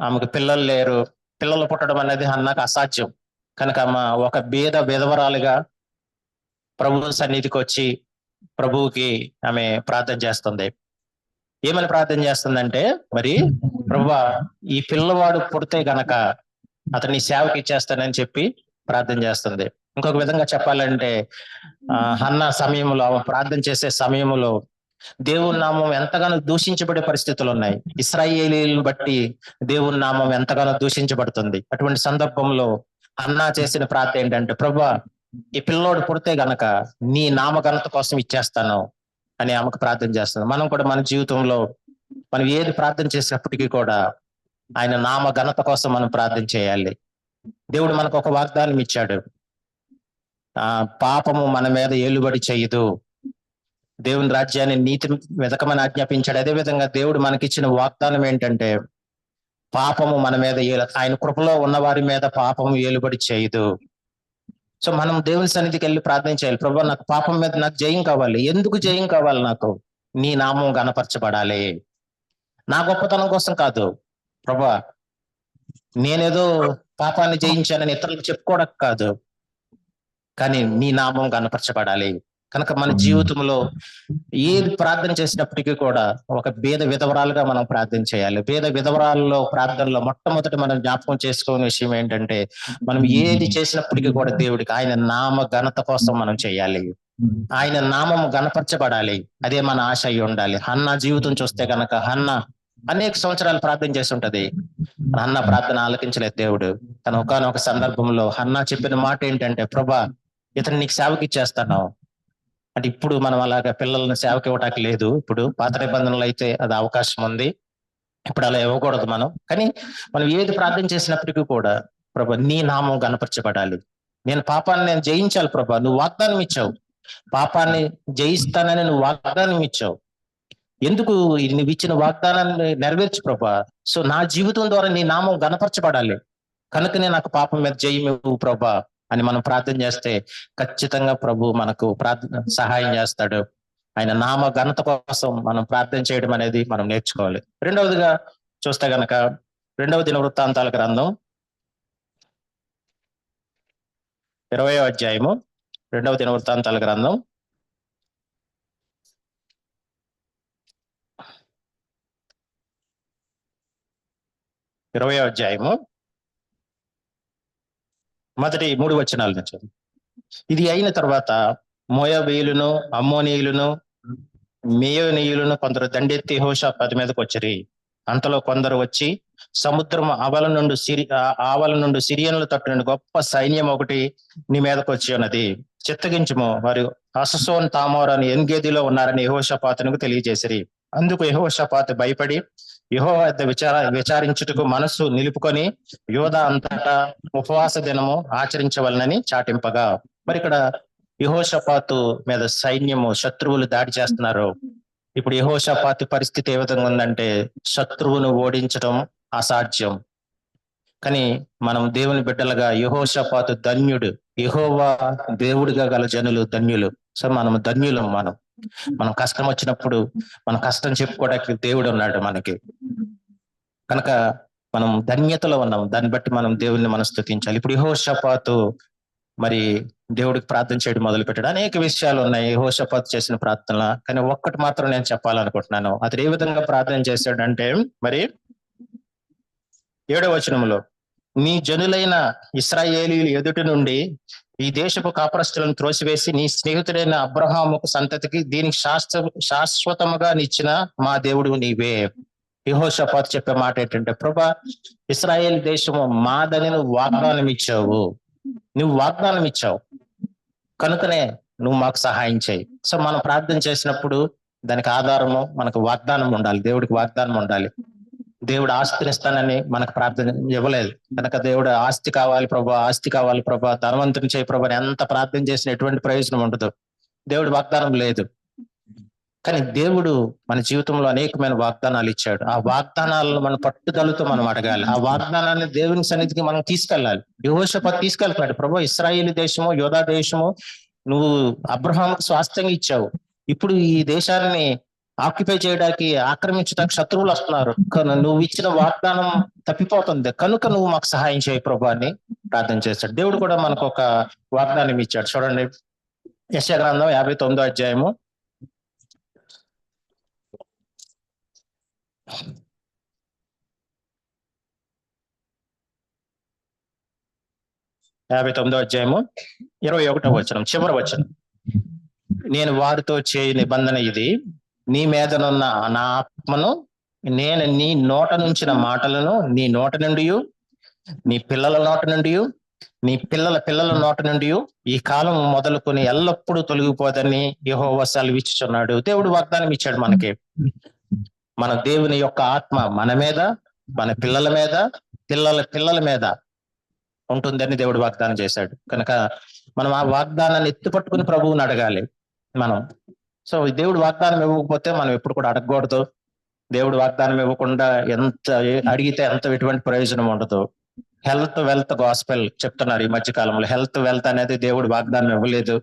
Speaker 9: ఆమెకు పిల్లలు లేరు. పిల్లలు పుట్టడం అనేది హన్నాకు అసాధ్యం. కనుక ఆమె ఒక బీద విధవరాలుగా ప్రభు సన్నిధికి వచ్చి ప్రభువుకి ఆమె ప్రార్థన చేస్తుంది. ఏమని ప్రార్థన చేస్తుందంటే, మరి ప్రభువా ఈ పిల్లవాడు పుడితే గనక అతన్ని సేవకి ఇచ్చేస్తానని చెప్పి ప్రార్థన చేస్తుంది. ఇంకొక విధంగా చెప్పాలంటే హన్న సమయంలో, ఆమె ప్రార్థన చేసే సమయంలో దేవుని నామం ఎంతగానో దూషించబడే పరిస్థితులు ఉన్నాయి. ఇశ్రాయేలీలను బట్టి దేవుని నామం ఎంతగానో దూషించబడుతుంది. అటువంటి సందర్భంలో హన్నా చేసిన ప్రార్థన ఏంటంటే, ప్రభువా ఈ పిల్లోడు పుడితే గనక నీ నామఘనత కోసం ఇచ్చేస్తాను అని ఆమెకు ప్రార్థన చేస్తాను. మనం కూడా మన జీవితంలో మనం ఏది ప్రార్థన చేసినప్పటికీ కూడా ఆయన నామ ఘనత కోసం మనం ప్రార్థన చేయాలి. దేవుడు మనకు ఒక వాగ్దానం ఇచ్చాడు, పాపము మన మీద ఏలుబడి చేయదు, దేవుని రాజ్యాన్ని నీతి వెతకమని ఆజ్ఞాపించాడు. అదే విధంగా దేవుడు మనకిచ్చిన వాగ్దానం ఏంటంటే పాపము మన మీద ఆయన కృపలో ఉన్న వారి మీద పాపము ఏలుబడి చేయదు. సో మనం దేవుని సన్నిధికి వెళ్ళి ప్రార్థన చేయాలి. ప్రభువా, నాకు పాపం మీద నాకు జయం కావాలి. ఎందుకు జయం కావాలి? నాకు నీ నామం గణపరచబడాలి. నా గొప్పతనం కోసం కాదు ప్రభువా, నేనేదో పాపాన్ని జయించానని ఇతరులకు చెప్పుకోవడం కాదు, కానీ నీ నామం గణపరచబడాలి. కనుక మన జీవితంలో ఏది ప్రార్థన చేసినప్పటికీ కూడా ఒక భేద విధవరాలుగా మనం ప్రార్థన చేయాలి. భేద విధవరాల్లో ప్రార్థనలో మొట్టమొదటి మనం జ్ఞాపకం చేసుకోని విషయం ఏంటంటే మనం ఏది చేసినప్పటికీ కూడా దేవుడికి ఆయన నామ ఘనత కోసం మనం చేయాలి. ఆయన నామం గణపరచబడాలి. అదే మన ఆశ అయి ఉండాలి. హన్నా జీవితం చూస్తే కనుక హన్నా అనేక సంవత్సరాలు ప్రార్థన చేసి ఉంటది. హన్నా ప్రార్థన ఆలకించలేదు దేవుడు. తన ఒకానొక సందర్భంలో హన్నా చెప్పిన మాట ఏంటంటే, ప్రభా, ఇతను నీకు సేవకి ఇచ్చేస్తాను అంటే. ఇప్పుడు మనం అలాగా పిల్లల్ని సేవకి ఇవ్వటానికి లేదు. ఇప్పుడు పాత నిబంధనలు అయితే అది అవకాశం ఉంది, ఇప్పుడు అలా ఇవ్వకూడదు మనం. కానీ మనం ఏది ప్రార్థన చేసినప్పటికీ కూడా ప్రభా నీ నామం గణపరచబడాలి. నేను పాపాన్ని జయించాలి ప్రభా, నువ్వు వాగ్దానం ఇచ్చావు, పాపాన్ని జయిస్తానని నువ్వు వాగ్దానం ఇచ్చావు. ఎందుకు నువ్వు ఇచ్చిన వాగ్దానాన్ని నెరవేర్చు ప్రభా. సో నా జీవితం ద్వారా నీ నామం గణపరచబడాలి, కనుకనే నాకు పాపం మీద జయమివ్వు ప్రభా అని మనం ప్రార్థన చేస్తే ఖచ్చితంగా ప్రభు మనకు సహాయం చేస్తాడు. ఆయన నామ ఘనత కోసం మనం ప్రార్థన చేయడం అనేది మనం నేర్చుకోవాలి. రెండవదిగా చూస్తే గనక 2వ దినవృత్తాంతాల గ్రంథం 20వ అధ్యాయము 2వ దినవృత్తాంతాల గ్రంథం 20వ అధ్యాయము మొదటి 3 వచనాల నుంచి. ఇది అయిన తర్వాత మోయాబీయులను, అమ్మోనీయులను, మేయోనీయులను కొందరు దండెత్తి యెహోషాపాతు మీదకి వచ్చిరి. అంతలో కొందరు వచ్చి సముద్రం ఆవల నుండి సిరియన్లు తట్టిన గొప్ప సైన్యం ఒకటి నీ మీదకి వచ్చి ఉన్నది, చిత్తగించుము, వారు హససోన్ తామోర్ అని ఎన్గేదిలో ఉన్నారని యెహోషాపాతునకు తెలియజేసిరి. అందుకు యెహోషాపాతు భయపడి యెహోవా వద్ద విచారించుటకు మనస్సు నిలుపుకొని యోధా అంతటా ఉపవాస దినము ఆచరించవలనని చాటింపగా. మరి ఇక్కడ యెహోషాపాతు మీద సైన్యము, శత్రువులు దాడి చేస్తున్నారు. ఇప్పుడు యెహోషాపాతు పరిస్థితి ఏ విధంగా ఉందంటే శత్రువును ఓడించడం అసాధ్యం. కానీ మనం దేవుని బిడ్డలుగా యెహోషాపాతు ధన్యుడు, యెహోవా దేవుడిగా గల జనులు ధన్యులు. సో మనం ధన్యులం. మనం కష్టం వచ్చినప్పుడు మన కష్టం చెప్పుకోవడానికి దేవుడు ఉన్నాడు మనకి. కనుక మనం ధన్యతలో ఉన్నాం. దాన్ని బట్టి మనం దేవుడిని మనం స్తుతించాలి. ఇప్పుడు యెహోషాపాతు మరి దేవుడికి ప్రార్థన చేయడం మొదలు పెట్టాడు. అనేక విషయాలు ఉన్నాయి యెహోషాపాతు చేసిన ప్రార్థన, కానీ ఒక్కటి మాత్రం నేను చెప్పాలనుకుంటున్నాను. అతడు ఏ విధంగా ప్రార్థన చేశాడంటే మరి 7వ వచనంలో, నీ జనులైన ఇశ్రాయేలీయుల ఎదుటి నుండి ఈ దేశపు కాపురస్తులను త్రోసివేసి నీ స్నేహితుడైన అబ్రహాముకు సంతతికి దీనికి శాశ్వతముగా నిచ్చిన మా దేవుడు నీవే. యెహోషాపాతు చెప్పే మాట ఏంటంటే, ప్రభా, ఇశ్రాయేల్ దేశము మాదని నువ్వు వాగ్దానం ఇచ్చావు, నువ్వు వాగ్దానం ఇచ్చావు, కనుకనే నువ్వు మాకు సహాయం చేయి. సో మనం ప్రార్థన చేసినప్పుడు దానికి ఆధారము మనకు వాగ్దానం ఉండాలి, దేవుడికి వాగ్దానం ఉండాలి. దేవుడు ఆస్తిని ఇస్తానని మనకు ప్రార్థన ఇవ్వలేదు కనుక దేవుడు ఆస్తి కావాలి ప్రభా, ఆస్తి కావాలి ప్రభా, ధనవంతుని చేయి ప్రభా ఎంత ప్రార్థన చేసిన ఎటువంటి ప్రయోజనం ఉండదు. దేవుడు వాగ్దానం లేదు. కానీ దేవుడు మన జీవితంలో అనేకమైన వాగ్దానాలు ఇచ్చాడు. ఆ వాగ్దానాలను మన పట్టుదలతో మనం అడగాలి. ఆ వాగ్దానాన్ని దేవుని సన్నిధికి మనం తీసుకెళ్ళాలి. యెహోషాపాతు తీసుకెళ్తున్నాడు. ప్రభు, ఇశ్రాయేలు దేశము, యోధా దేశము నువ్వు అబ్రహాముకు స్వాస్థ్యంగా ఇచ్చావు, ఇప్పుడు ఈ దేశాన్ని ఆక్యుపై చేయడానికి, ఆక్రమించడానికి శత్రువులు వస్తున్నారు, నువ్వు ఇచ్చిన వాగ్దానం తప్పిపోతుంది, కనుక నువ్వు మాకు సహాయం చేయి ప్రభు అని ప్రార్థన చేశాడు. దేవుడు కూడా మనకు ఒక వాగ్దానం ఇచ్చాడు. చూడండి, యెషయా గ్రంథం 59వ అధ్యాయము 21వ వచనం, చివరి వచనం. నేను వారితో చేయు నిబంధన ఇది, నీ మీదనున్న నా ఆత్మను నేను నీ నోట నుంచిన మాటలను నీ నోట నుండి, నీ పిల్లల నోట నుండి, నీ పిల్లల పిల్లల నోట నుండి ఈ కాలం మొదలుకొని ఎల్లప్పుడూ తొలగిపోదని యెహోవా సెలవిచ్చుచున్నాడు. దేవుడు వాగ్దానం ఇచ్చాడు మనకి. మన దేవుని యొక్క ఆత్మ మన మీద, మన పిల్లల మీద, పిల్లల పిల్లల మీద ఉంటుందని దేవుడు వాగ్దానం చేశాడు. కనుక మనం ఆ వాగ్దానాన్ని ఎత్తుపట్టుకుని ప్రభువుని అడగాలి మనం. సో దేవుడు వాగ్దానం ఇవ్వకపోతే మనం ఎప్పుడు కూడా అడగకూడదు. దేవుడు వాగ్దానం ఇవ్వకుండా ఎంత అడిగితే ఎటువంటి ప్రయోజనం ఉండదు. హెల్త్ వెల్త్ గాస్పెల్ చెప్తున్నారు ఈ మధ్య కాలంలో. హెల్త్ వెల్త్ అనేది దేవుడు వాగ్దానం ఇవ్వలేదు.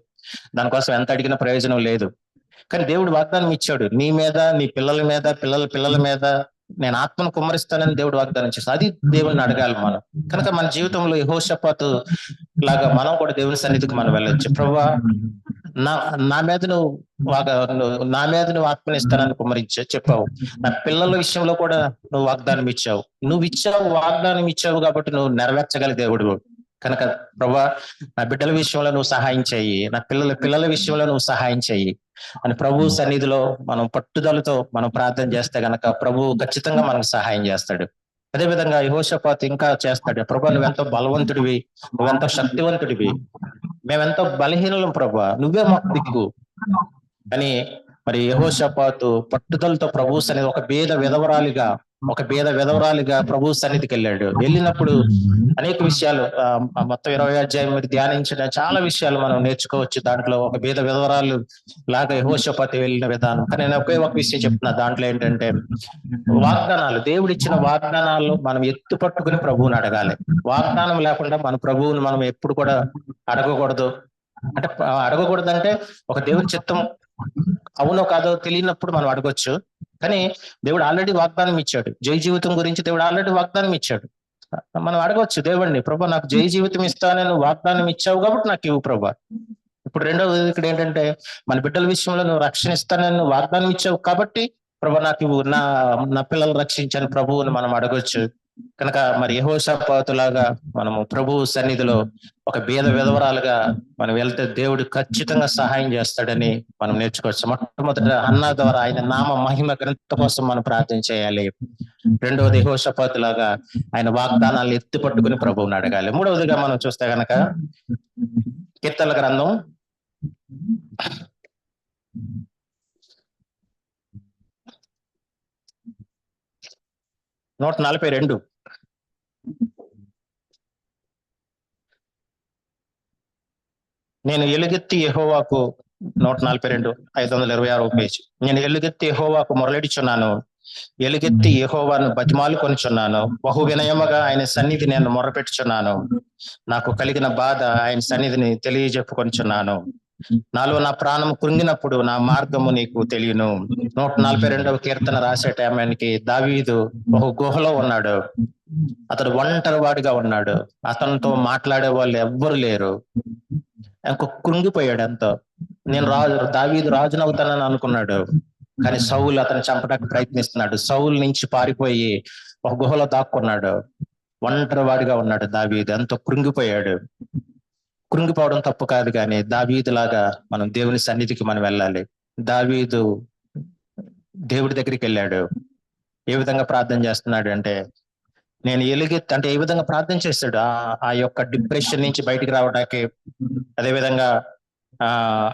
Speaker 9: దానికోసం ఎంత అడిగిన ప్రయోజనం లేదు. కానీ దేవుడు వాగ్దానం ఇచ్చాడు, నీ మీద, నీ పిల్లల మీద, పిల్లల పిల్లల మీద నేను ఆత్మను కుమ్మరిస్తానని దేవుడు వాగ్దానం చేస్తాడు. అది దేవుడిని అడగాలి మనం. కనుక మన జీవితంలో యెహోషాపాతు లాగా మనం కూడా దేవుని సన్నిధికి మనం వెళ్ళొచ్చు. ప్రభువా, నా మీద నువ్వు ఆత్మనిస్తానని కుమ్మరించా చెప్పావు. నా పిల్లల విషయంలో కూడా నువ్వు వాగ్దానం ఇచ్చావు. వాగ్దానం ఇచ్చావు కాబట్టి నువ్వు నెరవేర్చగల దేవుడు. కనుక ప్రభువా, నా బిడ్డల విషయంలో నువ్వు సహాయం చెయ్యి, నా పిల్లల విషయంలో నువ్వు సహాయం చెయ్యి అని ప్రభు సన్నిధిలో మనం పట్టుదలతో మనం ప్రార్థన చేస్తే గనక ప్రభు ఖచ్చితంగా మనకు సహాయం చేస్తాడు. అదేవిధంగా యెహోషాపాతు ఇంకా చేస్తాడు. ప్రభువా, నువ్వెంతో బలవంతుడివి, నువ్వెంతో శక్తివంతుడివి, మేమెంతో బలహీనులం ప్రభువా, నువ్వే మాకు దిక్కు అని మరి యెహోషాపాతు పట్టుదలతో ప్రభు సన్నిధి ఒక భేద విధవరాలిగా ప్రభు సన్నిధికి వెళ్ళాడు. వెళ్ళినప్పుడు అనేక విషయాలు మొత్తం 20 అధ్యాయం మీద ధ్యానించిన చాలా విషయాలు మనం నేర్చుకోవచ్చు. దాంట్లో ఒక భేద విధవరాలు లాగా యెహోషాపాతు వెళ్ళిన విధానం. కానీ నేను ఒక విషయం చెప్తున్నా, దాంట్లో ఏంటంటే వాగ్దానాలు, దేవుడిచ్చిన వాగ్దానాలు మనం ఎత్తు పట్టుకుని ప్రభువుని అడగాలి. వాగ్దానం లేకుండా మన ప్రభువుని మనం ఎప్పుడు కూడా అడగకూడదు. అంటే అడగకూడదంటే ఒక దేవుని చిత్తం అవునో కాదో తెలియనప్పుడు మనం అడగొచ్చు. కానీ దేవుడు ఆల్రెడీ వాగ్దానం ఇచ్చాడు. జై జీవితం గురించి దేవుడు ఆల్రెడీ వాగ్దానం ఇచ్చాడు. మనం అడగొచ్చు దేవుడిని, ప్రభా నాకు జై జీవితం ఇస్తానని నువ్వు వాగ్దానం ఇచ్చావు కాబట్టి నాకు ఇవ్వు ప్రభా. ఇప్పుడు రెండవది ఇక్కడ ఏంటంటే మన బిడ్డల విషయంలో నువ్వు రక్షణ ఇస్తానని నువ్వు వాగ్దానం ఇచ్చావు కాబట్టి ప్రభా నాకు ఇవ్వు, నా పిల్లలు రక్షించని ప్రభువుని మనం అడగొచ్చు. కనుక మరి యెహోషాపాతు లాగా మనము ప్రభు సన్నిధిలో ఒక భేద విధవరాలుగా మనం వెళ్తే దేవుడు ఖచ్చితంగా సహాయం చేస్తాడని మనం నేర్చుకోవచ్చు. మొట్టమొదట హన్నా ద్వారా ఆయన నామ మహిమ గ్రంథ కోసం మనం ప్రార్థన చేయాలి. రెండవది యెహోషాపాతు లాగా ఆయన వాగ్దానాలు ఎత్తి పట్టుకుని ప్రభువుని అడగాలి. మూడవదిగా మనం చూస్తే గనక కీర్తనల గ్రంథం 142. నేను ఎలుగెత్తి యెహోవాకు 142 526 పేజీ. నేను ఎలుగెత్తి యెహోవాకు మొరలిడుచున్నాను, ఎలుగెత్తి యెహోవాను బతిమాలు కొనుచున్నాను. బహు వినయముగా ఆయన సన్నిధి నేను మొరపెట్టుచున్నాను. నాకు కలిగిన బాధ ఆయన సన్నిధిని తెలియజెప్పుకొనుచున్నాను. నాలో నా ప్రాణం కృంగినప్పుడు నా మార్గము నీకు తెలియను. 142వ కీర్తన రాసే టైంకి దావీదు ఒక గుహలో ఉన్నాడు. అతడు ఒంటరి వాడిగా ఉన్నాడు. అతనితో మాట్లాడే వాళ్ళు ఎవ్వరు లేరు. ఇంకో కృంగిపోయాడు ఎంతో. నేను దావీదు రాజునవుతానని అనుకున్నాడు. కానీ సౌలు అతను చంపడానికి ప్రయత్నిస్తున్నాడు. సౌలు నుంచి పారిపోయి ఒక గుహలో దాక్కున్నాడు. ఒంటరి వాడిగా ఉన్నాడు దావీదు. ఎంతో కృంగిపోయాడు. కృంగిపోవడం తప్పు కాదు, కానీ దావీదు లాగా మనం దేవుని సన్నిధికి మనం వెళ్ళాలి. దావీదు దేవుడి దగ్గరికి వెళ్ళాడు. ఏ విధంగా ప్రార్థన చేస్తున్నాడు అంటే, నేను ఎలుగెత్తి అంటే ఏ విధంగా ప్రార్థన చేస్తాడు ఆ యొక్క డిప్రెషన్ నుంచి బయటికి రావడానికి, అదేవిధంగా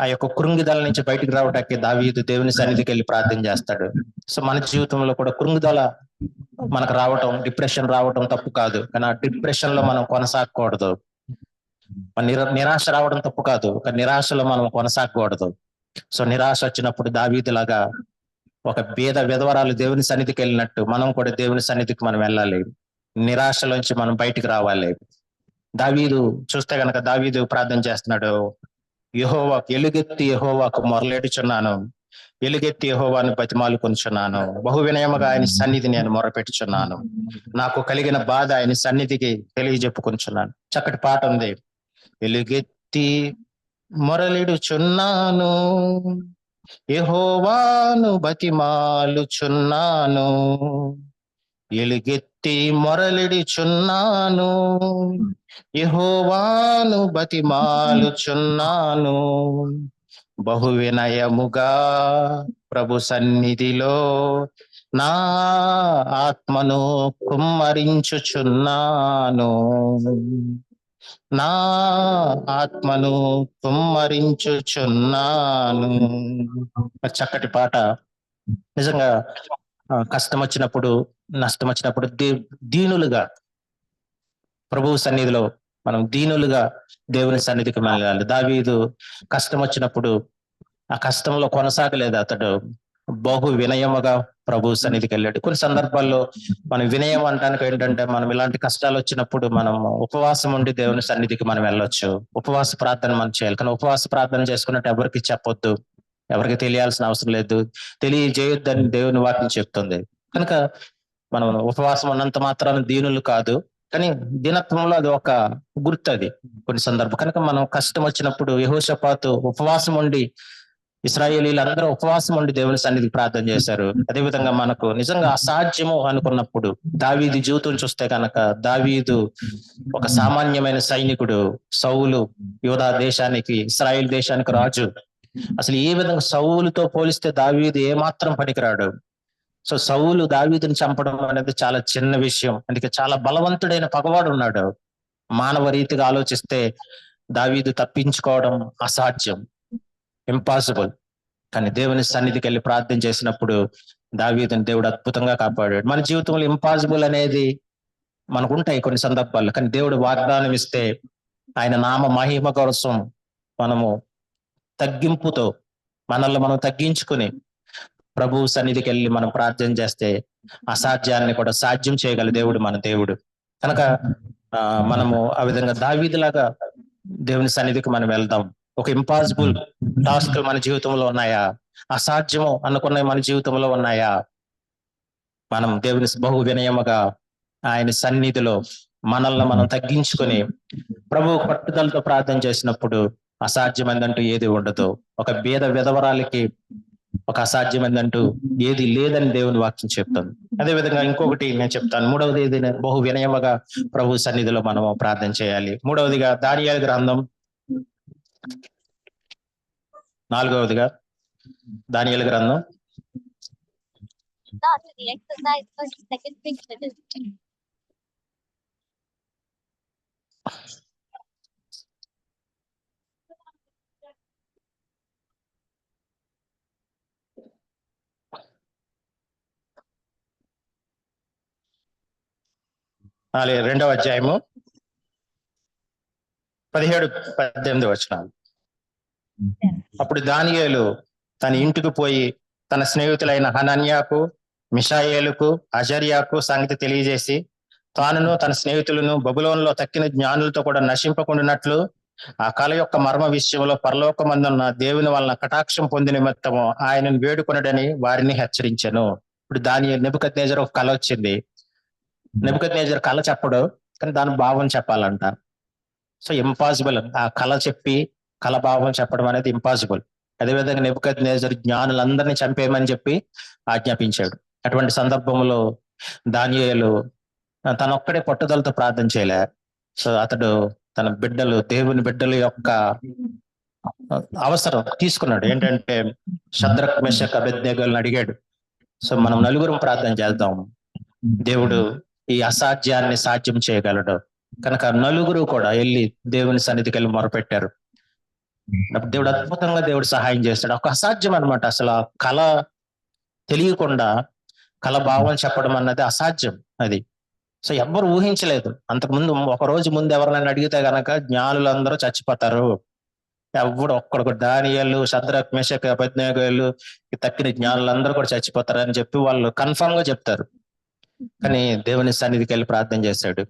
Speaker 9: ఆ యొక్క కృంగిదల నుంచి బయటికి రావడానికి దావీదు దేవుని సన్నిధికి వెళ్ళి ప్రార్థన చేస్తాడు. సో మన జీవితంలో కూడా కృంగిదల మనకు రావటం, డిప్రెషన్ రావటం తప్పు కాదు, కానీ ఆ డిప్రెషన్ లో మనం కొనసాగకూడదు. నిరాశ రావడం తప్పు కాదు, కానీ నిరాశలో మనం కొనసాగకూడదు. సో నిరాశ వచ్చినప్పుడు దావీదులాగా ఒక భేద విధవరాలు దేవుని సన్నిధికి వెళ్ళినట్టు మనం కూడా దేవుని సన్నిధికి మనం వెళ్ళాలి. నిరాశలోంచి మనం బయటికి రావాలి. దావీదు చూస్తే గనక దావీదు ప్రార్థన చేస్తున్నాడు, యెహోవాకు ఎలుగెత్తి యెహోవాకు మొరలేడుచున్నాను, ఎలుగెత్తి యెహోవాను బతిమాలు కొనుచున్నాను. బహు వినయముగా ఆయన సన్నిధి నేను మొరపెట్టుచున్నాను. నాకు కలిగిన బాధ ఆయన సన్నిధికి తెలియజెప్పుకొనుచున్నాను. చక్కటి పాట ఉంది. ఎలుగెత్తి మొరలిడుచున్నాను, యెహోవాను బతిమాలుచున్నాను, ఎలుగెత్తి మొరలిడుచున్నాను, యెహోవాను బతిమాలుచున్నాను. బహు వినయముగా ప్రభు సన్నిధిలో నా ఆత్మను కుమ్మరించుచున్నాను. నా ఆత్మను కుమ్మరించుచున్నాను. చక్కటి పాట. నిజంగా కష్టం వచ్చినప్పుడు, నష్టం వచ్చినప్పుడు దీనులుగా ప్రభువు సన్నిధిలో మనం దీనులుగా దేవుని సన్నిధికి వెళ్ళాలి. దావీదు కష్టం వచ్చినప్పుడు ఆ కష్టంలో కొనసాగలేదు, అతడు బహు వినయముగా ప్రభు సన్నిధికి వెళ్ళాడు. కొన్ని సందర్భాల్లో మనం వినయం అంటానికి ఏంటంటే, మనం ఇలాంటి కష్టాలు వచ్చినప్పుడు మనం ఉపవాసం ఉండి దేవుని సన్నిధికి మనం వెళ్ళొచ్చు, ఉపవాస ప్రార్థన మనం చేయాలి. కానీ ఉపవాస ప్రార్థన చేసుకున్నట్టు ఎవరికి చెప్పొద్దు, ఎవరికి తెలియాల్సిన అవసరం లేదు, తెలియజేయొద్దని దేవుని వాక్యం చెప్తుంది. కనుక మనం ఉపవాసం ఉన్నంత మాత్రాన దీనులు కాదు, కానీ దీనత్వంలో అది ఒక గుర్తు. అది కొన్ని సందర్భం కనుక మనం కష్టం వచ్చినప్పుడు యెహోషాపాతు ఉపవాసం ఉండి, ఇశ్రాయేలీలందరూ ఉపవాసం ఉండి దేవుని సన్నిధికి ప్రార్థన చేశారు. అదేవిధంగా మనకు నిజంగా అసాధ్యము అనుకున్నప్పుడు దావీదు జీవితం చూస్తే కనుక, దావీదు ఒక సామాన్యమైన సైనికుడు, సౌలు యోధా దేశానికి, ఇశ్రాయేల్ దేశానికి రాజు. అసలు ఏ విధంగా సౌలుతో పోలిస్తే దావీదు ఏమాత్రం పనికిరాడు. సో సౌలు దావీదుని చంపడం అనేది చాలా చిన్న విషయం. అందుకే చాలా బలవంతుడైన పగవాడు ఉన్నాడు. మానవ రీతిగా ఆలోచిస్తే దావీదు తప్పించుకోవడం అసాధ్యం, ఇంపాసిబుల్. కానీ దేవుని సన్నిధికి వెళ్ళి ప్రార్థన చేసినప్పుడు దావీదుని దేవుడు అద్భుతంగా కాపాడాడు. మన జీవితంలో ఇంపాసిబుల్ అనేది మనకు ఉంటాయి కొన్ని సందర్భాల్లో, కానీ దేవుడు వాగ్దానం ఇస్తే ఆయన నామ మహిమ కోసం మనము తగ్గింపుతో మనల్ని మనం తగ్గించుకుని ప్రభు సన్నిధికి వెళ్ళి మనం ప్రార్థన చేస్తే అసాధ్యాన్ని కూడా సాధ్యం చేయగల దేవుడు మన దేవుడు. కనుక మనము ఆ విధంగా దావీదులాగా దేవుని సన్నిధికి మనం వెళ్దాం. ఒక ఇంపాసిబుల్ టాస్క్ మన జీవితంలో ఉన్నాయా, అసాధ్యము అనుకున్నవి మన జీవితంలో ఉన్నాయా, మనం దేవుని బహు వినయముగా ఆయన సన్నిధిలో మనల్ని మనం తగ్గించుకొని ప్రభు పట్టుదలతో ప్రార్థన చేసినప్పుడు అసాధ్యమైందంటూ ఏది ఉండదు. ఒక బీద విధవరాలకి ఒక అసాధ్యమైందంటూ ఏది లేదని దేవుని వాక్యం చెప్తాను. అదేవిధంగా ఇంకొకటి నేను చెప్తాను. మూడవది ఏది, బహు వినయముగా ప్రభు సన్నిధిలో మనము ప్రార్థన చేయాలి. మూడవదిగా దానియేలు గ్రంథం, నాలుగవదిగా దానియేలు గ్రంథం 2వ అధ్యాయము 17-18 వచనాలు. అప్పుడు దానియేలు తన ఇంటికి పోయి తన స్నేహితులైన హనన్యాకు, మిషాయేలుకు, అజర్యాకు సంగతి తెలియజేసి, తానును తన స్నేహితులను బబులోనులో తక్కిన జ్ఞానులతో కూడా నశింపకుండానట్లు ఆ కళ యొక్క మర్మ విషయంలో పరలోకమందున్న దేవుని వలన కటాక్షం పొందిన నిమిత్తము ఆయనను వేడుకొనడని వారిని హెచ్చరించెను. ఇప్పుడు దానియేలు, నెబుకద్నెజరు ఒక కళ వచ్చింది. నెబుకద్నెజరు కళ చెప్పడు, కానీ దాని భావం చెప్పాలంట. So impossible. ఆ కళ చెప్పి కళ భావం చెప్పడం అనేది ఇంపాసిబుల్. అదేవిధంగా నెబుకద్నెజరు జ్ఞానులందరినీ చంపేయమని చెప్పి ఆజ్ఞాపించాడు. అటువంటి సందర్భంలో దానియేలు తనొక్కడే పట్టుదలతో ప్రార్థన చేయలే. సో అతడు తన బిడ్డలు, దేవుని బిడ్డల యొక్క అవసరం తీసుకున్నాడు. ఏంటంటే షద్రక్, మెషక్, అబేద్నెగోలను అడిగాడు. సో మనం నలుగురం ప్రార్థన చేద్దాం, దేవుడు ఈ అసాధ్యాన్ని సాధ్యం చేయగలడు. కనుక నలుగురు కూడా వెళ్ళి దేవుని సన్నిధికి వెళ్ళి మొరపెట్టారు. దేవుడు అద్భుతంగా దేవుడు సహాయం చేస్తాడు. ఒక అసాధ్యం అనమాట. అసలు ఆ కళ తెలియకుండా కళ భావం చెప్పడం అన్నది అసాధ్యం. అది సో ఎవ్వరు ఊహించలేదు. అంతకుముందు ఒక రోజు ముందు ఎవరినైనా అడిగితే గనక జ్ఞానులందరూ చచ్చిపోతారు, ఎవడు ఒక్కడు, దానియేలు, షద్రక్, మెషక్, అబేద్నెగోలు తక్కిన జ్ఞానులందరూ కూడా చచ్చిపోతారు అని చెప్పి వాళ్ళు కన్ఫర్మ్ గా చెప్తారు. కానీ దేవుని సన్నిధికి వెళ్ళి ప్రార్థన చేశాడు.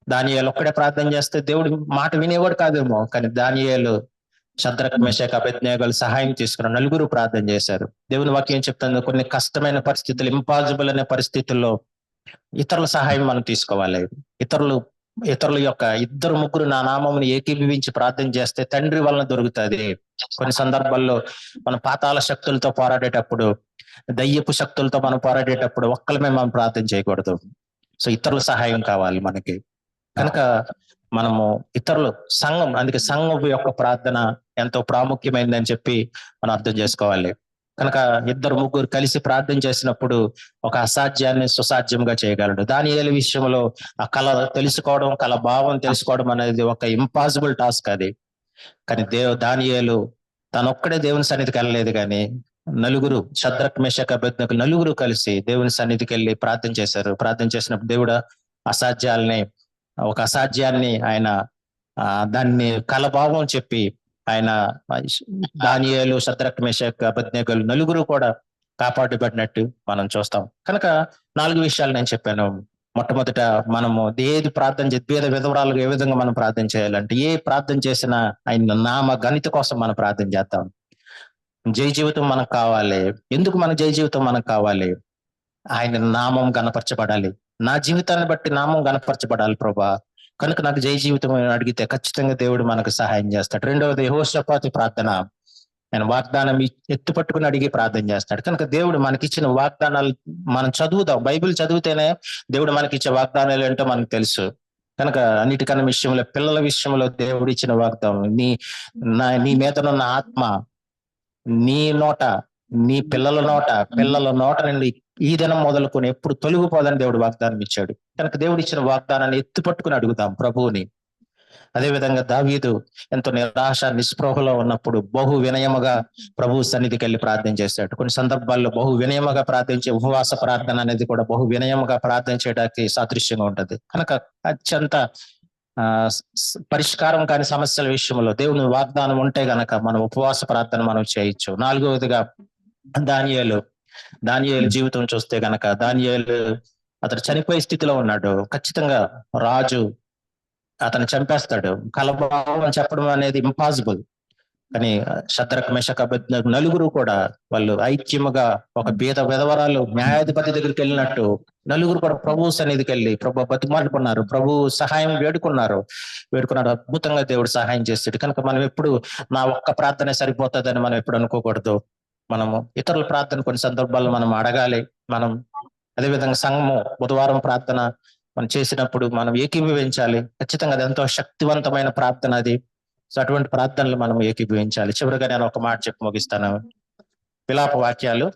Speaker 9: దానియేలు ఒక్కడే ప్రార్థన చేస్తే దేవుడు మాట వినేవాడు కాదేమో, కానీ దానియేలు, షద్రక్, మెషక్, అబేద్నెగోలు సహాయం తీసుకున్నారు. నలుగురు ప్రార్థన చేశారు. దేవుని వాక్యం చెప్తుంది, కొన్ని కష్టమైన పరిస్థితులు, ఇంపాసిబుల్ అనే పరిస్థితుల్లో ఇతరుల సహాయం మనం తీసుకోవాలి. ఇతరుల యొక్క ఇద్దరు ముగ్గురు నా నామమును ఏకీభవించి ప్రార్థన చేస్తే తండ్రి వలన దొరుకుతుంది. కొన్ని సందర్భాల్లో మనం పాతాళ శక్తులతో పోరాడేటప్పుడు, దయ్యపు శక్తులతో మనం పోరాడేటప్పుడు ఒక్కలమే మనం ప్రార్థన చేయకూడదు. సో ఇతరుల సహాయం కావాలి మనకి. కనుక మనము ఇతరులు, సంఘం, అందుకే సంఘం యొక్క ప్రార్థన ఎంతో ప్రాముఖ్యమైనదని చెప్పి మనం అర్థం చేసుకోవాలి. కనుక ఇద్దరు ముగ్గురు కలిసి ప్రార్థన చేసినప్పుడు ఒక అసాధ్యాన్ని సుసాధ్యంగా చేయగలడు. దానియేలు విషయంలో ఆ కళ తెలుసుకోవడం, కళ భావం తెలుసుకోవడం అనేది ఒక ఇంపాసిబుల్ టాస్క్ అది. కానీ దానియేలు తనొక్కడే దేవుని సన్నిధికి వెళ్ళలేదు, కానీ నలుగురు, షద్రక్ మెషక్ అబేద్నెగో నలుగురు కలిసి దేవుని సన్నిధికి వెళ్ళి ప్రార్థన చేశారు. ప్రార్థన చేసినప్పుడు దేవుడు ఒక అసాధ్యాన్ని ఆయన దాన్ని కలభావం చెప్పి ఆయన దానియేలు, షద్రక్ మెషక్ అబేద్నెగోలు నలుగురు కూడా కాపాడబడినట్టు మనం చూస్తాం. కనుక 4 విషయాలు నేను చెప్పాను. మొట్టమొదట మనము ఏది ప్రార్థన పేద విధవరాలుగా ఏ విధంగా మనం ప్రార్థన చేయాలంటే, ఏ ప్రార్థన చేసినా ఆయన నామ ఘనత కోసం మనం ప్రార్థన చేద్దాం. జయ జీవితం మనకు కావాలి. ఎందుకు మన జయ జీవితం మనకు కావాలి? ఆయన నామం గణపరచబడాలి. నా జీవితాన్ని బట్టి నామం గణపరచబడాలి ప్రభా, కనుక నాకు జయ జీవితం అడిగితే ఖచ్చితంగా దేవుడు మనకు సహాయం చేస్తాడు. రెండవది యెహోషాపాతు ప్రార్థన. ఆయన వాగ్దానం ఎత్తు పట్టుకుని అడిగి ప్రార్థన చేస్తాడు. కనుక దేవుడు మనకిచ్చిన వాగ్దానాలు మనం చదువుదాం. బైబిల్ చదివితేనే దేవుడు మనకిచ్చే వాగ్దానాలు ఏంటో మనకు తెలుసు. కనుక అన్నిటికన్నా విషయంలో, పిల్లల విషయంలో దేవుడు ఇచ్చిన వాగ్దానం, నీ మీదనున్న ఆత్మ నీ నోట, నీ పిల్లల నోట నుండి ఈ దినం మొదలుకొని ఎప్పుడు తొలగిపోదని దేవుడు వాగ్దానం ఇచ్చాడు. కనుక దేవుడు ఇచ్చిన వాగ్దానాన్ని ఎత్తు పట్టుకుని అడుగుతాం ప్రభువుని. అదేవిధంగా దావీదు ఎంతో నిరాశ నిస్పృహలో ఉన్నప్పుడు బహు వినయముగా ప్రభు సన్నిధికి వెళ్ళి ప్రార్థన చేశాడు. కొన్ని సందర్భాల్లో బహు వినయముగా ప్రార్థించే ఉపవాస ప్రార్థన అనేది కూడా బహు వినయముగా ప్రార్థన చేయడానికి సాదృశ్యంగా ఉంటది. కనుక అత్యంత పరిష్కారం కాని సమస్యల విషయంలో దేవుని వాగ్దానం ఉంటే గనక మనం ఉపవాస ప్రార్థన మనం చేయొచ్చు. 4వదిగా దానియేలు జీవితం చూస్తే గనక, దానియేలు అతడు చనిపోయే స్థితిలో ఉన్నాడు. ఖచ్చితంగా రాజు అతను చంపేస్తాడు. కలభావం చెప్పడం అనేది ఇంపాసిబుల్. కానీ షద్రక్ మెషక్ అబేద్నెగో నలుగురు కూడా వాళ్ళు ఐక్యముగా ఒక బీద విధవరాలు న్యాయాధిపతి దగ్గరికి వెళ్ళినట్టు నలుగురు కూడా ప్రభు సన్నిధికి వెళ్ళి ప్రభు బతిమాలుకున్నారు, ప్రభు సహాయం వేడుకున్నారు. అద్భుతంగా దేవుడు సహాయం చేస్తాడు. కనుక మనం ఎప్పుడు నా ఒక్క ప్రార్థన సరిపోతుందని మనం ఎప్పుడు అనుకోకూడదు. మనము ఇతరుల ప్రార్థన కొన్ని సందర్భాల్లో మనం అడగాలి. మనం అదేవిధంగా సంఘము బుధవారం ప్రార్థన మనం చేసినప్పుడు మనం ఏకీభవించాలి. ఖచ్చితంగా అది ఎంతో శక్తివంతమైన ప్రార్థన అది. సో అటువంటి ప్రార్థనలు మనం ఏకీభవించాలి. చివరిగా నేను ఒక మాట చెప్పి ముగిస్తాను. విలాప వాక్యాలు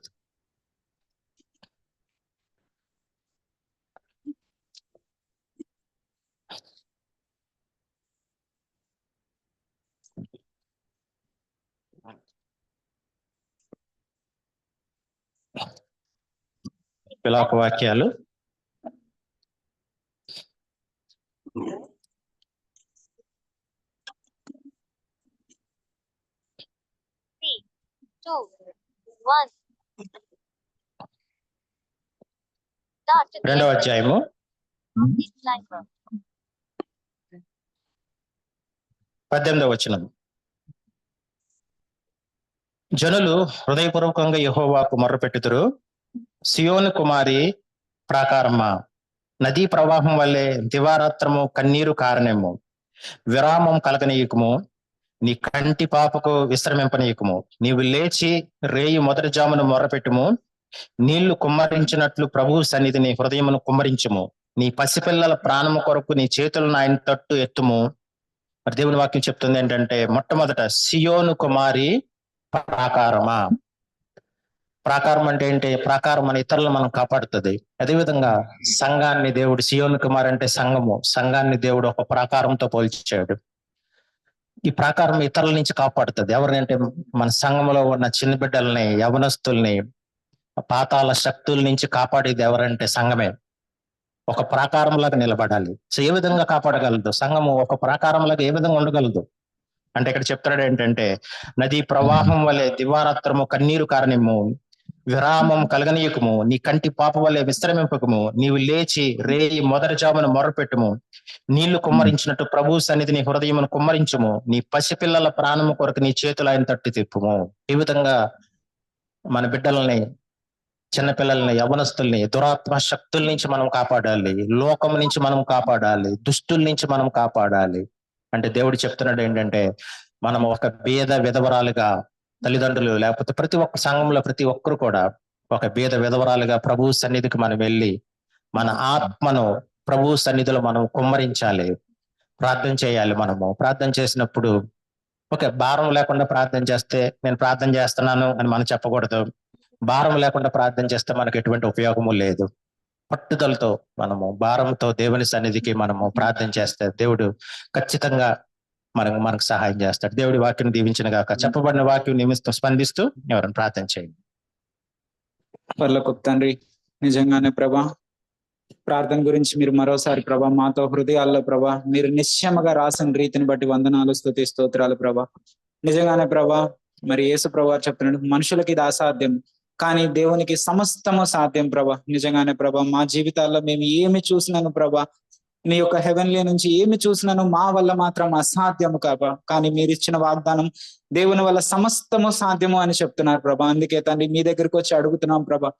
Speaker 10: 2, 1.
Speaker 9: 2వ అధ్యాయము 18వ వచనం. జనులు హృదయపూర్వకంగా యెహోవాకు మొర్రపెట్టుదురు. సియోను కుమారి ప్రాకారమా, నదీ ప్రవాహం వల్లే దివారాత్రము కన్నీరు కారణము, విరామం కలగనీయకము, నీ కంటి పాపకు విశ్రమింపనీయకము. నీవు లేచి రేయి మొదటి జామును మొర్రపెట్టుము. నీళ్లు కుమ్మరించినట్లు ప్రభు సన్నిధిని హృదయమును కుమ్మరించుము. నీ పసిపిల్లల ప్రాణము కొరకు నీ చేతులను ఆయన తట్టు ఎత్తుము. మరి దేవుని వాక్యం చెప్తుంది ఏంటంటే, మొట్టమొదట సియోను కుమారి ప్రాకారమా. ప్రాకారం అంటే ఏంటి? ప్రాకారం మన ఇతరులను మనం కాపాడుతుంది. అదేవిధంగా సంఘాన్ని దేవుడు, సియోను కుమార్ అంటే సంఘాన్ని దేవుడు ఒక ప్రాకారంతో పోల్చాడు. ఈ ప్రాకారం ఇతరుల నుంచి కాపాడుతుంది. ఎవరినంటే మన సంఘంలో ఉన్న చిన్న బిడ్డల్ని, యవనస్తుల్ని పాతాళ శక్తుల నుంచి కాపాడేది ఎవరంటే సంఘమే. ఒక ప్రాకారంలాగా నిలబడాలి. సో ఏ విధంగా కాపాడగలదు సంఘము? ఒక ప్రాకారంలాగా ఏ విధంగా ఉండగలదు అంటే ఇక్కడ చెప్తున్నాడు ఏంటంటే, నదీ ప్రవాహం వలె దివారాత్రము కన్నీరు కారణము, విరామం కలగనీయకము, నీ కంటి పాప వలె విశ్రమింపకము. నీవు లేచి రేయి మొదటి జామును మొర్రపెట్టుము. నీళ్లు కుమ్మరించినట్టు ప్రభు సన్నిధిని హృదయమును కుమ్మరించుము. నీ పసిపిల్లల ప్రాణము కొరకు నీ చేతులు ఆయన తట్టి తిప్పుము. ఈ విధంగా మన బిడ్డలని, చిన్నపిల్లల్ని, యవనస్తుల్ని దురాత్మ శక్తుల నుంచి మనం కాపాడాలి. లోకం నుంచి మనం కాపాడాలి. దుష్టుల నుంచి మనం కాపాడాలి. అంటే దేవుడు చెప్తున్నాడు ఏంటంటే, మనం ఒక బీద విధవరాలుగా, తల్లిదండ్రులు లేకపోతే ప్రతి ఒక్క సంఘంలో ప్రతి ఒక్కరు కూడా ఒక బీద విధవరాలుగా ప్రభు సన్నిధికి మనం వెళ్ళి మన ఆత్మను ప్రభు సన్నిధిలో మనం కుమ్మరించాలి, ప్రార్థన చేయాలి. మనము ప్రార్థన చేసినప్పుడు ఓకే, భారం లేకుండా ప్రార్థన చేస్తే నేను ప్రార్థన చేస్తున్నాను అని మనం చెప్పకూడదు. భారం లేకుండా ప్రార్థన చేస్తే మనకు ఎటువంటి ఉపయోగము లేదు. పట్టుదలతో మనము భారంతో దేవుని సన్నిధికి మనము ప్రార్థన చేస్తే దేవుడు ఖచ్చితంగా మనకు సహాయం చేస్తాడు. దేవుడి వాక్యం దీవించిన గాక. చెప్పబడిన వాక్యం నిమిత్తం స్పందిస్తూ ఎవరైనా ప్రార్థన చేయండి.
Speaker 1: పరలోకపు తండ్రి, నిజంగానే ప్రభా ప్రార్థన గురించి మీరు మరోసారి ప్రభా మాతో హృదయాల్లో ప్రభా మీరు నిశ్చయముగా రాసిన రీతిని బట్టి వందనాలు, స్తుతి, స్తోత్రాలు ప్రభా. నిజంగానే ప్రభా మరి యేసు ప్రభా చెప్తున్నాడు, మనుషులకి ఇది అసాధ్యం కానీ దేవునికి సమస్తము సాధ్యం ప్రభా. నిజంగానే ప్రభా మా జీవితాల్లో మేము ఏమి చూసినాను ప్రభా, మీ యొక్క హెవెన్లీ నుంచి ఏమి చూసినాను మా వల్ల మాత్రం అసాధ్యము కాబా, కానీ మీరు ఇచ్చిన వాగ్దానం దేవుని వల్ల సమస్తము సాధ్యము అని చెప్తున్నారు ప్రభా. అందుకే తండ్రి మీ దగ్గరికి వచ్చి అడుగుతున్నాం ప్రభా,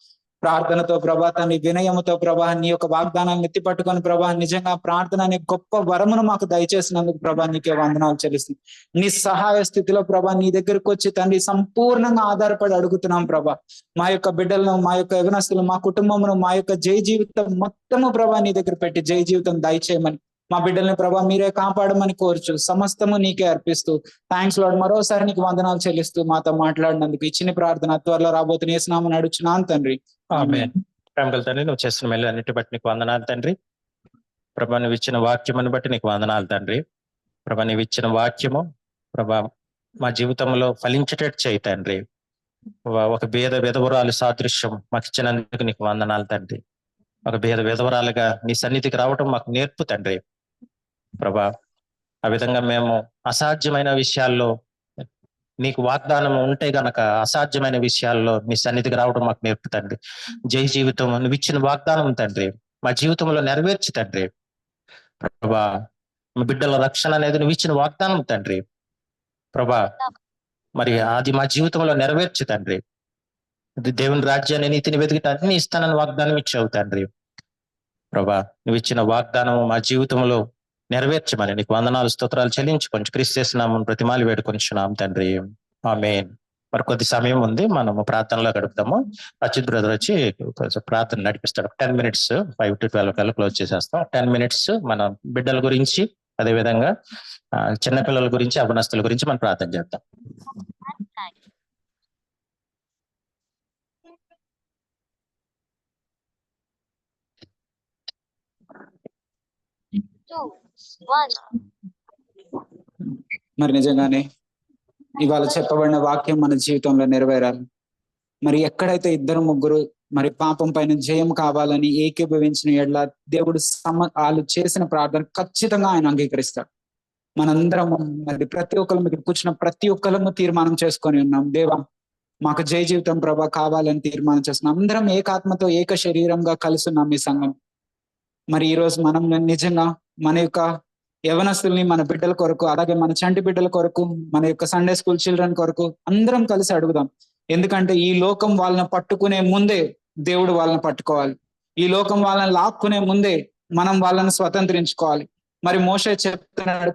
Speaker 1: ప్రార్థనతో ప్రభా, తండ్రి వినయముతో ప్రభా, నీ యొక్క వాగ్దానాన్ని ఎత్తి పట్టుకొని ప్రభా, నిజంగా ప్రార్థన అనే గొప్ప వరమును మాకు దయచేసినందుకు ప్రభా నీకే వందనాలు చెల్లిస్తుంది. నీ సహాయ స్థితిలో ప్రభా నీ దగ్గరికి వచ్చి తండ్రి సంపూర్ణంగా ఆధారపడి అడుగుతున్నాం ప్రభా. మా యొక్క బిడ్డలను, మా యొక్క యవనస్తులు, మా కుటుంబమును, మా యొక్క జై జీవితం మొత్తము ప్రభా నీ దగ్గర పెట్టి జై జీవితం దయచేయమని, మా బిడ్డల్ని ప్రభా మీరే కాపాడమని కోరుచు సమస్తము నీకే అర్పిస్తూ థ్యాంక్స్ లార్డ్. మరోసారి నీకు వందనాలు చెల్లిస్తూ మాతో మాట్లాడినందుకు ఇచ్చిన ప్రార్థన త్వరలో రాబోతున్న యేసు నామమున అడుగుచున్నాను తండ్రి.
Speaker 9: ఆమేన్. ప్రేమగల తండ్రి, నువ్వు చేసిన మేలు అన్నిటి బట్టి నీకు వందనాలు తండ్రి. ప్రభా నువ్వు ఇచ్చిన వాక్యమును బట్టి నీకు వందనాలు తండ్రి. ప్రభా నువ్వు ఇచ్చిన వాక్యము ప్రభా మా జీవితంలో ఫలించేటట్టు చేయి తండ్రి. ఒక విధవరాలు సాదృశ్యం మాకు ఇచ్చినందుకు నీకు వందనాలు తండ్రి. ఒక విధవరాలుగా నీ సన్నిధికి రావటం మాకు నేర్పు తండ్రి. ప్రభా ఆ విధంగా మేము అసాధ్యమైన విషయాల్లో నీకు వాగ్దానం ఉంటే గనక అసాధ్యమైన విషయాల్లో నీ సన్నిధికి రావడం మాకు నేర్పుతండి. జై జీవితం నువ్వు ఇచ్చిన వాగ్దానం తండ్రి మా జీవితంలో నెరవేర్చి తండ్రి. ప్రభా మా బిడ్డల రక్షణ అనేది నువ్వు ఇచ్చిన వాగ్దానం తండ్రి. ప్రభా మరి అది మా జీవితంలో నెరవేర్చి తండ్రి. దేవుని రాజ్యాన్ని, నీతిని వెతికిట అన్ని ఇస్తానని వాగ్దానం ఇచ్చావు తండ్రి. ప్రభా నువ్వు ఇచ్చిన వాగ్దానము మా జీవితంలో నెరవేర్చమని నీకు వందనాలు, స్తోత్రాలు చెల్లించుకొని క్రీస్తు చేస్తున్నాము ప్రతిమాలు వేడుకొనిచున్నాం తండ్రి. ఆమేన్. మరి కొద్ది సమయం ఉంది, మనము ప్రార్థనలో గడుపుతాము. అచ్యుత్ బ్రదర్ వచ్చి కొంచెం ప్రార్థన నడిపిస్తాడు. 10 minutes 5 to 12 కల్లా క్లోజ్ చేసేస్తాం. 10 minutes మన బిడ్డల గురించి, అదే విధంగా చిన్నపిల్లల గురించి, అవనస్తుల గురించి మనం ప్రార్థన చేద్దాం.
Speaker 1: మరి నిజంగానే ఇవాళ చెప్పబడిన వాక్యం మన జీవితంలో నెరవేరాలి. మరి ఎక్కడైతే ఇద్దరు ముగ్గురు మరి పాపం పైన జయం కావాలని ఏకీభవించిన ఎడ్ల దేవుడు వాళ్ళు చేసిన ప్రార్థన ఖచ్చితంగా ఆయన అంగీకరిస్తాడు. మనందరం మరి ప్రతి ఒక్కరు మీకు కూర్చున్న ప్రతి ఒక్కరము తీర్మానం చేసుకొని ఉన్నాం, దేవా మాకు జయ జీవితం ప్రభా కావాలని తీర్మానం చేస్తున్నాం. అందరం ఏకాత్మతో ఏక శరీరంగా కలిసి ఉన్నాం ఈ సంఘం. మరి ఈ రోజు మనం నిజంగా మన యొక్క యవనస్తుల్ని, మన బిడ్డల కొరకు, అలాగే మన చంటి బిడ్డల కొరకు, మన యొక్క సండే స్కూల్ చిల్డ్రన్ కొరకు అందరం కలిసి అడుగుదాం. ఎందుకంటే ఈ లోకం వాళ్ళని పట్టుకునే ముందే దేవుడు వాళ్ళని పట్టుకోవాలి. ఈ లోకం వాళ్ళని లాక్కునే ముందే మనం వాళ్ళని స్వతంత్రించుకోవాలి. మరి మోషే చెప్తున్నాడు,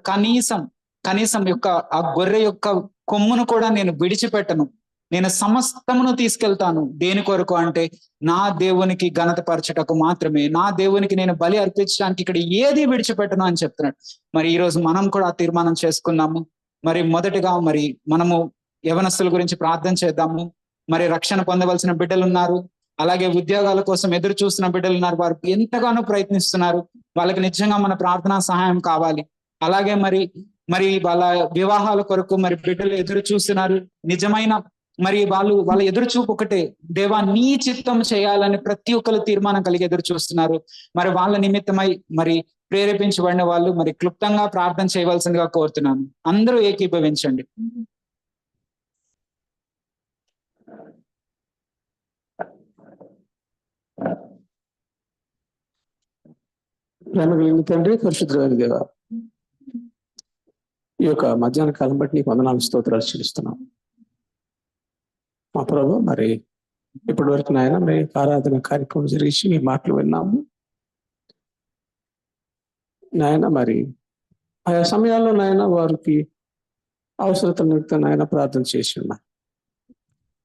Speaker 1: కనీసం యొక్క ఆ గొర్రె యొక్క కొమ్మును కూడా నేను విడిచిపెట్టను, నేను సమస్తమును తీసుకెళ్తాను. దేని కొరకు అంటే నా దేవునికి ఘనత పరచుటకు మాత్రమే, నా దేవునికి నేను బలి అర్పించడానికి ఇక్కడ ఏది విడిచిపెట్టను అని చెప్తున్నాడు. మరి ఈ రోజు మనం కూడా ఆ తీర్మానం చేసుకుందాము. మరి మొదటిగా మరి మనము యవనస్తుల గురించి ప్రార్థన చేద్దాము. మరి రక్షణ పొందవలసిన బిడ్డలు ఉన్నారు, అలాగే ఉద్యోగాల కోసం ఎదురు చూస్తున్న బిడ్డలు ఉన్నారు, వారు ఎంతగానో ప్రయత్నిస్తున్నారు, వాళ్ళకి నిజంగా మన ప్రార్థనా సహాయం కావాలి. అలాగే మరి వాళ్ళ వివాహాల కొరకు మరి బిడ్డలు ఎదురు చూస్తున్నారు. నిజమైన మరి వాళ్ళ ఎదురు చూపు ఒకటే, దేవా నీ చిత్తం చేయాలని ప్రతి ఒక్కరు తీర్మానం కలిగి ఎదురు చూస్తున్నారు. మరి వాళ్ళ నిమిత్తమై మరి ప్రేరేపించబడిన వాళ్ళు మరి క్లుప్తంగా ప్రార్థన చేయవలసిందిగా కోరుతున్నాను. అందరూ ఏకీభవించండి.
Speaker 11: ప్రేమ తండ్రి, పరిశుద్ధుడైన దేవా, ఈ యొక్క మధ్యాహ్న కాలం బట్టి నీకు వందనాలు, స్తోత్రాలు చెల్లిస్తున్నాం. మా ప్రభు మరి ఇప్పటి వరకు నాయన మీ ఆరాధన కార్యక్రమం జరిగి మీ మాటలు విన్నాము నాయన. మరి ఆయా సమయాల్లో నాయన వారికి అవసరత నిమిత్తం నాయన ప్రార్థన చేసి ఉన్నారు.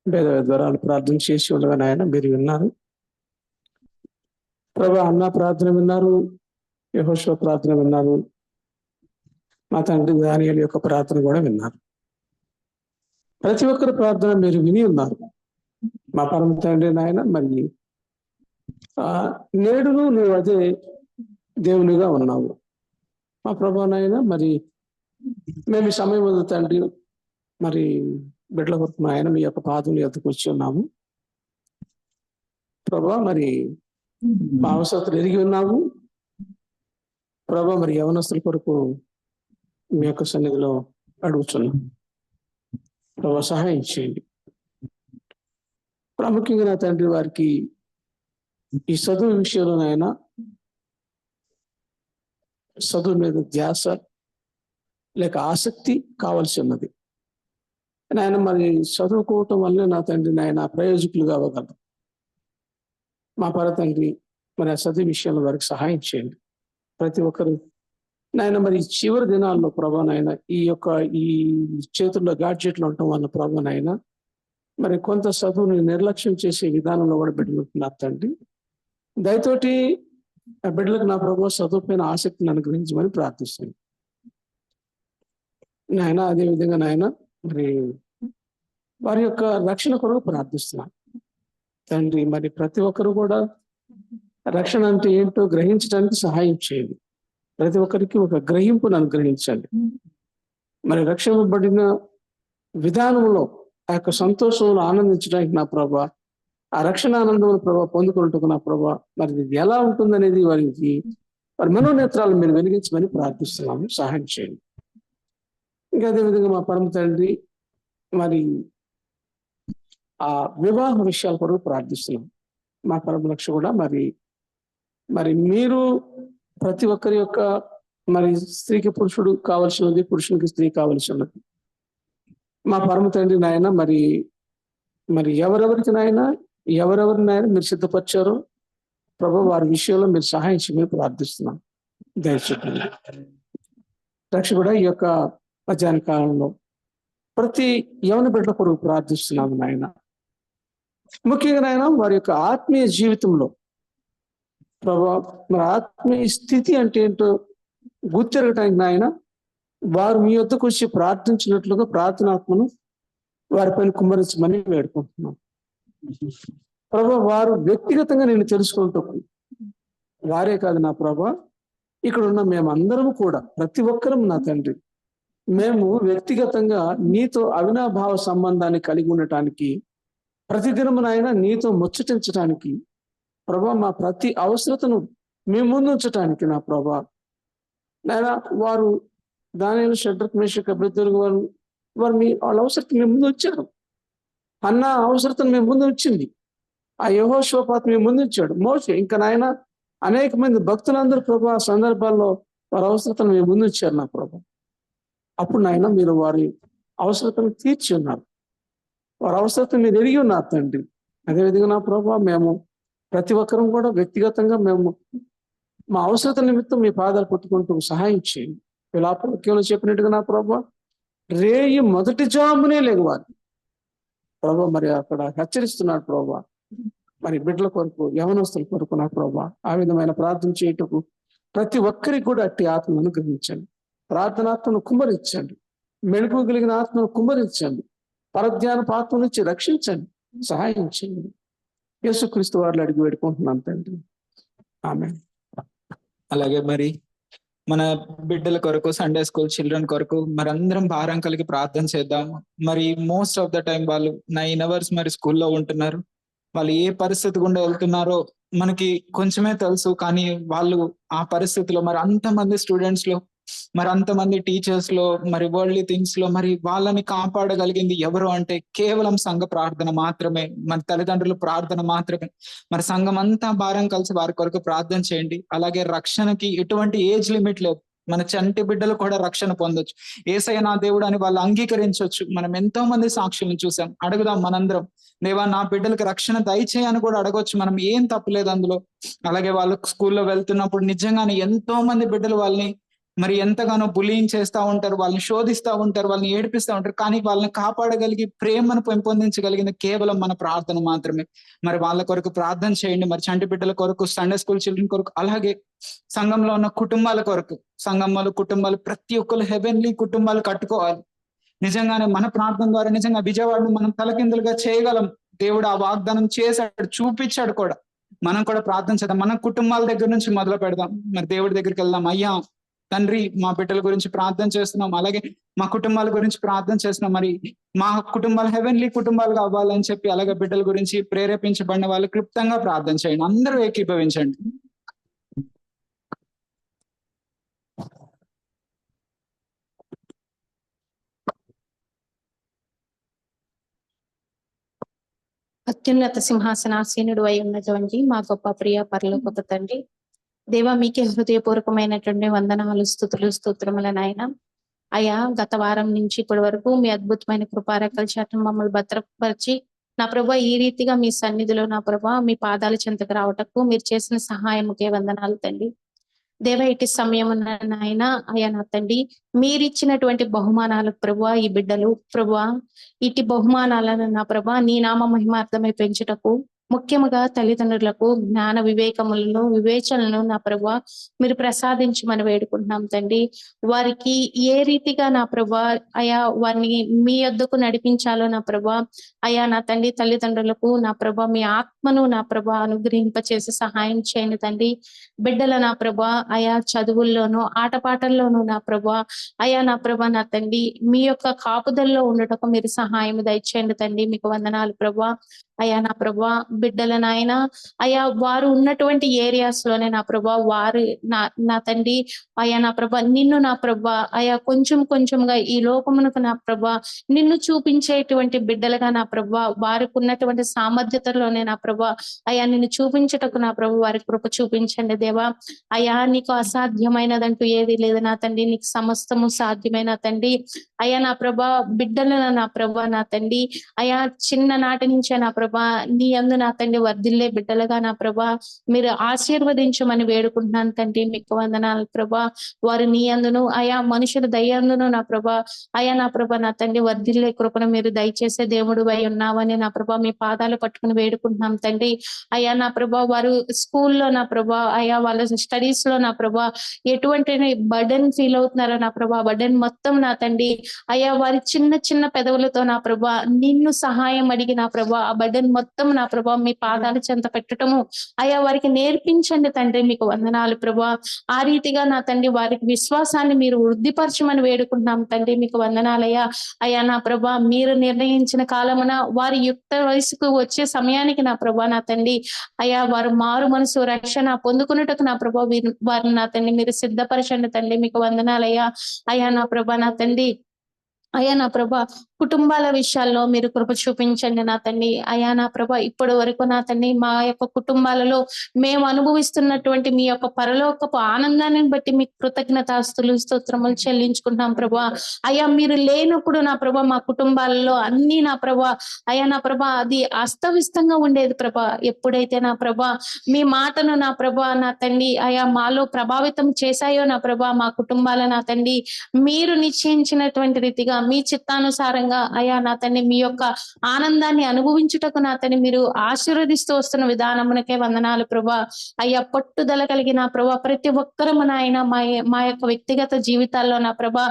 Speaker 11: భేద ద్వారాలు ప్రార్థన చేసి ఉండగా నాయన మీరు విన్నారు ప్రభు. అన్న ప్రార్థన విన్నారు, యెహోషువ ప్రార్థన విన్నారు, మా తండ్రి దానియేలు యొక్క ప్రార్థన కూడా విన్నారు. ప్రతి ఒక్కరి ప్రార్థన మీరు విని ఉన్నారు. మా పరమ తండ్రి నాయన, మరి నేడును నువ్వు అదే దేవునిగా ఉన్నావు మా ప్రభా నాయన. మరి మేము ఈ సమయం వద్ద తండ్రి, మరి బిడ్డల వరకు నాయన మీ యొక్క పాదముల యొద్దకు వచ్చి ఉన్నాము ప్రభా. మరి మా అవసరతలు ఎరిగి ఉన్నాము ప్రభా. మరి యవనస్తుల కొరకు మీ యొక్క సన్నిధిలో అడుగుతున్నాం ప్రభా, సహాయం చేయండి. ప్రాముఖ్యంగా నా తండ్రి వారికి ఈ చదువు విషయంలోనైనా చదువు మీద ధ్యాస లేక ఆసక్తి కావాల్సి ఉన్నది నాయన. మరి చదువుకోవటం వల్ల నా తండ్రి నాయన ప్రయోజకులు కావగలరు మా పర తండ్రి. మరి ఆ చదువు విషయంలో వారికి సహాయం చేయండి ప్రతి ఒక్కరు నాయన. మరి చివరి దినాల్లో ప్రభా నాయన ఈ చేతుల్లో గాడ్జెట్లు ఉండటం వల్ల ప్రభా నాయన మరి కొంత చదువుని నిర్లక్ష్యం చేసే విధానంలో కూడా బిడ్డలున్నారు తండ్రి. దయతోటి ఆ బిడ్డలకు నా ప్రభు చదువు పైన ఆసక్తిని అనుగ్రహించమని ప్రార్థిస్తున్నాను నాయన. అదేవిధంగా నాయన మరి వారి యొక్క రక్షణ కొరకు ప్రార్థిస్తున్నాను తండ్రి. మరి ప్రతి ఒక్కరు కూడా రక్షణ అంటే ఏంటో గ్రహించడానికి సహాయం చేయండి. ప్రతి ఒక్కరికి ఒక గ్రహింపును అనుగ్రహించండి. మరి రక్షింపబడిన విధానంలో ఆ యొక్క సంతోషంలో ఆనందించడానికి నా ప్రభా, ఆ రక్షణ ఆనందం ప్రభావ పొందుకుంటుకు నా ప్రభా, మరి ఇది ఎలా ఉంటుందనేది వారికి వారి మనోనేత్రాలను మీరు వెలిగించమని ప్రార్థిస్తున్నాము. సహాయం చేయండి. ఇంకా అదేవిధంగా మా పరమ తండ్రి మరి ఆ వివాహ విషయాల కొరకు ప్రార్థిస్తున్నాం మా పరమ లక్ష్యం కూడా. మరి మీరు ప్రతి ఒక్కరి యొక్క మరి స్త్రీకి పురుషుడు కావలసి ఉన్నది, పురుషునికి స్త్రీ కావలసి ఉన్నది మా పరమ తండ్రి నాయన. మరి ఎవరెవరికి నాయన మీరు సిద్ధపరిచారో ప్రభు వారి విషయంలో మీరు సహాయం చేయమని ప్రార్థిస్తున్నాం. దయచేయండి రక్షకుడా. ఈ యొక్క మధ్యాహ్న కాలంలో ప్రతి యవన బిడ్డల కొరకు ప్రార్థిస్తున్నాము నాయన. ముఖ్యంగా నాయన వారి యొక్క ఆత్మీయ జీవితంలో ప్రభా, మరి ఆత్మీయ స్థితి అంటే ఏంటో గుర్తిరగటానికి నాయన వారు మీ వద్దకు వచ్చి ప్రార్థించినట్లుగా ప్రార్థనాత్మను వారిపైన కుమ్మరించమని వేడుకుంటున్నాం ప్రభా. వారు వ్యక్తిగతంగా నేను తెలుసుకుంటూ వారే కాదు నా ప్రభా, ఇక్కడ ఉన్న మేమందరము కూడా ప్రతి ఒక్కరం నా తండ్రి, మేము వ్యక్తిగతంగా నీతో అవినాభావ సంబంధాన్ని కలిగి ఉండటానికి ప్రతిదినము నాయన నీతో ముచ్చటించటానికి ప్రభా, మా ప్రతి అవసరతను మీ ముందు ఉంచటానికి నా ప్రభా నాయన. వారు దానియేలు, షడ్రక్, మేషక్, అబేద్నెగో వారు వాళ్ళ అవసరత మీ ముందు వచ్చారు. అన్న అవసరతను మేము ముందు వచ్చింది. ఆ యెహోషువపాతు మేము ముందు ఇచ్చాడు. మోషే ఇంకా నాయన అనేక మంది భక్తులందరూ ప్రభా సందర్భాల్లో వారి అవసరతను మేము ముందు ఇచ్చారు నా ప్రభా. అప్పుడు నాయన మీరు వారి అవసరతను తీర్చి ఉన్నారు, వారి అవసరతను మీరు ఎరిగి ఉన్నారు తండ్రి. అదేవిధంగా నా ప్రభా మేము ప్రతి ఒక్కరం కూడా వ్యక్తిగతంగా మేము మా అవసరత నిమిత్తం మీ పాదాలు పట్టుకుంటూ సహాయం చేయండి. విలాపవాక్యంలో చెప్పినట్టుగా నా ప్రభా రేయి మొదటి జామునే లేవాలి ప్రభా. మరి అక్కడ హెచ్చరిస్తున్నాడు ప్రభా, మరి బిడ్డల కొరకు యవనస్తుల కొరకు నా ప్రభా ఆ విధమైన ప్రార్థన చేయటకు ప్రతి ఒక్కరికి కూడా అట్టి ఆత్మను అనుగ్రహించండి. ప్రార్థనాత్మను కుమ్మరించండి, మెళుకు కలిగిన ఆత్మను కుమ్మరించండి, పరధ్యానపు ఆత్మ నుంచి రక్షించండి, సహాయం చేయండి. యేసుక్రీస్తు వారిని అడిగి వేడుకుంటున్నాను తండ్రి, ఆమేన్.
Speaker 1: అలాగే మరి మన బిడ్డల కొరకు, సండే స్కూల్ చిల్డ్రన్ కొరకు మరి అందరం భారం కలిగి ప్రార్థన చేద్దాం. మరి మోస్ట్ ఆఫ్ ద టైం వాళ్ళు 9 hours మరి స్కూల్లో ఉంటున్నారు. వాళ్ళు ఏ పరిస్థితి గుండా వెళ్తున్నారో మనకి కొంచెమే తెలుసు, కానీ వాళ్ళు ఆ పరిస్థితిలో మరి అంతమంది స్టూడెంట్స్ లో, మరి అంతమంది టీచర్స్ లో, మరి వరల్డ్లీ థింగ్స్ లో మరి వాళ్ళని కాపాడగలిగింది ఎవరు అంటే కేవలం సంఘ ప్రార్థన మాత్రమే, మన తల్లిదండ్రుల ప్రార్థన మాత్రమే. మరి సంఘం అంతా భారం కలిసి వారి కొరకు ప్రార్థన చేయండి. అలాగే రక్షణకి ఎటువంటి ఏజ్ లిమిట్ లేదు. మన చంటి బిడ్డలు కూడా రక్షణ పొందొచ్చు. యేసయ్య నా దేవుడు అని వాళ్ళు అంగీకరించవచ్చు. మనం ఎంతో మంది సాక్షులను చూసాం. అడుగుదాం మనందరం, దేవా నా బిడ్డలకు రక్షణ దయచేయని కూడా అడగొచ్చు. మనం ఏం తప్పులేదు అందులో. అలాగే వాళ్ళు స్కూల్లో వెళ్తున్నప్పుడు నిజంగానే ఎంతో మంది బిడ్డలు వాళ్ళని మరి ఎంతగానో బులియింగ్ చేస్తూ ఉంటారు, వాళ్ళని శోధిస్తూ ఉంటారు, వాళ్ళని ఏడిపిస్తూ ఉంటారు. కానీ వాళ్ళని కాపాడగలిగి ప్రేమను పెంపొందించగలిగింది కేవలం మన ప్రార్థన మాత్రమే. మరి వాళ్ళ కొరకు ప్రార్థన చేయండి. మరి చంటి బిడ్డల కొరకు, సండే స్కూల్ చిల్డ్రన్ కొరకు, అలాగే సంఘంలో ఉన్న కుటుంబాల కొరకు. సంఘంలో కుటుంబాలు ప్రతి ఒక్కరు హెవెన్లీ కుటుంబాలు కట్టుకోవాలి. నిజంగానే మన ప్రార్థన ద్వారా నిజంగా విజయవాడను మనం తలకిందులుగా చేయగలం. దేవుడు ఆ వాగ్దానం చేశాడు, చూపించాడు కూడా. మనం కూడా ప్రార్థన చేద్దాం. మన కుటుంబాల దగ్గర నుంచి మొదలు పెడదాం. మరి దేవుడి దగ్గరికి వెళ్దాం. అయ్యా తండ్రి, మా బిడ్డల గురించి ప్రార్థన చేస్తున్నాం, అలాగే మా కుటుంబాల గురించి ప్రార్థన చేస్తున్నాం. మరి మా కుటుంబాలు హెవెన్లీ కుటుంబాలుగా అవ్వాలని చెప్పి, అలాగే బిడ్డల గురించి ప్రేరేపించబడిన వాళ్ళు క్లుప్తంగా ప్రార్థన చేయండి. అందరూ ఏకీభవించండి.
Speaker 12: అత్యున్నత సింహాసనాసీనుడు అయి ఉన్నటువంటి మా గొప్ప ప్రియ పరలోకపు తండ్రి, దేవా మీకే హృదయపూర్వకమైనటువంటి వందనాలు, స్తుతులు, స్తోత్రముల నాయన. అయ్యా గత వారం నుంచి ఇప్పటి వరకు మీ అద్భుతమైన కృపారెక్కల చేత మమ్మల్ని భద్రపరిచి నా ప్రభా ఈ రీతిగా మీ సన్నిధిలో నా ప్రభా మీ పాదాల చెంతకు రావటకు మీరు చేసిన సహాయముకే వందనాలు తండ్రి. దేవ ఇటు సమయం నాయన అయ్యా నా తండ్రి, మీరిచ్చినటువంటి బహుమానాలకు ప్రభా ఈ బిడ్డలు ప్రభా ఇటు బహుమానాలను నా ప్రభా నీ నామ మహిమార్థమై పెంచుటకు, ముఖ్యముగా తల్లిదండ్రులకు జ్ఞాన వివేకములను వివేచనలను నా ప్రభా మీరు ప్రసాదించమని వేడుకుంటున్నాం తండ్రి. వారికి ఏ రీతిగా నా ప్రభా అయా వారిని మీ యొద్దకు నడిపించాలో నా ప్రభా అయా నా తండ్రి, తల్లిదండ్రులకు నా ప్రభా మీ ఆత్మను నా ప్రభా అనుగ్రహింపచేసి సహాయం చేయండి తండ్రి. బిడ్డల నా ప్రభా అయా చదువుల్లోనూ ఆటపాటల్లోనూ నా ప్రభా అయా నా ప్రభా నా తండ్రి మీ యొక్క కాపుదల్లో ఉండటకు మీరు సహాయం దయచేయండి తండ్రి. మీకు వందనాలు ప్రభా. అయా నా ప్రభా బిడ్డల నాయన అయా వారు ఉన్నటువంటి ఏరియాస్ లోనే నా ప్రభా వారు నా తండ్రి అయా నా ప్రభా నిన్ను నా ప్రభా అయా కొంచెం కొంచెంగా ఈ లోకమునకు నా ప్రభా నిన్ను చూపించేటువంటి బిడ్డలుగా నా ప్రభా వారికి ఉన్నటువంటి సామర్థ్యతలోనే నా ప్రభా అయా నిన్ను చూపించటకు నా ప్రభు వారికి కృప చూపించండి దేవా. అయా నీకు అసాధ్యమైనదంటూ ఏది లేదు నా తండ్రి, నీకు సమస్తము సాధ్యమైన తండ్రి. అయా నా ప్రభా బిడ్డలను నా ప్రభా నా తండ్రి అయా చిన్ననాటి నుంచే నా ప్రభా నీ యందు నా తండ్రి వర్ధిల్లే బిడ్డలుగా నా ప్రభా మీరు ఆశీర్వదించమని వేడుకుంటున్నాను తండ్రి. మీకు వందనాలు ప్రభా. వారు నీ యందును అయా మనుషుల దయందును నా ప్రభా అయా నా ప్రభా నా తండ్రి వర్ధిల్లే కృపను మీరు దయచేసే దేవుడు అయి ఉన్నావని నా ప్రభా మీ పాదాలు పట్టుకుని వేడుకుంటున్నాం తండ్రి. అయా నా ప్రభా వారు స్కూల్లో నా ప్రభా అయా వాళ్ళ స్టడీస్ లో నా ప్రభా ఎటువంటి బర్డెన్ ఫీల్ అవుతున్నారో నా ప్రభా బర్డెన్ మొత్తం నా తండ్రి అయా వారి చిన్న చిన్న పెదవులతో నా ప్రభా నిన్ను సహాయం అడిగి నా ప్రభా ఆ బర్డెన్ మొత్తం నా ప్రభా మీ పాదాల చెంత పెట్టడము అయా వారికి నేర్పించండి తండ్రి. మీకు వందనాలు ప్రభా. ఆ రీతిగా నా తండ్రి వారికి విశ్వాసాన్ని మీరు వృద్ధిపరచమని వేడుకుంటున్నాం తండ్రి. మీకు వందనాలయ్యా. అయా నా ప్రభా మీరు నిర్ణయించిన కాలమున వారి యుక్త వయసుకు వచ్చే సమయానికి నా ప్రభా నా తండ్రి అయా వారు మారు మనసు రక్షణ పొందుకున్నట్టుకు నా ప్రభా వారిని నా తండ్రి మీరు సిద్ధపరచండి తండ్రి. మీకు వందనాలయ్యా. అయా నా ప్రభా నా తండ్రి అయా నా ప్రభా కుటుంబాల విషయాల్లో మీరు కృప చూపించండి నా తండ్రి. అయా నా ప్రభా ఇప్పటి వరకు నా తండ్రి మా యొక్క కుటుంబాలలో మేము అనుభవిస్తున్నటువంటి మీ యొక్క పరలోకపు ఆనందాన్ని బట్టి మీకు కృతజ్ఞతాస్తులు స్తోత్రములు చెల్లించుకుంటున్నాం ప్రభా. అయా మీరు లేనప్పుడు నా ప్రభా మా కుటుంబాలలో అన్ని నా ప్రభా అయా నా ప్రభా అది అస్తవ్యస్తంగా ఉండేది ప్రభా. ఎప్పుడైతే నా ప్రభా మీ మాటను నా ప్రభా నా తండ్రి అయా మాలో ప్రభావితం చేశాయో నా ప్రభా మా కుటుంబాల నా తండ్రి మీరు నిశ్చయించినటువంటి రీతిగా మీ చిత్తానుసారంగా అయా నా తండ్రి మీ యొక్క ఆనందాన్ని అనుభవించుటకు నా తండ్రి మీరు ఆశీర్వదిస్తూ వస్తున్న విధానమునకే వందనాలు ప్రభా. అయ్యా పట్టుదల కలిగిన ప్రభా ప్రతి ఒక్కరము నాయన మా యొక్క వ్యక్తిగత జీవితాల్లో నా ప్రభా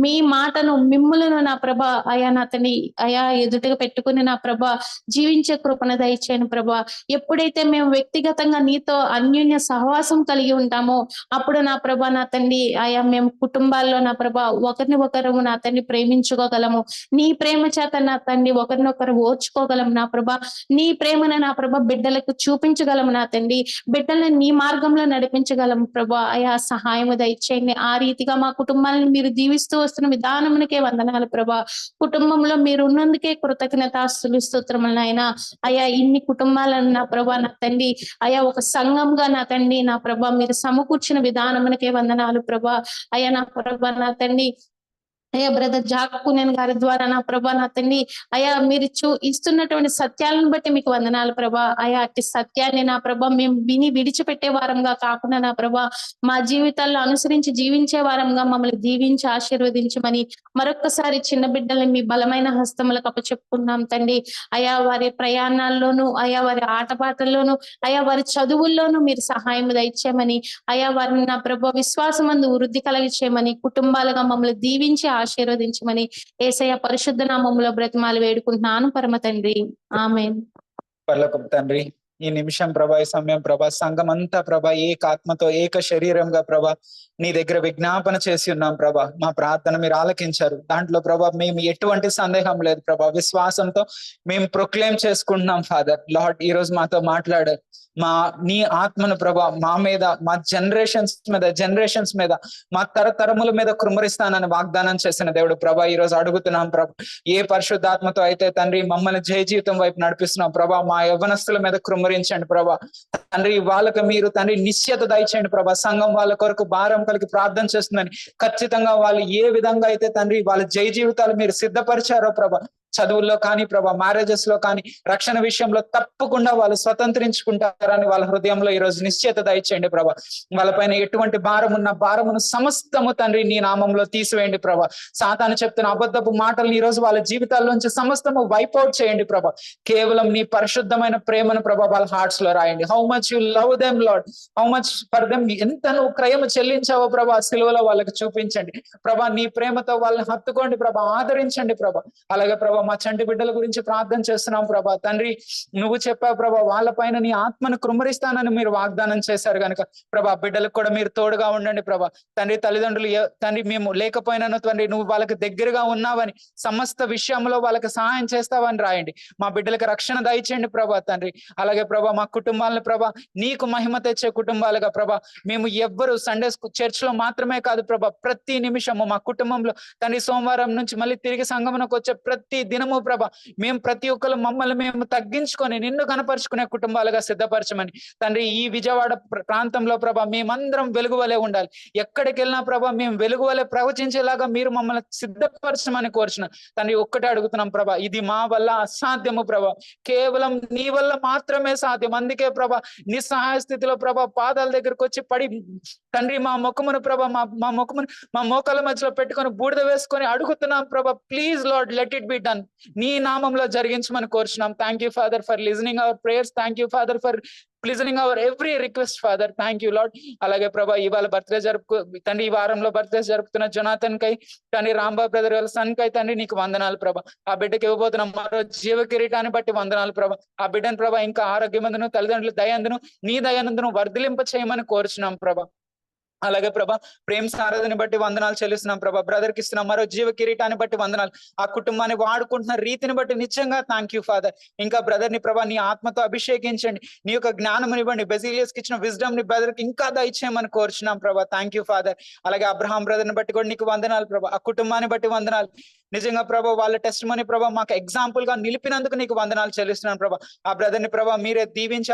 Speaker 12: మీ మాటను మిమ్ములను నా ప్రభా అయా నా తండ్రి అయా ఎదుటగా పెట్టుకుని నా ప్రభా జీవించే కృపను దయచేయను ప్రభా. ఎప్పుడైతే మేము వ్యక్తిగతంగా నీతో అన్యోన్య సహవాసం కలిగి ఉంటామో అప్పుడు నా ప్రభా నా తండ్రి అయా మేము కుటుంబాల్లో నా ప్రభా ఒకరిని ఒకరు నా తండ్రి ప్రేమించుకోగలము. నీ ప్రేమ చేత నా తండ్రి ఒకరినొకరు ఓర్చుకోగలము నా ప్రభా. నీ ప్రేమను నా ప్రభా బిడ్డలకు చూపించగలము నా తండ్రి. బిడ్డలను నీ మార్గంలో నడిపించగలము ప్రభా. అయా సహాయము దయచేయండి. ఆ రీతిగా మా కుటుంబాలను మీరు దీవిస్తూ వస్తున్న విధానమునకే వందనాలు ప్రభా. కుటుంబంలో మీరు ఉన్నందుకే కృతజ్ఞతాస్తులు స్తోత్రములు నాయనా. అయా ఇన్ని కుటుంబాలను నా ప్రభా నా తండ్రి అయా ఒక సంఘంగా నా తండ్రి నా ప్రభా మీరు సమకూర్చిన విధానమునకే వందనాలు ప్రభా. అయా నా ప్రభా నా తండ్రి అయ్యా బ్రదర్ జాకునేన్ గారి ద్వారా నా ప్రభా నా తండ్రి అయా మీరు ఇస్తున్నటువంటి సత్యాలను బట్టి మీకు వందనాలు ప్రభా. అయా అట్టి సత్యాన్ని నా ప్రభా మేము విని విడిచిపెట్టే వారంగా కాకుండా నా ప్రభా మా జీవితాల్లో అనుసరించి జీవించే వారంగా మమ్మల్ని దీవించి ఆశీర్వదించమని మరొక్కసారి చిన్న బిడ్డల్ని మీ బలమైన హస్తములకు అప్పచెప్పుకున్నాం తండ్రి. అయా వారి ప్రయాణాల్లోనూ అయా వారి ఆటపాటల్లోనూ అయా వారి చదువుల్లోనూ మీరు సహాయం దయచేయమని అయా వారిని నా ప్రభా విశ్వాసమందు వృద్ధి కలిగించేయమని కుటుంబాలుగా మమ్మల్ని దీవించి ఆశీర్వదించమని యేసయ్య పరిశుద్ధ నామములో బ్రతిమాలు వేడుకుంటున్నాను పరమ తండ్రి. ఆమేన్.
Speaker 1: పరలోకపు తండ్రి, ఈ నిమిషం ప్రభా, ఈ సమయం ప్రభా, సంఘం అంతా ప్రభా ఏక ఆత్మతో ఏక శరీరంగా ప్రభా నీ దగ్గర విజ్ఞాపన చేసి ఉన్నాం ప్రభా. మా ప్రార్థన మీరు ఆలకించారు. దాంట్లో ప్రభా మేము ఎటువంటి సందేహం లేదు ప్రభా, విశ్వాసంతో మేము ప్రొక్లెయిమ్ చేసుకుంటున్నాం ఫాదర్. లార్డ్, ఈ రోజు మాతో మాట్లాడారు. నీ ఆత్మను ప్రభా మా మీద, మా జనరేషన్స్ మీద, మా తరతరముల మీద కృమరిస్తానని వాగ్దానం చేసిన దేవుడు ప్రభా, ఈ రోజు అడుగుతున్నాం ప్రభా, ఏ పరిశుద్ధాత్మతో అయితే తండ్రి మమ్మల్ని జయ జీవితం వైపు నడిపిస్తున్నాం ప్రభా, మా యవ్వనస్తుల మీద కృమరించండి ప్రభా. తండ్రి వాళ్ళకి మీరు తండ్రి నిశ్చయత దయచేయండి ప్రభా. సంఘం వాళ్ళ కొరకు భారం కలిగి ప్రార్థన చేస్తుందని ఖచ్చితంగా వాళ్ళు ఏ విధంగా అయితే తండ్రి వాళ్ళ జయ జీవితాలు మీరు సిద్ధపరిచారో ప్రభా, చదువుల్లో కానీ ప్రభా, మ్యారేజెస్ లో కానీ, రక్షణ విషయంలో తప్పకుండా వాళ్ళు స్వతంత్రించుకుంటారని వాళ్ళ హృదయంలో ఈ రోజు నిశ్చయత దయచేయండి ప్రభా. వాళ్ళపైన ఎటువంటి భారం ఉన్న భారమును సమస్తము తండ్రి నీ నామంలో తీసివేయండి ప్రభా. సాతాను చెప్తున్న అబద్ధపు మాటలను ఈ రోజు వాళ్ళ జీవితాల్లోంచి సమస్తము వైప్ అవుట్ చేయండి ప్రభా. కేవలం నీ పరిశుద్ధమైన ప్రేమను ప్రభా వాళ్ళ హార్ట్స్ లో రాయండి. How much you love them lord, how much for them, ఎంత నువ్వు క్రయము చెల్లించావో ప్రభా సిలువలో వాళ్ళకి చూపించండి ప్రభా. నీ ప్రేమతో వాళ్ళని హత్తుకోండి ప్రభా, ఆదరించండి ప్రభా. అలాగే ప్రభా మా చంటి బిడ్డల గురించి ప్రార్థన చేస్తున్నాం ప్రభా. తండ్రి నువ్వు చెప్పావు ప్రభా, వాళ్ళపైన నీ ఆత్మను కృమరిస్తానని మీరు వాగ్దానం చేశారు కనుక ప్రభా, బిడ్డలకు కూడా మీరు తోడుగా ఉండండి ప్రభా. తండ్రి తల్లిదండ్రులు తండ్రి మేము లేకపోయినాను తండ్రి నువ్వు వాళ్ళకి దగ్గరగా ఉన్నావని, సమస్త విషయంలో వాళ్ళకి సహాయం చేస్తావని రాయండి. మా బిడ్డలకు రక్షణ దయచేయండి ప్రభా తండ్రి. అలాగే ప్రభా మా కుటుంబాలను ప్రభా నీకు మహిమ తెచ్చే కుటుంబాలుగా ప్రభా, మేము ఎవ్వరు సండే చర్చ్ లో మాత్రమే కాదు ప్రభా, ప్రతి నిమిషము మా కుటుంబంలో తండ్రి సోమవారం నుంచి మళ్ళీ తిరిగి సంగమనకు వచ్చే ప్రతి దినము ప్రభా మేము ప్రతి ఒక్కరు మమ్మల్ని మేము తగ్గించుకొని నిన్ను కనపరుచుకునే కుటుంబాలుగా సిద్ధపరచమని తండ్రి. ఈ విజయవాడ ప్రాంతంలో ప్రభా మేమందరం వెలుగువలే ఉండాలి. ఎక్కడికి వెళ్ళినా ప్రభా మేము వెలుగువలే ప్రవచించేలాగా మీరు మమ్మల్ని సిద్ధపరచమని కోరుచున్నాం తండ్రి. ఒక్కటే అడుగుతున్నాం ప్రభా, ఇది మా వల్ల అసాధ్యము ప్రభా, కేవలం నీ వల్ల మాత్రమే సాధ్యం. అందుకే ప్రభా నిస్సహాయ స్థితిలో ప్రభా పాదాల దగ్గరకు వచ్చి పడి తండ్రి మా ముఖమును ప్రభా మా ముఖమును మా మోకాల మధ్యలో పెట్టుకొని బూడిద వేసుకొని అడుగుతున్నాం ప్రభా, please lord let it be done. నీ నామంలో జరిగించమని కోరుచున్నాం. Thank you father for listening our prayers. Thank you father for listening our every request father. Thank you lord. అలాగే ప్రభా ఇవాళ బర్త్డే తండ్రి, ఈ వారంలో బర్త్డే జరుపుతున్న జొనాథన్ కై తండ్రి, రాంబాబు బ్రదర్ వాళ్ళ సన్ కై తండ్రి నీకు వందనాలు ప్రభా. ఆ బిడ్డకి ఇవ్వబోతున్న మరో జీవ కిరీటాన్ని బట్టి వందనాలు ప్రభా. ఆ బిడ్డను ప్రభా ఇంకా ఆరోగ్యమందును, తల్లిదండ్రుల దయందును, నీ దయానందును వర్ధిలింప చేయమని కోరుచున్నాం ప్రభా. అలాగే ప్రభా ప్రేమ సారథిని బట్టి వందనాలు చెల్లిస్తున్నాం ప్రభా. బ్రదర్ కి ఇస్తున్నాం మరో జీవ కిరీటాన్ని బట్టి వందనాలు. ఆ కుటుంబాన్ని వాడుకుంటున్న రీతిని బట్టి నిజంగా థ్యాంక్ యూ ఫాదర్. ఇంకా బ్రదర్ ని ప్రభా నీ ఆత్మతో అభిషేకించండి, నీ యొక్క జ్ఞానం ఇవ్వండి. బెసిలియస్ కి ఇచ్చిన విజ్డమ్ ని బ్రదర్ కి ఇంకా దయచేయమని కోరుచున్నాం ప్రభా. Thank you father. అలాగే అబ్రహాం బ్రదర్ ని బట్టి కూడా నీకు వందనాలు ప్రభా. ఆ కుటుంబాన్ని బట్టి వందనాలు. నిజంగా ప్రభా వాళ్ళ టెస్ట్ మనీ ప్రభా మాకు ఎగ్జాంపుల్ గా నిలిపినందుకు నీకు వందనాలు చెల్లిస్తున్నాను ప్రభా. ఆ బ్రదర్ ని ప్రభా మీరే దీవించి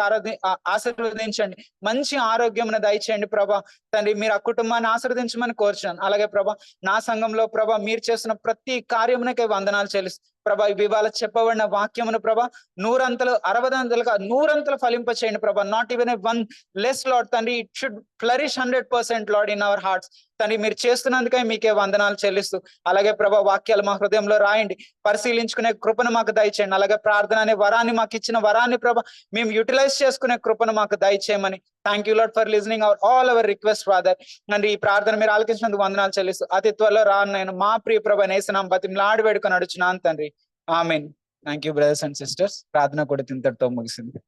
Speaker 1: ఆశీర్వదించండి, మంచి ఆరోగ్యం దయచేయండి ప్రభా తండ్రి. మీరు ఆ కుటుంబాన్ని ఆశీర్వదించమని కోరుచున్నాను. అలాగే ప్రభా నా సంఘంలో ప్రభా మీరు చేస్తున్న ప్రతి కార్యమునకే వందనాలు చెల్లిస్తున్నాను ప్రభా. ఇవాళ చెప్పబడిన వాక్యమును ప్రభా 100 60 100 ఫలింప చేయండి ప్రభా. Not even one less Lord తండ్రి, it should flourish 100% Lord in our hearts తండ్రి. మీరు చేస్తున్నందుకే మీకే వందనాలు చెల్లిస్తూ అలాగే ప్రభా వాక్యాలు మా హృదయంలో రాయండి, పరిశీలించుకునే కృపను మాకు దయచేయండి. అలాగే ప్రార్థన అనే వరాన్ని మాకు ఇచ్చిన వరాన్ని ప్రభా మేము యూటిలైజ్ చేసుకునే కృపను మాకు దయచేయమని. Thank you lord for listening all our request father. And ఈ ప్రార్థన మీరు ఆలకించినందుకు వందనాలు చెల్లిస్తూ అతి త్వరలో రాను నేను మా ప్రియ ప్రభా నేసనాం బతిమలాడి వేడుకొని అడుచున్నాను తండ్రి. ఆమేన్. Thank you brothers and sisters. ప్రార్థన కూడా ఇంతటితో ముగిసింది.